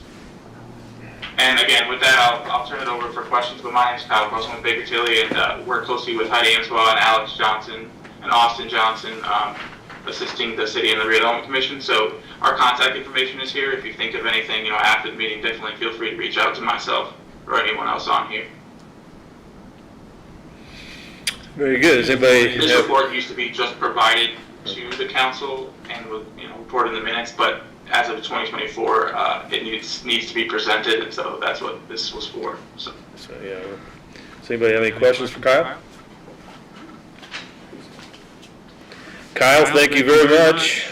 And again, with that, I'll turn it over for questions. But my name is Kyle Crossman with Baker Tilly, and work closely with Heidi Amswell and Alex Johnson and Austin Johnson, assisting the City and the Redevelopment Commission. So our contact information is here. If you think of anything, after the meeting, definitely feel free to reach out to myself or anyone else on here. Very good. Does anybody This report used to be just provided to the council and would report in the minutes, but as of 2024, it needs to be presented, and so that's what this was for. So yeah. Does anybody have any questions for Kyle? Kyle, thank you very much.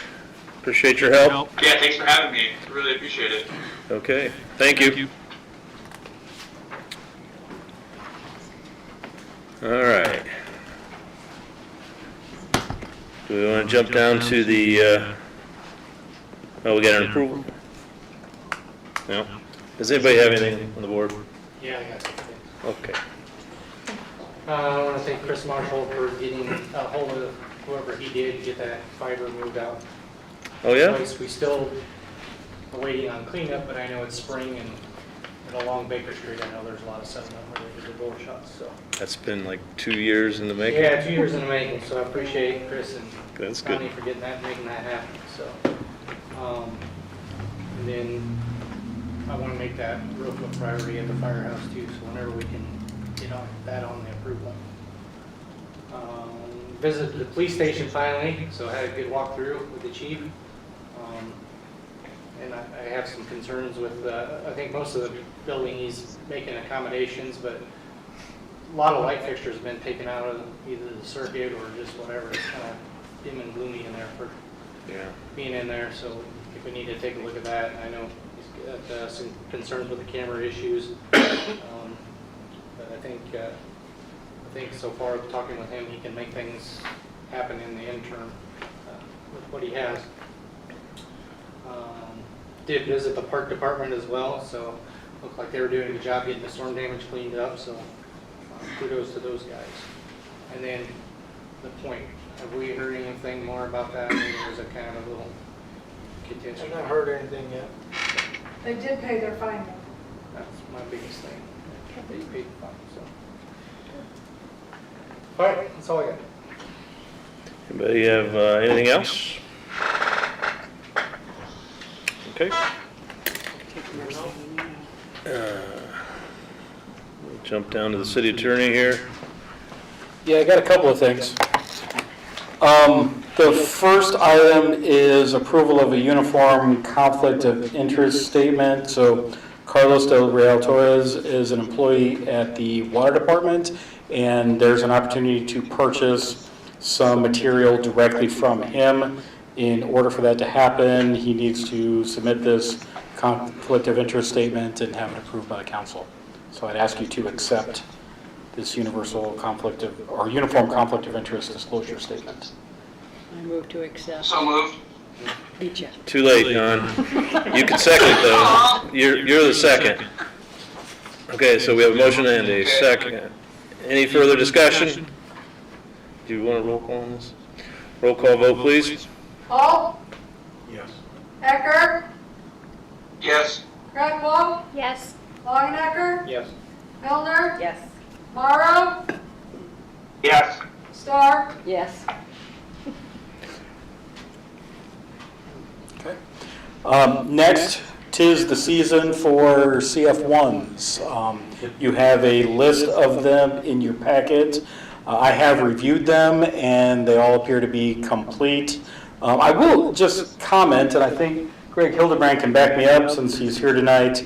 Appreciate your help. Yeah, thanks for having me. Really appreciate it. Okay, thank you. All right. Do we want to jump down to the, we got an approval? No? Does anybody have anything on the board? Yeah, I got something. Okay. I want to thank Chris Marshall for getting a hold of whoever he did to get that fiber moved out. Oh, yeah? We still are waiting on cleanup, but I know it's spring, and along Baker Street, I know there's a lot of settlement where they did the door shots, so. That's been like 2 years in the making? Yeah, 2 years in the making, so I appreciate Chris and That's good. Connie for getting that, making that happen, so. And then I want to make that roof a priority at the firehouse too, so whenever we can get that on the approval. Visited the police station finally, so I had a good walkthrough with the chief. And I have some concerns with, I think most of the building he's making accommodations, but a lot of light fixtures have been taken out of either the circuit or just whatever. It's kind of dim and gloomy in there for being in there, so if we need to take a look at that. I know he's got some concerns with the camera issues, but I think so far, talking with him, he can make things happen in the interim with what he has. Did visit the park department as well, so looked like they were doing a good job getting the storm damage cleaned up, so kudos to those guys. And then the point, have we heard anything more about that? Maybe there's a kind of a little contention. I've not heard anything yet. They did pay their fine. That's my biggest thing. They paid the fine, so. All right, that's all I got. Anybody have anything else? Okay. We'll jump down to the city attorney here. Yeah, I got a couple of things. The first item is approval of a uniform conflict of interest statement. So Carlos Del Real Torres is an employee at the water department, and there's an opportunity to purchase some material directly from him. In order for that to happen, he needs to submit this conflict of interest statement and have it approved by the council. So I'd ask you to accept this universal conflict of, or uniform conflict of interest disclosure statement. I move to accept. So moved. Beat ya. Too late, Don. You can second it, though. You're the second. Okay, so we have a motion and a second. Any further discussion? Do you want a roll call on this? Roll call vote, please. Hall? Yes. Ecker? Yes. Kraftwolf? Yes. Longenecker? Yes. Milner? Yes. Morrow? Yes. Starr? Yes. Next, 'tis the season for CF1s. You have a list of them in your packet. I have reviewed them, and they all appear to be complete. I will just comment, and I think Greg Hildebrand can back me up since he's here tonight.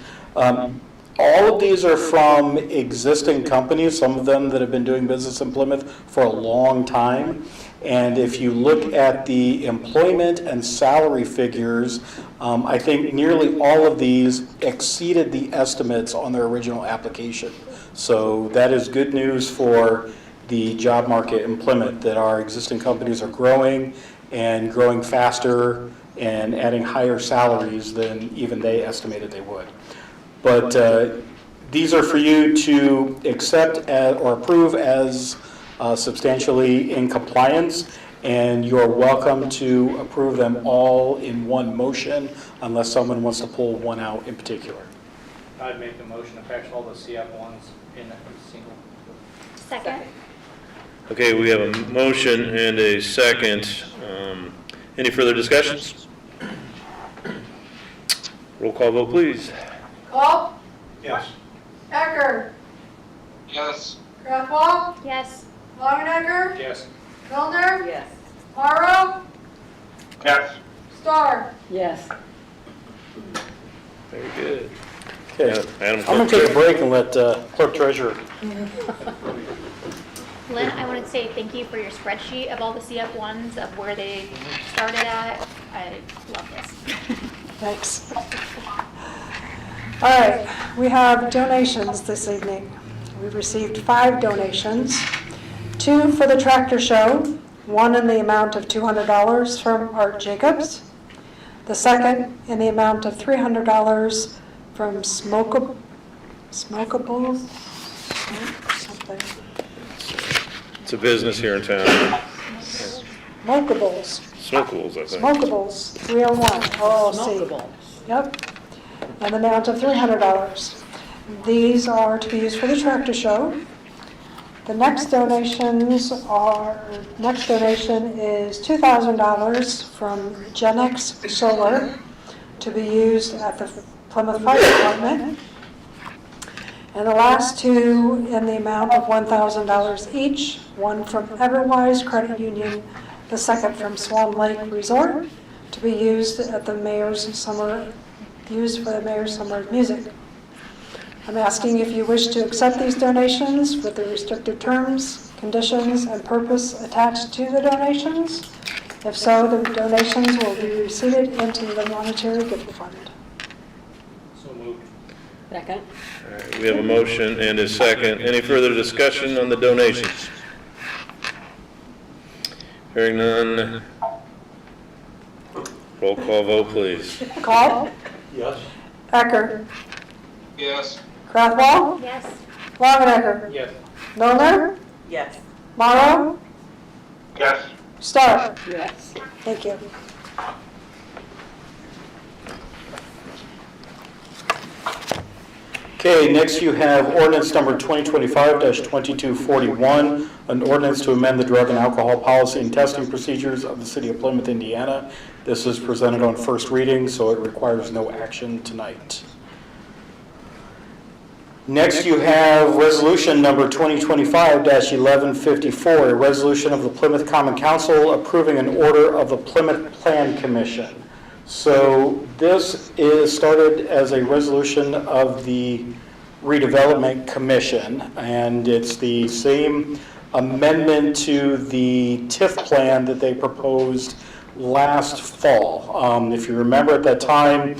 All of these are from existing companies, some of them that have been doing business in Plymouth for a long time. And if you look at the employment and salary figures, I think nearly all of these exceeded the estimates on their original application. So that is good news for the job market in Plymouth, that our existing companies are growing and growing faster and adding higher salaries than even they estimated they would. But these are for you to accept or approve as substantially in compliance, and you are welcome to approve them all in one motion unless someone wants to pull one out in particular. I'd make a motion to package all the CF1s in a single. Second. Okay, we have a motion and a second. Any further discussions? Roll call vote, please. Hall? Yes. Ecker? Yes. Kraftwolf? Yes. Longenecker? Yes. Milner? Yes. Morrow? Yes. Starr? Yes. Very good. Okay, Madam I'm going to Clerk. take a break and let Clerk Treasurer. Lynn, I wanted to say thank you for your spreadsheet of all the CF1s, of where they started at. I love this. Thanks. All right, we have donations this evening. We've received 5 donations, 2 for the tractor show, 1 in the amount of $200 from Art Jacobs, the second in the amount of $300 from Smokables, something, It's a business here in town. Smokables, Smokables, I think. Smokables, 301, LLC. Yep, an amount of $300. These are to be used for the tractor show. The next donation is $2,000 from Genex Solar to be used at the Plymouth Fire Department. And the last 2 in the amount of $1,000 each, one from Everwise Credit Union, the second from Swan Lake Resort, to be used at the used for the mayor's summer music. I'm asking if you wish to accept these donations with the restricted terms, conditions, and purpose attached to the donations. If so, the donations will be receipted into the monetary gift fund. So moved. Second. All right, we have a motion and a second. Any further discussion on the donations? Hearing none. Roll call vote, please. Call? Yes. Ecker? Yes. Kraftwolf? Yes. Longenecker? Yes. Milner? Yes. Morrow? Yes. Starr? Yes. Thank you. Okay, next you have ordinance number 2025-2241, an ordinance to amend the drug and alcohol policy and testing procedures of the city of Plymouth, Indiana. This is presented on first reading, so it requires no action tonight. Next you have resolution number 2025-1154, a resolution of the Plymouth Common Council approving an order of the Plymouth Plan Commission. So this is started as a resolution of the Redevelopment Commission, and it's the same amendment to the TIF plan that they proposed last fall. If you remember at that time,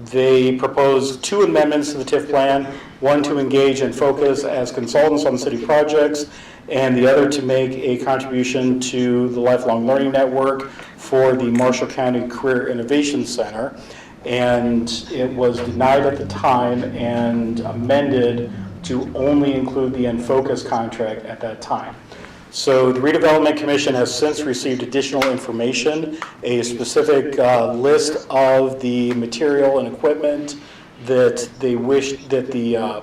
they proposed 2 amendments to the TIF plan, one to engage and focus as consultants on city projects, and the other to make a contribution to the Lifelong Learning Network for the Marshall County Career Innovation Center. And it was denied at the time and amended to only include the Enfocus contract at that time. So the Redevelopment Commission has since received additional information, a specific list of the material and equipment that they wish, that the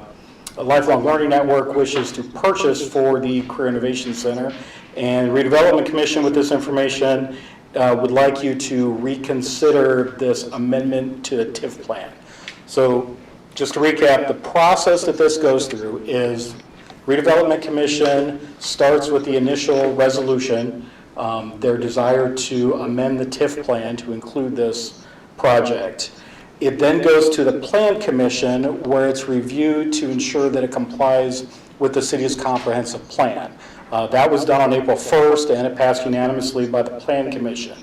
Lifelong Learning Network wishes to purchase for the Career Innovation Center. And Redevelopment Commission, with this information, would like you to reconsider this amendment to the TIF plan. So just to recap, the process that this goes through is Redevelopment Commission starts with the initial resolution, their desire to amend the TIF plan to include this project. It then goes to the Plan Commission, where it's reviewed to ensure that it complies with the city's comprehensive plan. That was done on April 1st, and it passed unanimously by the Plan Commission.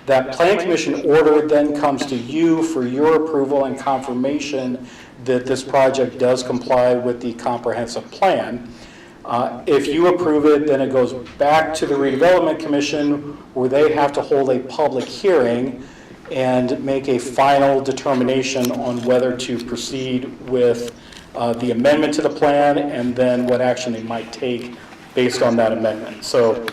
That Plan Commission order then comes to you for your approval and confirmation that this project does comply with the comprehensive plan. If you approve it, then it goes back to the Redevelopment Commission, where they have to hold a public hearing and make a final determination on whether to proceed with the amendment to the plan and then what action they might take based on that amendment. So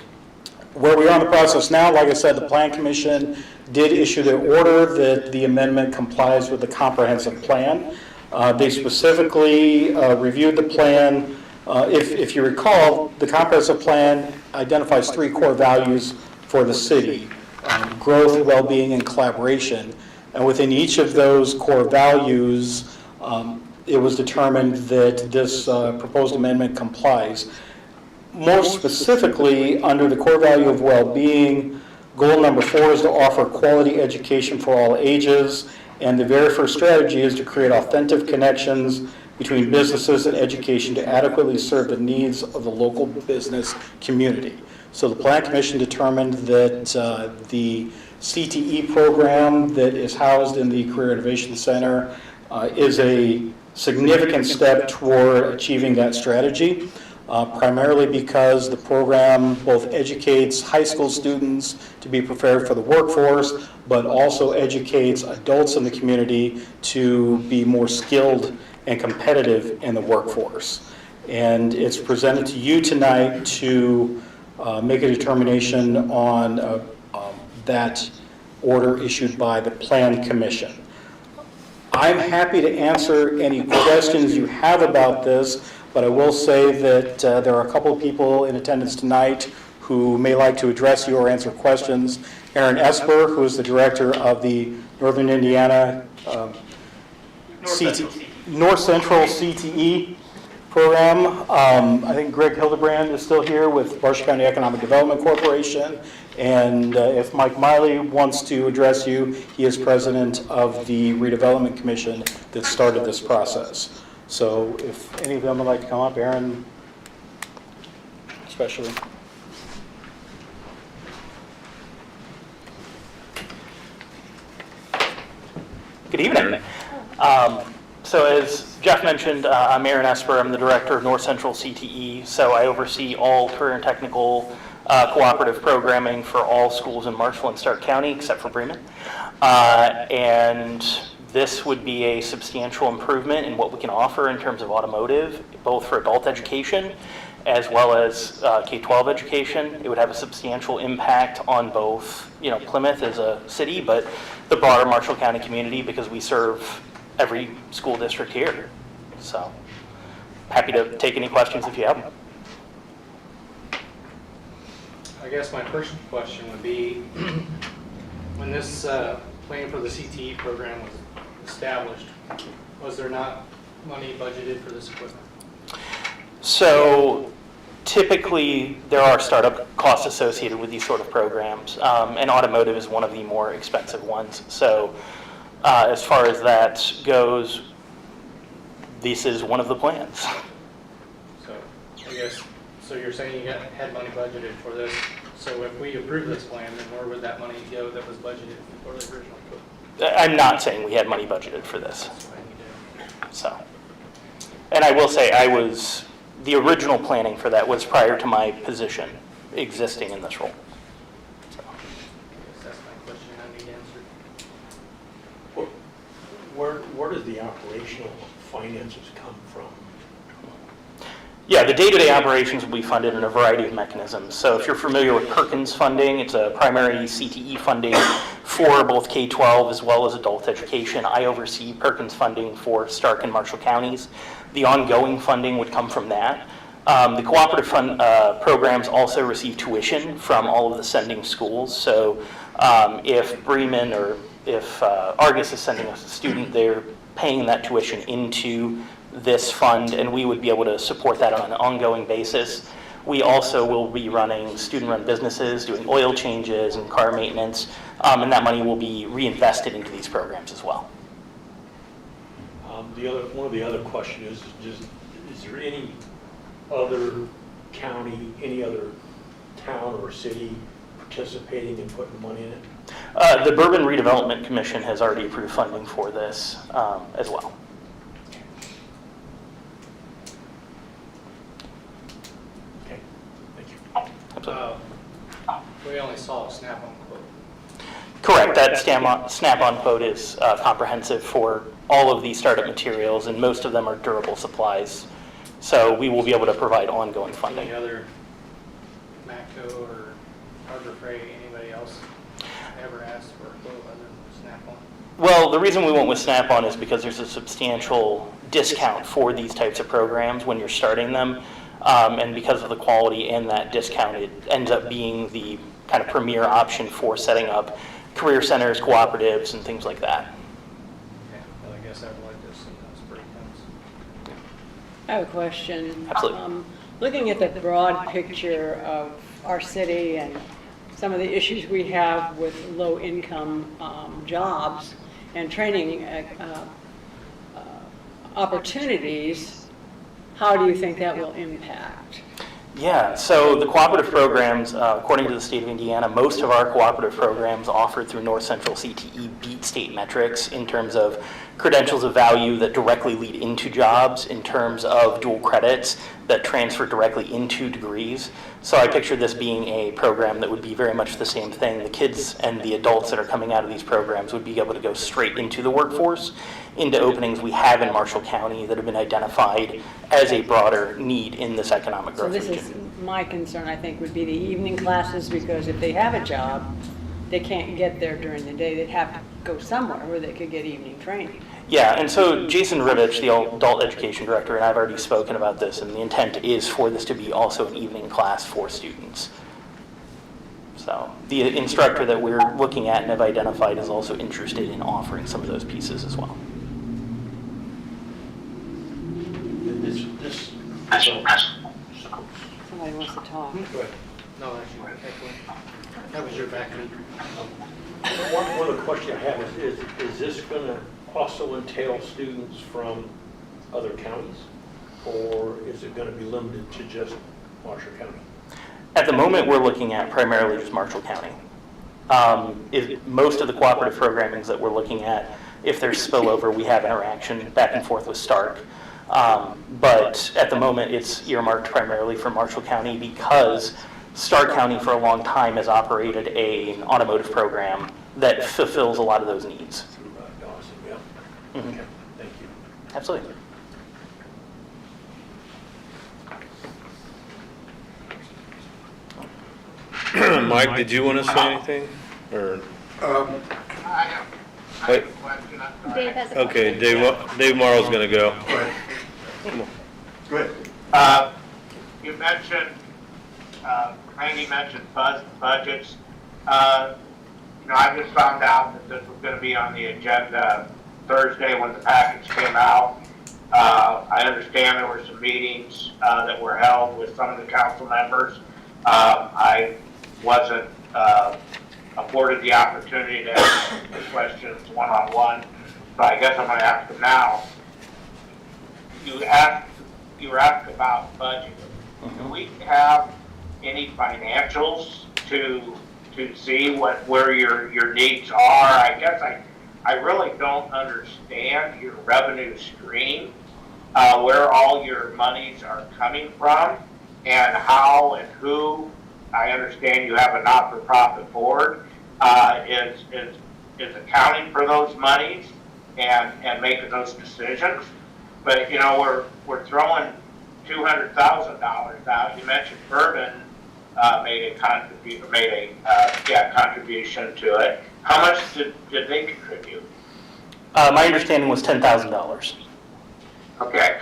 where we are in the process now, like I said, the Plan Commission did issue their order that the amendment complies with the comprehensive plan. They specifically reviewed the plan. If you recall, the comprehensive plan identifies 3 core values for the city: growth, well-being, and collaboration. And within each of those core values, it was determined that this proposed amendment complies. More specifically, under the core value of well-being, goal number 4 is to offer quality education for all ages. And the very first strategy is to create authentic connections between businesses and education to adequately serve the needs of the local business community. So the Plan Commission determined that the CTE program that is housed in the Career Innovation Center is a significant step toward achieving that strategy, primarily because the program both educates high school students to be prepared for the workforce, but also educates adults in the community to be more skilled and competitive in the workforce. And it's presented to you tonight to make a determination on that order issued by the Plan Commission. I'm happy to answer any questions you have about this, but I will say that there are a couple of people in attendance tonight who may like to address you or answer questions. Aaron Esper, who is the director of the Northern Indiana North Central CTE program. I think Greg Hildebrand is still here with Marshall County Economic Development Corporation. And if Mike Miley wants to address you, he is president of the Redevelopment Commission that started this process. So if any of them would like to come up, Aaron especially. Good evening. So as Jeff mentioned, I'm Aaron Esper. I'm the director of North Central CTE. So I oversee all career and technical cooperative programming for all schools in Marshall and Stark County except for Bremen. And this would be a substantial improvement in what we can offer in terms of automotive, both for adult education as well as K-12 education. It would have a substantial impact on both, Plymouth as a city, but the broader Marshall County community, because we serve every school district here. So happy to take any questions if you have them. I guess my first question would be, when this plan for the CTE program was established, was there not money budgeted for this equipment? So typically there are startup costs associated with these sort of programs, and automotive is one of the more expensive ones. So as far as that goes, this is one of the plans. So I guess, so you're saying you had money budgeted for this. So if we approve this plan, then where would that money go that was budgeted for the original equipment? I'm not saying we had money budgeted for this. So, and I will say I was the original planning for that was prior to my position existing in this role. So. That's my question I need answered. Where does the operational finances come from? Yeah, the day-to-day operations will be funded in a variety of mechanisms. So if you're familiar with Perkins funding, it's a primary CTE funding for both K-12 as well as adult education. I oversee Perkins funding for Stark and Marshall counties. The ongoing funding would come from that. The cooperative fund programs also receive tuition from all of the sending schools. So if Bremen or if Argus is sending us a student, they're paying that tuition into this fund, and we would be able to support that on an ongoing basis. We also will be running student-run businesses, doing oil changes and car maintenance, and that money will be reinvested into these programs as well. One of the other questions is there any other county, any other town or city participating and putting money in it? The Bourbon Redevelopment Commission has already approved funding for this as well. We only saw a snap-on quote. Correct. That snap-on quote is comprehensive for all of these startup materials, and most of them are durable supplies. So we will be able to provide ongoing funding. Any other Matco or Harbor Freight, anybody else ever asked for a quote other than snap-on? Well, the reason we went with Snap-on is because there's a substantial discount for these types of programs when you're starting them. And because of the quality and that discount, it ends up being the kind of premier option for setting up career centers, cooperatives, and things like that. Yeah, well, I guess I would like to see those breakdowns. I have a question. Absolutely. Looking at the broad picture of our city and some of the issues we have with low-income jobs and training opportunities, how do you think that will impact? Yeah, so the cooperative programs, according to the state of Indiana, most of our cooperative programs offered through North Central CTE beat state metrics in terms of credentials of value that directly lead into jobs, in terms of dual credits that transfer directly into degrees. So I picture this being a program that would be very much the same thing. The kids and the adults that are coming out of these programs would be able to go straight into the workforce, into openings we have in Marshall County that have been identified as a broader need in this economic growth region. So this is my concern, I think, would be the evening classes, because if they have a job, they can't get there during the day. They'd have to go somewhere where they could get evening training. Yeah, and so Jason Rivich, the adult education director, and I've already spoken about this, and the intent is for this to be also an evening class for students. So the instructor that we're looking at and have identified is also interested in offering some of those pieces as well. Somebody wants to talk. Go ahead. No, actually, that was your back end. One other question I have is this going to also entail students from other counties, or is it going to be limited to just Marshall County? At the moment, we're looking at primarily just Marshall County. Most of the cooperative programmings that we're looking at, if there's spillover, we have interaction back and forth with Stark. But at the moment, it's earmarked primarily for Marshall County because Stark County for a long time has operated an automotive program that fulfills a lot of those needs. Okay, thank you. Absolutely. Mike, did you want to say anything? Or I have a question. I'm sorry. Dave has a okay, question. Dave Morrow's going to go. Go ahead. You mentioned, Randy mentioned budgets. I just found out that this was going to be on the agenda Thursday when the package came out. I understand there were some meetings that were held with some of the council members. I wasn't afforded the opportunity to ask the questions one-on-one, but I guess I'm going to ask them now. You were asked about budget. Do we have any financials to see where your needs are? I guess I really don't understand your revenue stream where all your monies are coming from and how and who, I understand you have a not-for-profit board, is accounting for those monies and making those decisions. But, you know, we're throwing $200,000 out. You mentioned Bourbon made a contribution to it. How much did they contribute? My understanding was $10,000. Okay.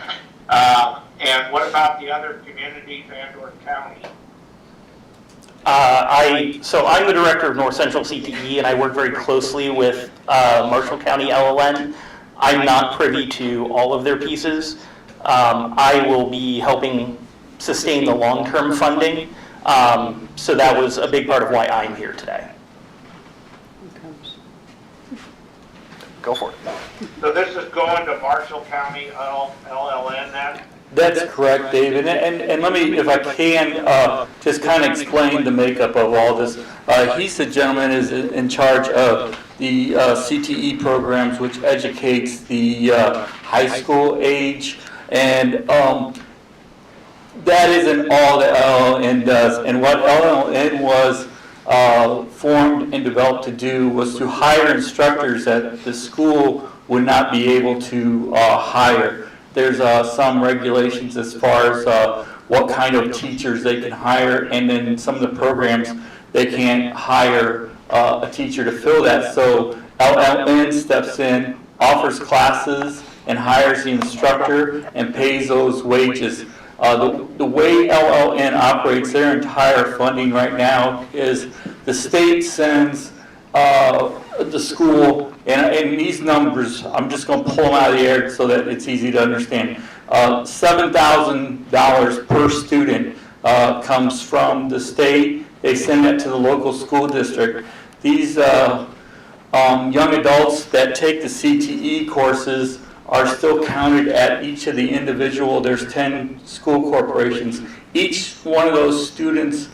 And what about the other communities and/or county? So I'm the director of North Central CTE, and I work very closely with Marshall County LLN. I'm not privy to all of their pieces. I will be helping sustain the long-term funding. So that was a big part of why I'm here today. Go for it. So this is going to Marshall County LLN then? That's correct, David. And let me, if I can, just kind of explain the makeup of all this. He's the gentleman is in charge of the CTE programs, which educates the high school age. And that isn't all that LLN does. And what LLN was formed and developed to do was to hire instructors that the school would not be able to hire. There's some regulations as far as what kind of teachers they can hire, and then some of the programs they can't hire a teacher to fill that. So LLN steps in, offers classes, and hires the instructor and pays those wages. The way LLN operates their entire funding right now is the state sends the school, and these numbers, I'm just going to pull them out of the air so that it's easy to understand. $7,000 per student comes from the state. They send that to the local school district. These young adults that take the CTE courses are still counted at each of the individual, there's 10 school corporations. Each one of those students,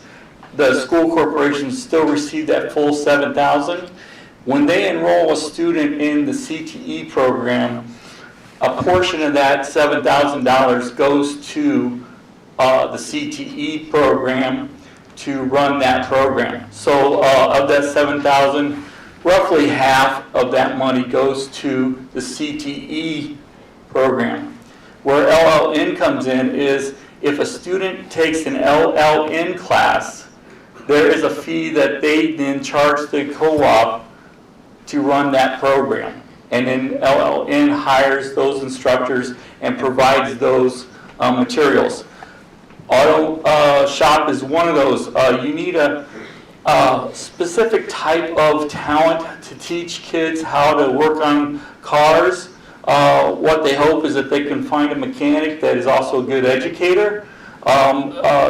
the school corporations still receive that full $7,000. When they enroll a student in the CTE program, a portion of that $7,000 goes to the CTE program to run that program. So of that $7,000, roughly half of that money goes to the CTE program. Where LLN comes in is if a student takes an LLN class, there is a fee that they then charge the co-op to run that program. And then LLN hires those instructors and provides those materials. Auto shop is one of those. You need a specific type of talent to teach kids how to work on cars. What they hope is that they can find a mechanic that is also a good educator.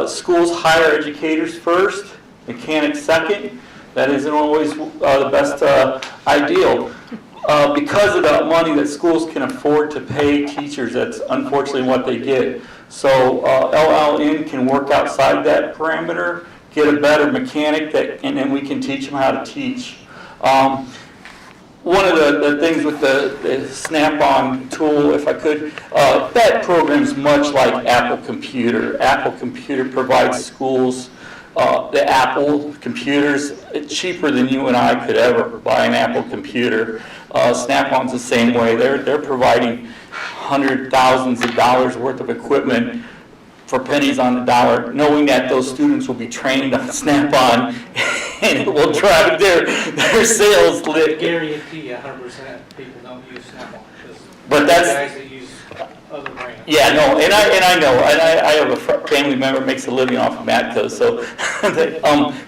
Schools hire educators first, mechanics second. That isn't always the best ideal. Because of the money that schools can afford to pay teachers, that's unfortunately what they get. So LLN can work outside that parameter, get a better mechanic, and then we can teach them how to teach. One of the things with the Snap-on tool, if I could, that program's much like Apple Computer. Apple Computer provides schools the Apple computers cheaper than you and I could ever buy an Apple computer. Snap-on's the same way. They're providing thousands of dollars worth of equipment for pennies on the dollar, knowing that those students will be trained on Snap-on and it will drive their sales. I guarantee you 100% people don't use Snap-on. But that's guys that use other brands. Yeah, no, and I know, and I have a family member who makes a living off of Matco, so,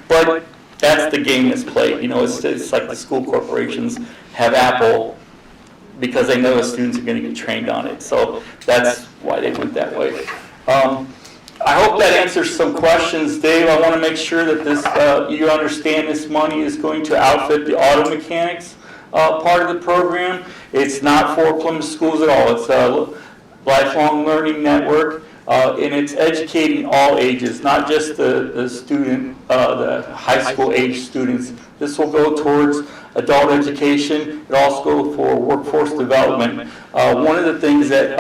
but that's the game that's played. You know, it's like the school corporations have Apple because they know the students are going to get trained on it. So that's why they went that way. I hope that answers some questions, Dave. I want to make sure that this you understand this money is going to outfit the auto mechanics part of the program. It's not for Plymouth schools at all. It's a lifelong learning network, and it's educating all ages, not just the student, the high school age students. This will go towards adult education. It also goes for workforce development. One of the things that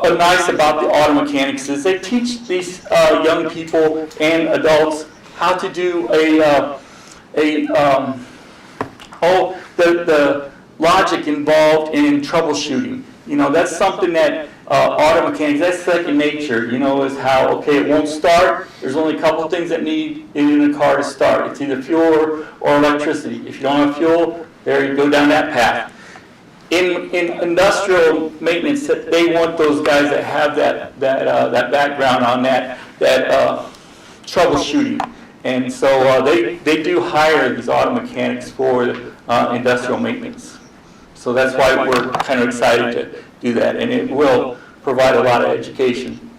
nice about the auto mechanics is they teach these young people and adults how to do the logic involved in troubleshooting. You know, that's something that auto mechanics, that's second nature, you know, is how, okay, it won't start. There's only a couple things that need in a car to start. It's either fuel or electricity. If you don't have fuel, there you go down that path. In industrial maintenance, they want those guys that have that background on that troubleshooting. And so they do hire these auto mechanics for industrial maintenance. So that's why we're kind of excited to do that, and it will provide a lot of education.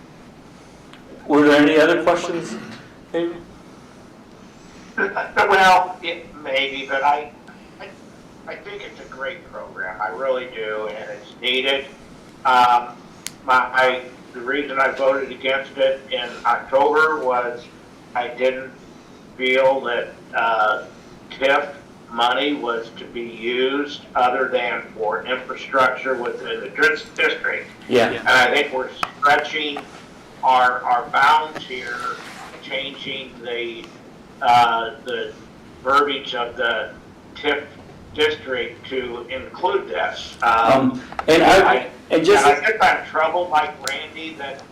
Were there any other questions? Maybe? Well, maybe, but I think it's a great program. I really do, and it's needed. The reason I voted against it in October was I didn't feel that TIF money was to be used other than for infrastructure within the district. Yeah. And I think we're stretching our bounds here, changing the verbiage of the TIF district to include this. I guess I'm troubled, like Randy, that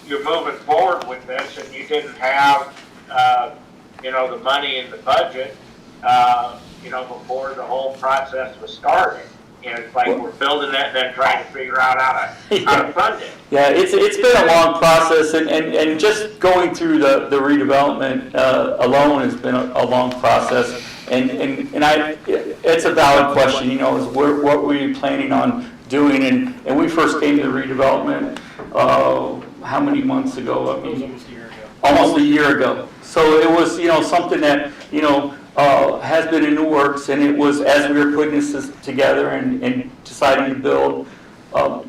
you're moving forward with this and you didn't have, the money in the budget, before the whole process was started. And it's like we're building that and then trying to figure out how to fund it. Yeah, it's been a long process, and just going through the redevelopment alone has been a long process. And it's a valid question, is what were you planning on doing? And we first came to the redevelopment, how many months ago? I mean, almost a year ago. So it was, something that, has been in the works, and it was, as we were putting this together and deciding to build,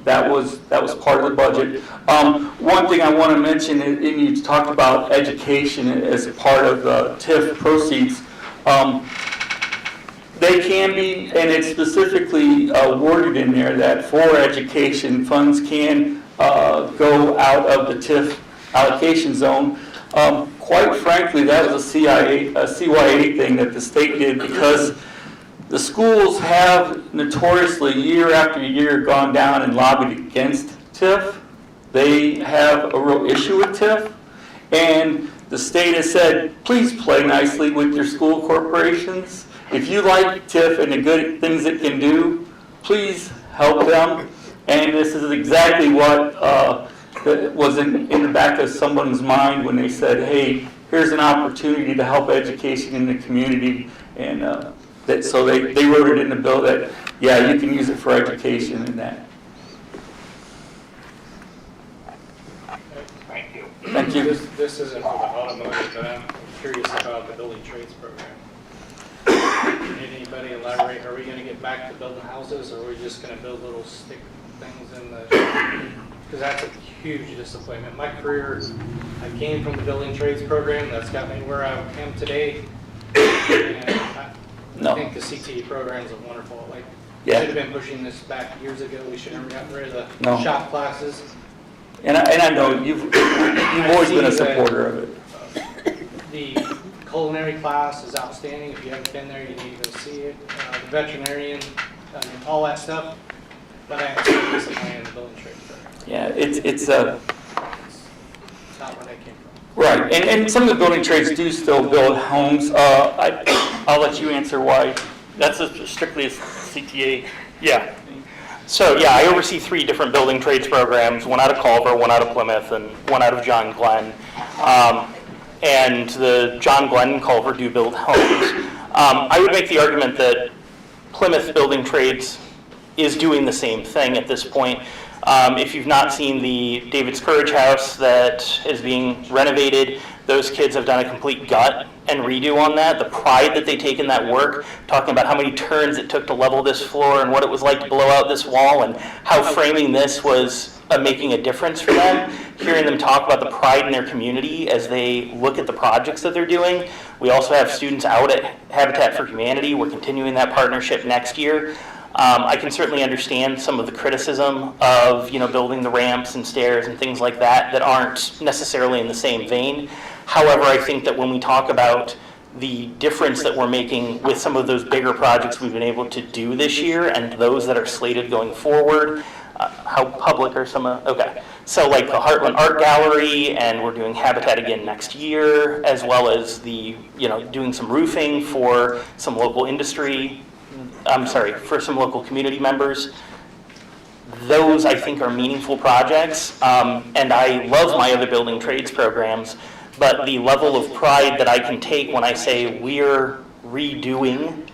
that was part of the budget. One thing I want to mention, and you talked about education as a part of TIF proceeds. They can be, and it's specifically worded in there that for education, funds can go out of the TIF allocation zone. Quite frankly, that was a CYA thing that the state did, because the schools have notoriously, year after year, gone down and lobbied against TIF. They have a real issue with TIF, and the state has said, please play nicely with your school corporations. If you like TIF and the good things it can do, please help them. And this is exactly what was in the back of someone's mind when they said, hey, here's an opportunity to help education in the community. And so they wrote it in the bill that, yeah, you can use it for education and that. Thank you. Thank you. This isn't for the automotive, but I'm curious about the building trades program. Did anybody elaborate? Are we going to get back to building houses, or are we just going to build little stick things in the... Because that's a huge disappointment. My career, I came from the building trades program. That's got me where I am today. And I think the CTE programs are wonderful. Like, we should have been pushing this back years ago. We should have gotten rid of the shop classes. And I know you've always been a supporter of it. The culinary class is outstanding. If you haven't been there, you need to go see it. The veterinarian, all that stuff. But I am disappointed in the building trades program. Yeah, it's not where they came from. Right, and some of the building trades do still build homes. I'll let you answer why. That's strictly a CTA. Yeah. So yeah, I oversee 3 different building trades programs, one out of Culver, one out of Plymouth, and one out of John Glenn. And the John Glenn and Culver do build homes. I would make the argument that Plymouth Building Trades is doing the same thing at this point. If you've not seen the David's Courage House that is being renovated, those kids have done a complete gut and redo on that. The pride that they take in that work, talking about how many turns it took to level this floor and what it was like to blow out this wall and how framing this was making a difference for them. Hearing them talk about the pride in their community as they look at the projects that they're doing. We also have students out at Habitat for Humanity. We're continuing that partnership next year. I can certainly understand some of the criticism of, building the ramps and stairs and things like that aren't necessarily in the same vein. However, I think that when we talk about the difference that we're making with some of those bigger projects we've been able to do this year and those that are slated going forward, how public are some of, okay. So like the Heartland Art Gallery, and we're doing Habitat again next year, as well as the, doing some roofing for some local industry, for some local community members. Those, I think, are meaningful projects, and I love my other building trades programs, but the level of pride that I can take when I say we're redoing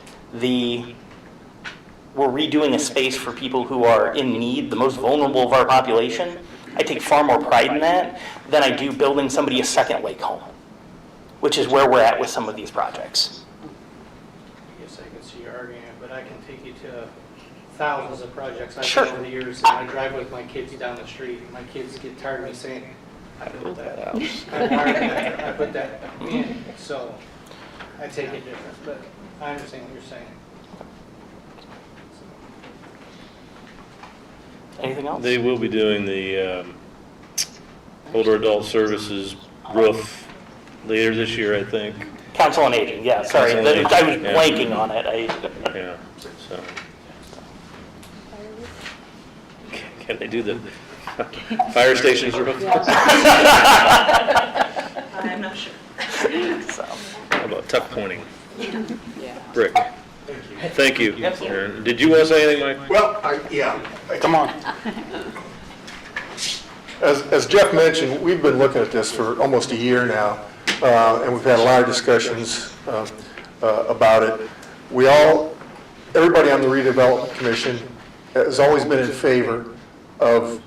a space for people who are in need, the most vulnerable of our population, I take far more pride in that than I do building somebody a second lake home, which is where we're at with some of these projects. I guess I can see your argument, but I can take you to thousands of projects I've Sure. done over the years, and I drive with my kids down the street, and my kids get tired of me saying, I built that house. I put that in, so I take it different, but I understand what you're saying. Anything else? They will be doing the older adult services roof later this year, I think. Council on Aging, yeah, sorry, Council on I was Aging, yeah. blanking on it. Yeah, so. Can they do the fire stations roof? I'm not sure. How about tuck pointing? Rick? Thank you. Aaron. Did you want to say anything, Mike? Well, come on. As Jeff mentioned, we've been looking at this for almost a year now, and we've had a lot of discussions about it. Everybody on the redevelopment commission has always been in favor of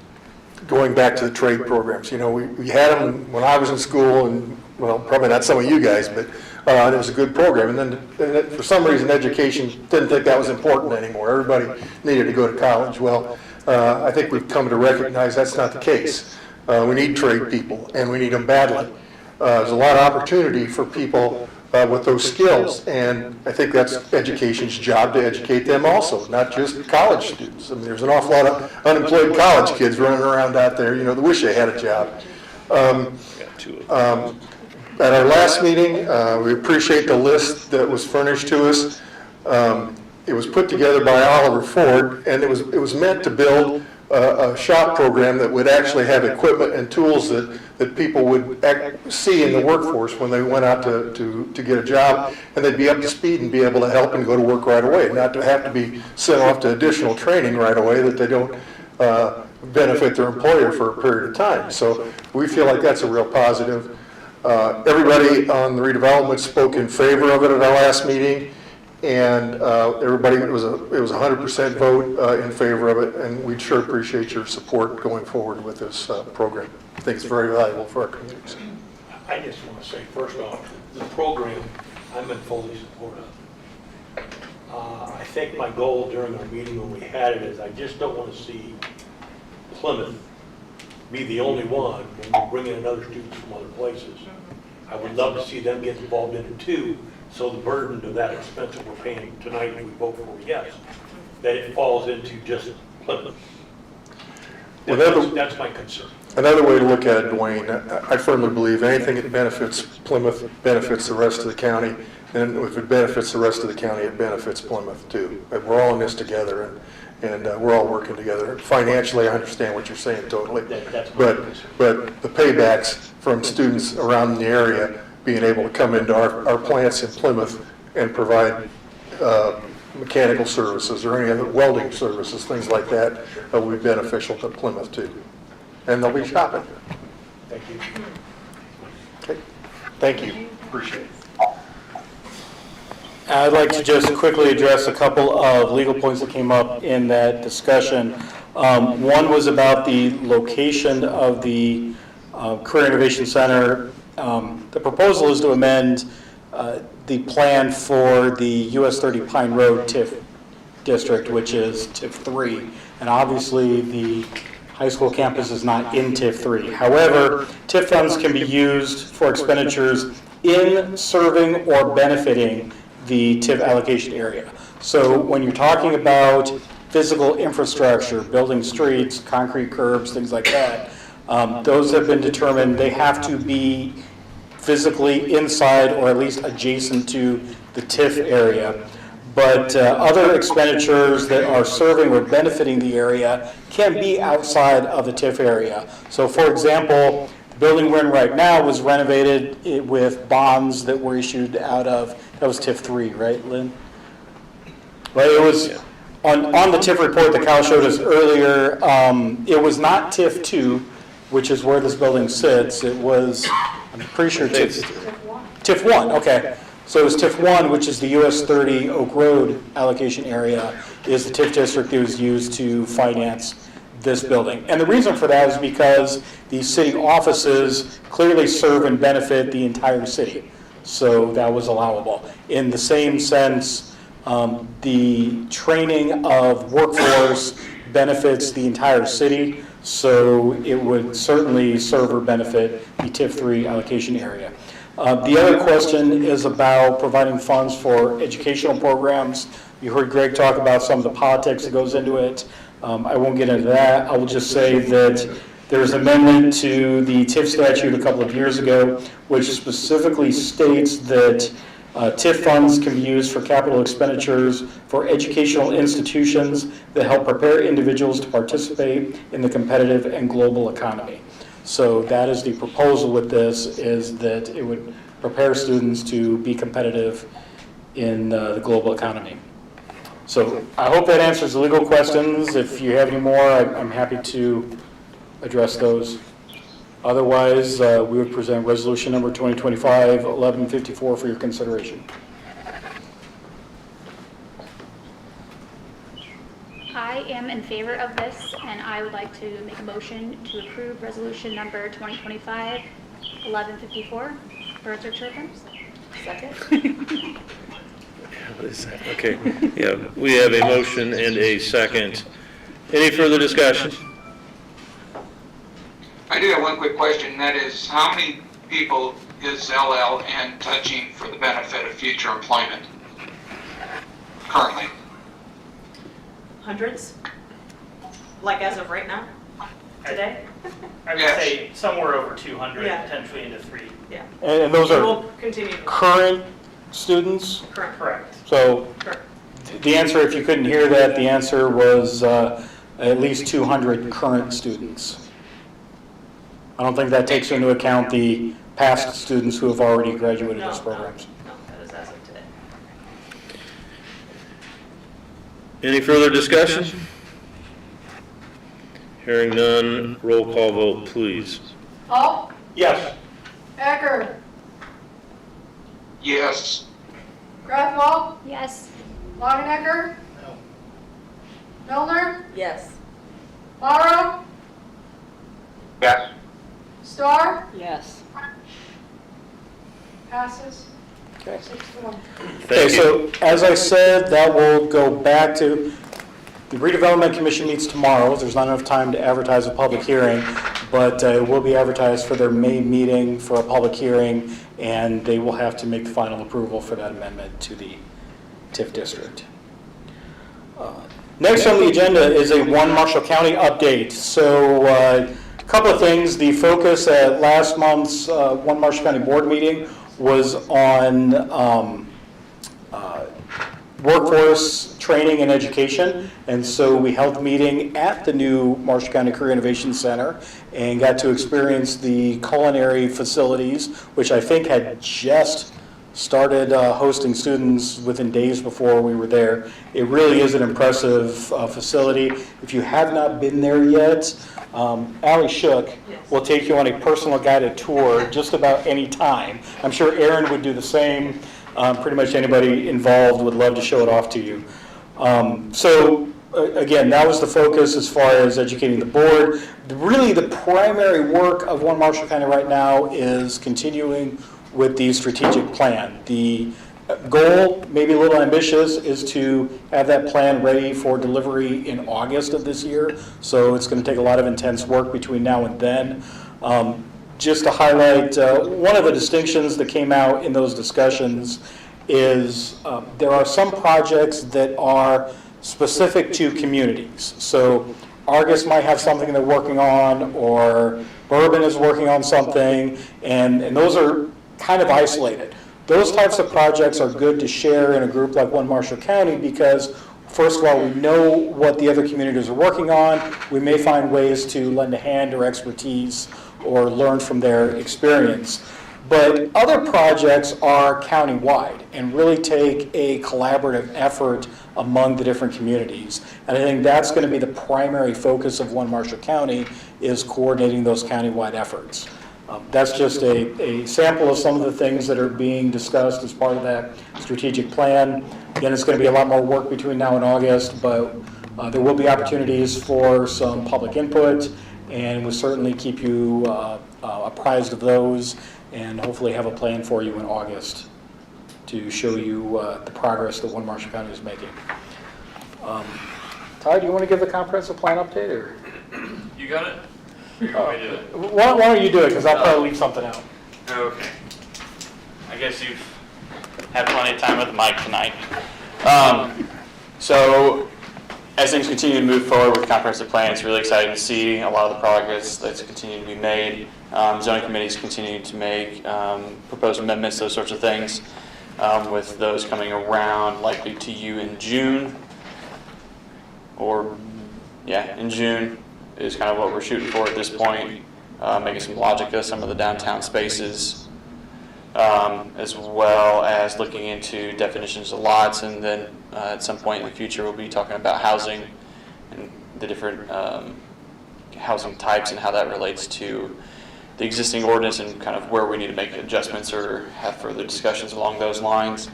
going back to the trade programs. We had them when I was in school, and well, probably not some of you guys, but it was a good program. And then for some reason, education didn't think that was important anymore. Everybody needed to go to college. Well, I think we've come to recognize that's not the case. We need trade people, and we need them badly. There's a lot of opportunity for people with those skills, and I think that's education's job to educate them also, not just college students. I mean, there's an awful lot of unemployed college kids running around out there, that wish they had a job. At our last meeting, we appreciate the list that was furnished to us. It was put together by Oliver Ford, and it was meant to build a shop program that would actually have equipment and tools that people would see in the workforce when they went out to get a job, and they'd be up to speed and be able to help and go to work right away, not to have to be sent off to additional training right away that they don't benefit their employer for a period of time. So we feel like that's a real positive. Everybody on the redevelopment spoke in favor of it at our last meeting, and everybody, it was a 100% vote in favor of it, and we'd sure appreciate your support going forward with this program. I think it's very valuable for our communities. I just want to say, first off, the program, I'm in fully support of. I think my goal during our meeting when we had it is I just don't want to see Plymouth be the only one when we bring in other students from other places. I would love to see them get involved in it too, so the burden of that expense that we're paying tonight, if we vote for yes, that it falls into just Plymouth. That's my concern. Another way to look at it, Dwayne, I firmly believe anything that benefits Plymouth benefits the rest of the county, and if it benefits the rest of the county, it benefits Plymouth too. We're all in this together, and we're all working together. Financially, I understand what you're saying totally, but the paybacks from students around the area being able to come into our plants in Plymouth and provide mechanical services or any other welding services, things like that, will be beneficial to Plymouth too. And they'll be shopping. Thank you. Okay. Thank you. Appreciate it. I'd like to just quickly address a couple of legal points that came up in that discussion. One was about the location of the Career Innovation Center. The proposal is to amend the plan for the US 30 Pine Road TIF district, which is TIF 3. And obviously, the high school campus is not in TIF 3. However, TIF funds can be used for expenditures in serving or benefiting the TIF allocation area. So when you're talking about physical infrastructure, building streets, concrete curbs, things like that. Those have been determined, they have to be physically inside or at least adjacent to the TIF area. But other expenditures that are serving or benefiting the area can be outside of the TIF area. So for example, the building we're in right now was renovated with bonds that were issued out of, that was TIF 3, right, Lynn? Right, it was, on the TIF report that Kyle showed us earlier, it was not TIF 2, which is where this building sits. It was, I'm pretty sure TIF 1, okay. So it was TIF 1, which is the US 30 Oak Road allocation area, is the TIF district that was used to finance this building. And the reason for that is because these city offices clearly serve and benefit the entire city. So that was allowable. In the same sense, the training of workforce benefits the entire city, so it would certainly serve or benefit the TIF 3 allocation area. The other question is about providing funds for educational programs. You heard Greg talk about some of the politics that goes into it. I won't get into that. I will just say that there's an amendment to the TIF statute a couple of years ago, which specifically states that TIF funds can be used for capital expenditures for educational institutions that help prepare individuals to participate in the competitive and global economy. So that is the proposal with this, is that it would prepare students to be competitive in the global economy. So I hope that answers the legal questions. If you have any more, I'm happy to address those. Otherwise, we would present resolution number 2025-1154 for your consideration. I am in favor of this, and I would like to make a motion to approve resolution number 2025-1154. Birds or children? Second? What is that? Okay, yeah, we have a motion and a second. Any further discussion? I do have one quick question, and that is, how many people is LLN touching for the benefit of future employment currently? Hundreds? Like as of right now? Today? I would say somewhere over 200, potentially into 3. Yeah. And those are We'll continue. current students? Correct. So the answer, if you couldn't hear that, the answer was at least 200 current students. I don't think that takes into account the past students who have already graduated those programs. No, that is as of today. Any further discussion? Hearing none, roll call vote, please. Hall? Yes. Ecker? Yes. Grathwald? Yes. Longenecker? No. Milner? Yes. Morrow? Yes. Starr? Yes. Passes. Okay. 6-1. Okay, Thank you. so as I said, that will go back to, the redevelopment commission meets tomorrow. There's not enough time to advertise a public hearing, but it will be advertised for their May meeting for a public hearing, and they will have to make the final approval for that amendment to the TIF district. Next on the agenda is a One Marshall County update. So a couple of things. The focus at last month's One Marshall County board meeting was on workforce training and education, and so we held a meeting at the new Marshall County Career Innovation Center and got to experience the culinary facilities, which I think had just started hosting students within days before we were there. It really is an impressive facility. If you have not been there yet, Allie Shook will take you on a personal guided tour just about any time. I'm sure Aaron would do the same. Pretty much anybody involved would love to show it off to you. Again, that was the focus as far as educating the board. Really, the primary work of One Marshall County right now is continuing with the strategic plan. The goal, maybe a little ambitious, is to have that plan ready for delivery in August of this year. So it's going to take a lot of intense work between now and then. Just to highlight, one of the distinctions that came out in those discussions is there are some projects that are specific to communities. So Argus might have something they're working on, or Bourbon is working on something, and those are kind of isolated. Those types of projects are good to share in a group like One Marshall County because, first of all, we know what the other communities are working on. We may find ways to lend a hand or expertise or learn from their experience. But other projects are countywide and really take a collaborative effort among the different communities. And I think that's going to be the primary focus of One Marshall County, is coordinating those countywide efforts. That's just a sample of some of the things that are being discussed as part of that strategic plan. Again, it's going to be a lot more work between now and August, but there will be opportunities for some public input, and we'll certainly keep you apprised of those, and hopefully have a plan for you in August to show you the progress that One Marshall County is making. Ty, do you want to give the comprehensive plan update, or? You got it? Or you want me to do it? Why don't you do it, because I'll probably leave something out. Okay. I guess you've had plenty of time with Mike tonight. So as things continue to move forward with the comprehensive plan, it's really exciting to see a lot of the progress that's continuing to be made. Zoning committees continue to make proposed amendments, those sorts of things, with those coming around likely to you in June. Or, yeah, in June is kind of what we're shooting for at this point, making some logic of some of the downtown spaces, as well as looking into definitions of lots, and then at some point in the future we'll be talking about housing and the different housing types and how that relates to the existing ordinance and kind of where we need to make adjustments or have further discussions along those lines.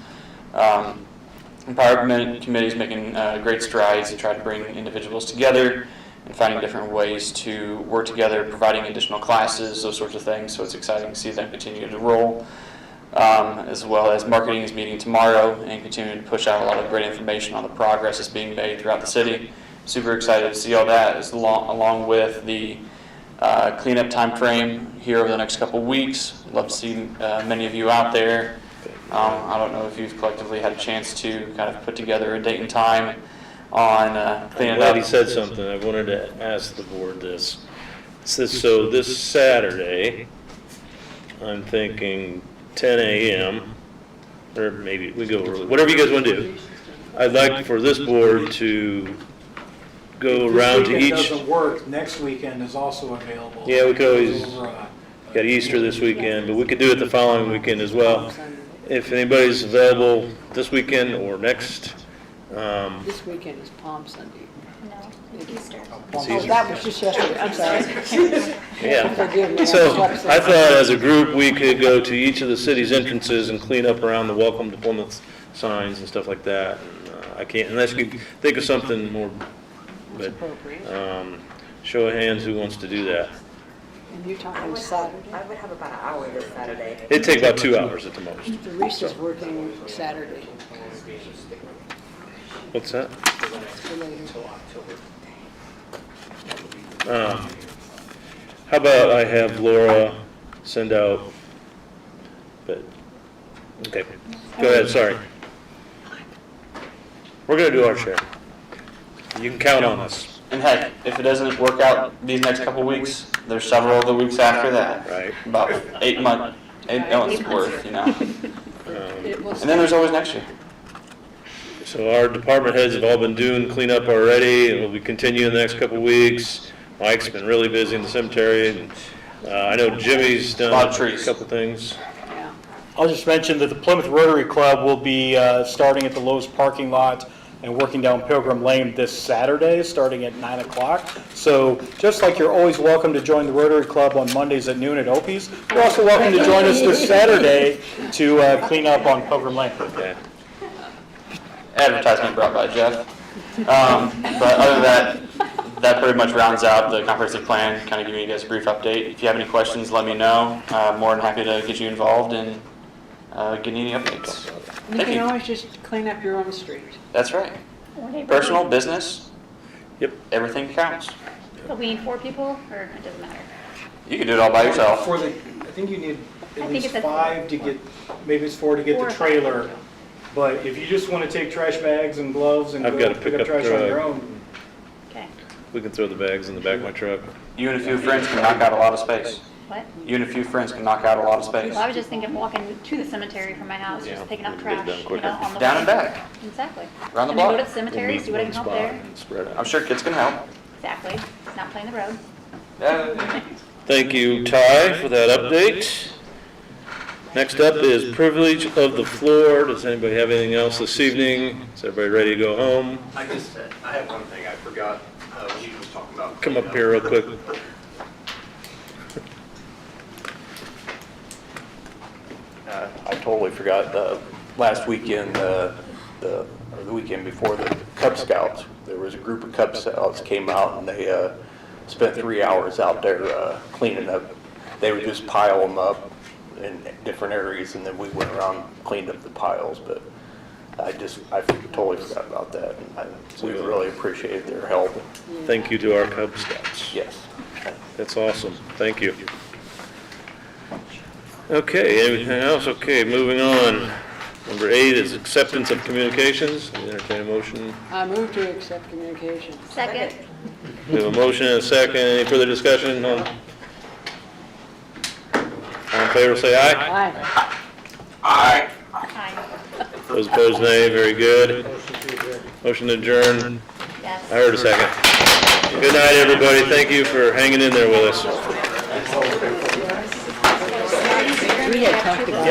Empowerment committee is making great strides to try to bring individuals together and finding different ways to work together, providing additional classes, those sorts of things. So it's exciting to see them continue to roll. As well as marketing is meeting tomorrow and continuing to push out a lot of great information on the progress that's being made throughout the city. Super excited to see all that, along with the cleanup time frame here over the next couple of weeks. Love to see many of you out there. I don't know if you've collectively had a chance to kind of put together a date and time on cleaning I'm glad up. he said something. I wanted to ask the board this. So this Saturday, I'm thinking 10 a.m., or maybe we go early, whatever you guys want to do. I'd like for this board to go around to each. This weekend doesn't work, next weekend is also available. Yeah, we could always, got Easter this weekend, but we could do it the following weekend as well. If anybody's available this weekend or next. This weekend is Palm Sunday. No, Easter. Oh, that was just yesterday, I'm sorry. Yeah. Forgive me. So I thought as a group, we could go to each of the city's entrances and clean up around the welcome to Plymouth signs and stuff like that. And, I can't, unless you could think of something more, but, show of hands, who wants to do that? And you're talking Saturday? I would have about an hour this Saturday. It'd take about 2 hours at the most. Teresa's working Saturday. What's that? For later. How about I have Laura send out, but, okay, go ahead, sorry. We're gonna do our share. You can count on us. And heck, if it doesn't work out these next couple of weeks, there's several of the weeks after that. Right. About 8 months worth, you know. And then there's always next year. So our department heads have all been doing cleanup already, and we'll be continuing the next couple of weeks. Mike's been really busy in the cemetery, and I know Jimmy's done a couple things. I'll just mention that the Plymouth Rotary Club will be starting at the Lowe's parking lot and working down Pilgrim Lane this Saturday, starting at 9 o'clock. So just like you're always welcome to join the Rotary Club on Mondays at noon at Opie's, you're also welcome to join us this Saturday to clean up on Pilgrim Lane. Okay. Advertisement brought by Jeff. But other than that pretty much rounds out the comprehensive plan, kind of giving you guys a brief update. If you have any questions, let me know. More than happy to get you involved and get any updates. You can always just clean up your own street. That's right. Personal, business, yep, everything counts. But we need 4 people, or it doesn't matter? You can do it all by yourself. I think you need I at think least it's a 5 to get, maybe it's 4 to get the trailer But if you just want to take trash bags and gloves and I've go got a pick up pickup trash on your truck. own, Okay. We can throw the bags in the back of my truck. You and a few friends can knock out a lot of space. What? You and a few friends can knock out a lot of space. Well, I was just thinking walking to the cemetery from my house, just picking up trash, you know, on the Down way. and back. Exactly. Around the And then go block. to the cemetery, see what I can help there. Spread out. I'm sure kids can help. Exactly. Not playing the road. Thank you, Ty, for that update. Next up is privilege of the floor. Does anybody have anything else this evening? Is everybody ready to go home? I have one thing I forgot when you was talking about. Come up here real quick. I totally forgot, last weekend, or the weekend before, the Cub Scouts, there was a group of Cub Scouts came out and they spent 3 hours out there cleaning up. They would just pile them up in different areas, and then we went around and cleaned up the piles, but I totally forgot about that. And we really appreciate their help. Thank you to our Cub Scouts. Yes. That's awesome. Thank you. Okay, anything else? Okay, moving on. Number 8 is acceptance of communications. I entertain a motion. I move to accept communications. Second. We have a motion and a second. Any further discussion? All in favor, say aye. Aye. Aye. Aye. Those opposed, nay. Very good. Motion to adjourn. Yes. I heard a second. Good night, everybody. Thank you for hanging in there with us. We had talked about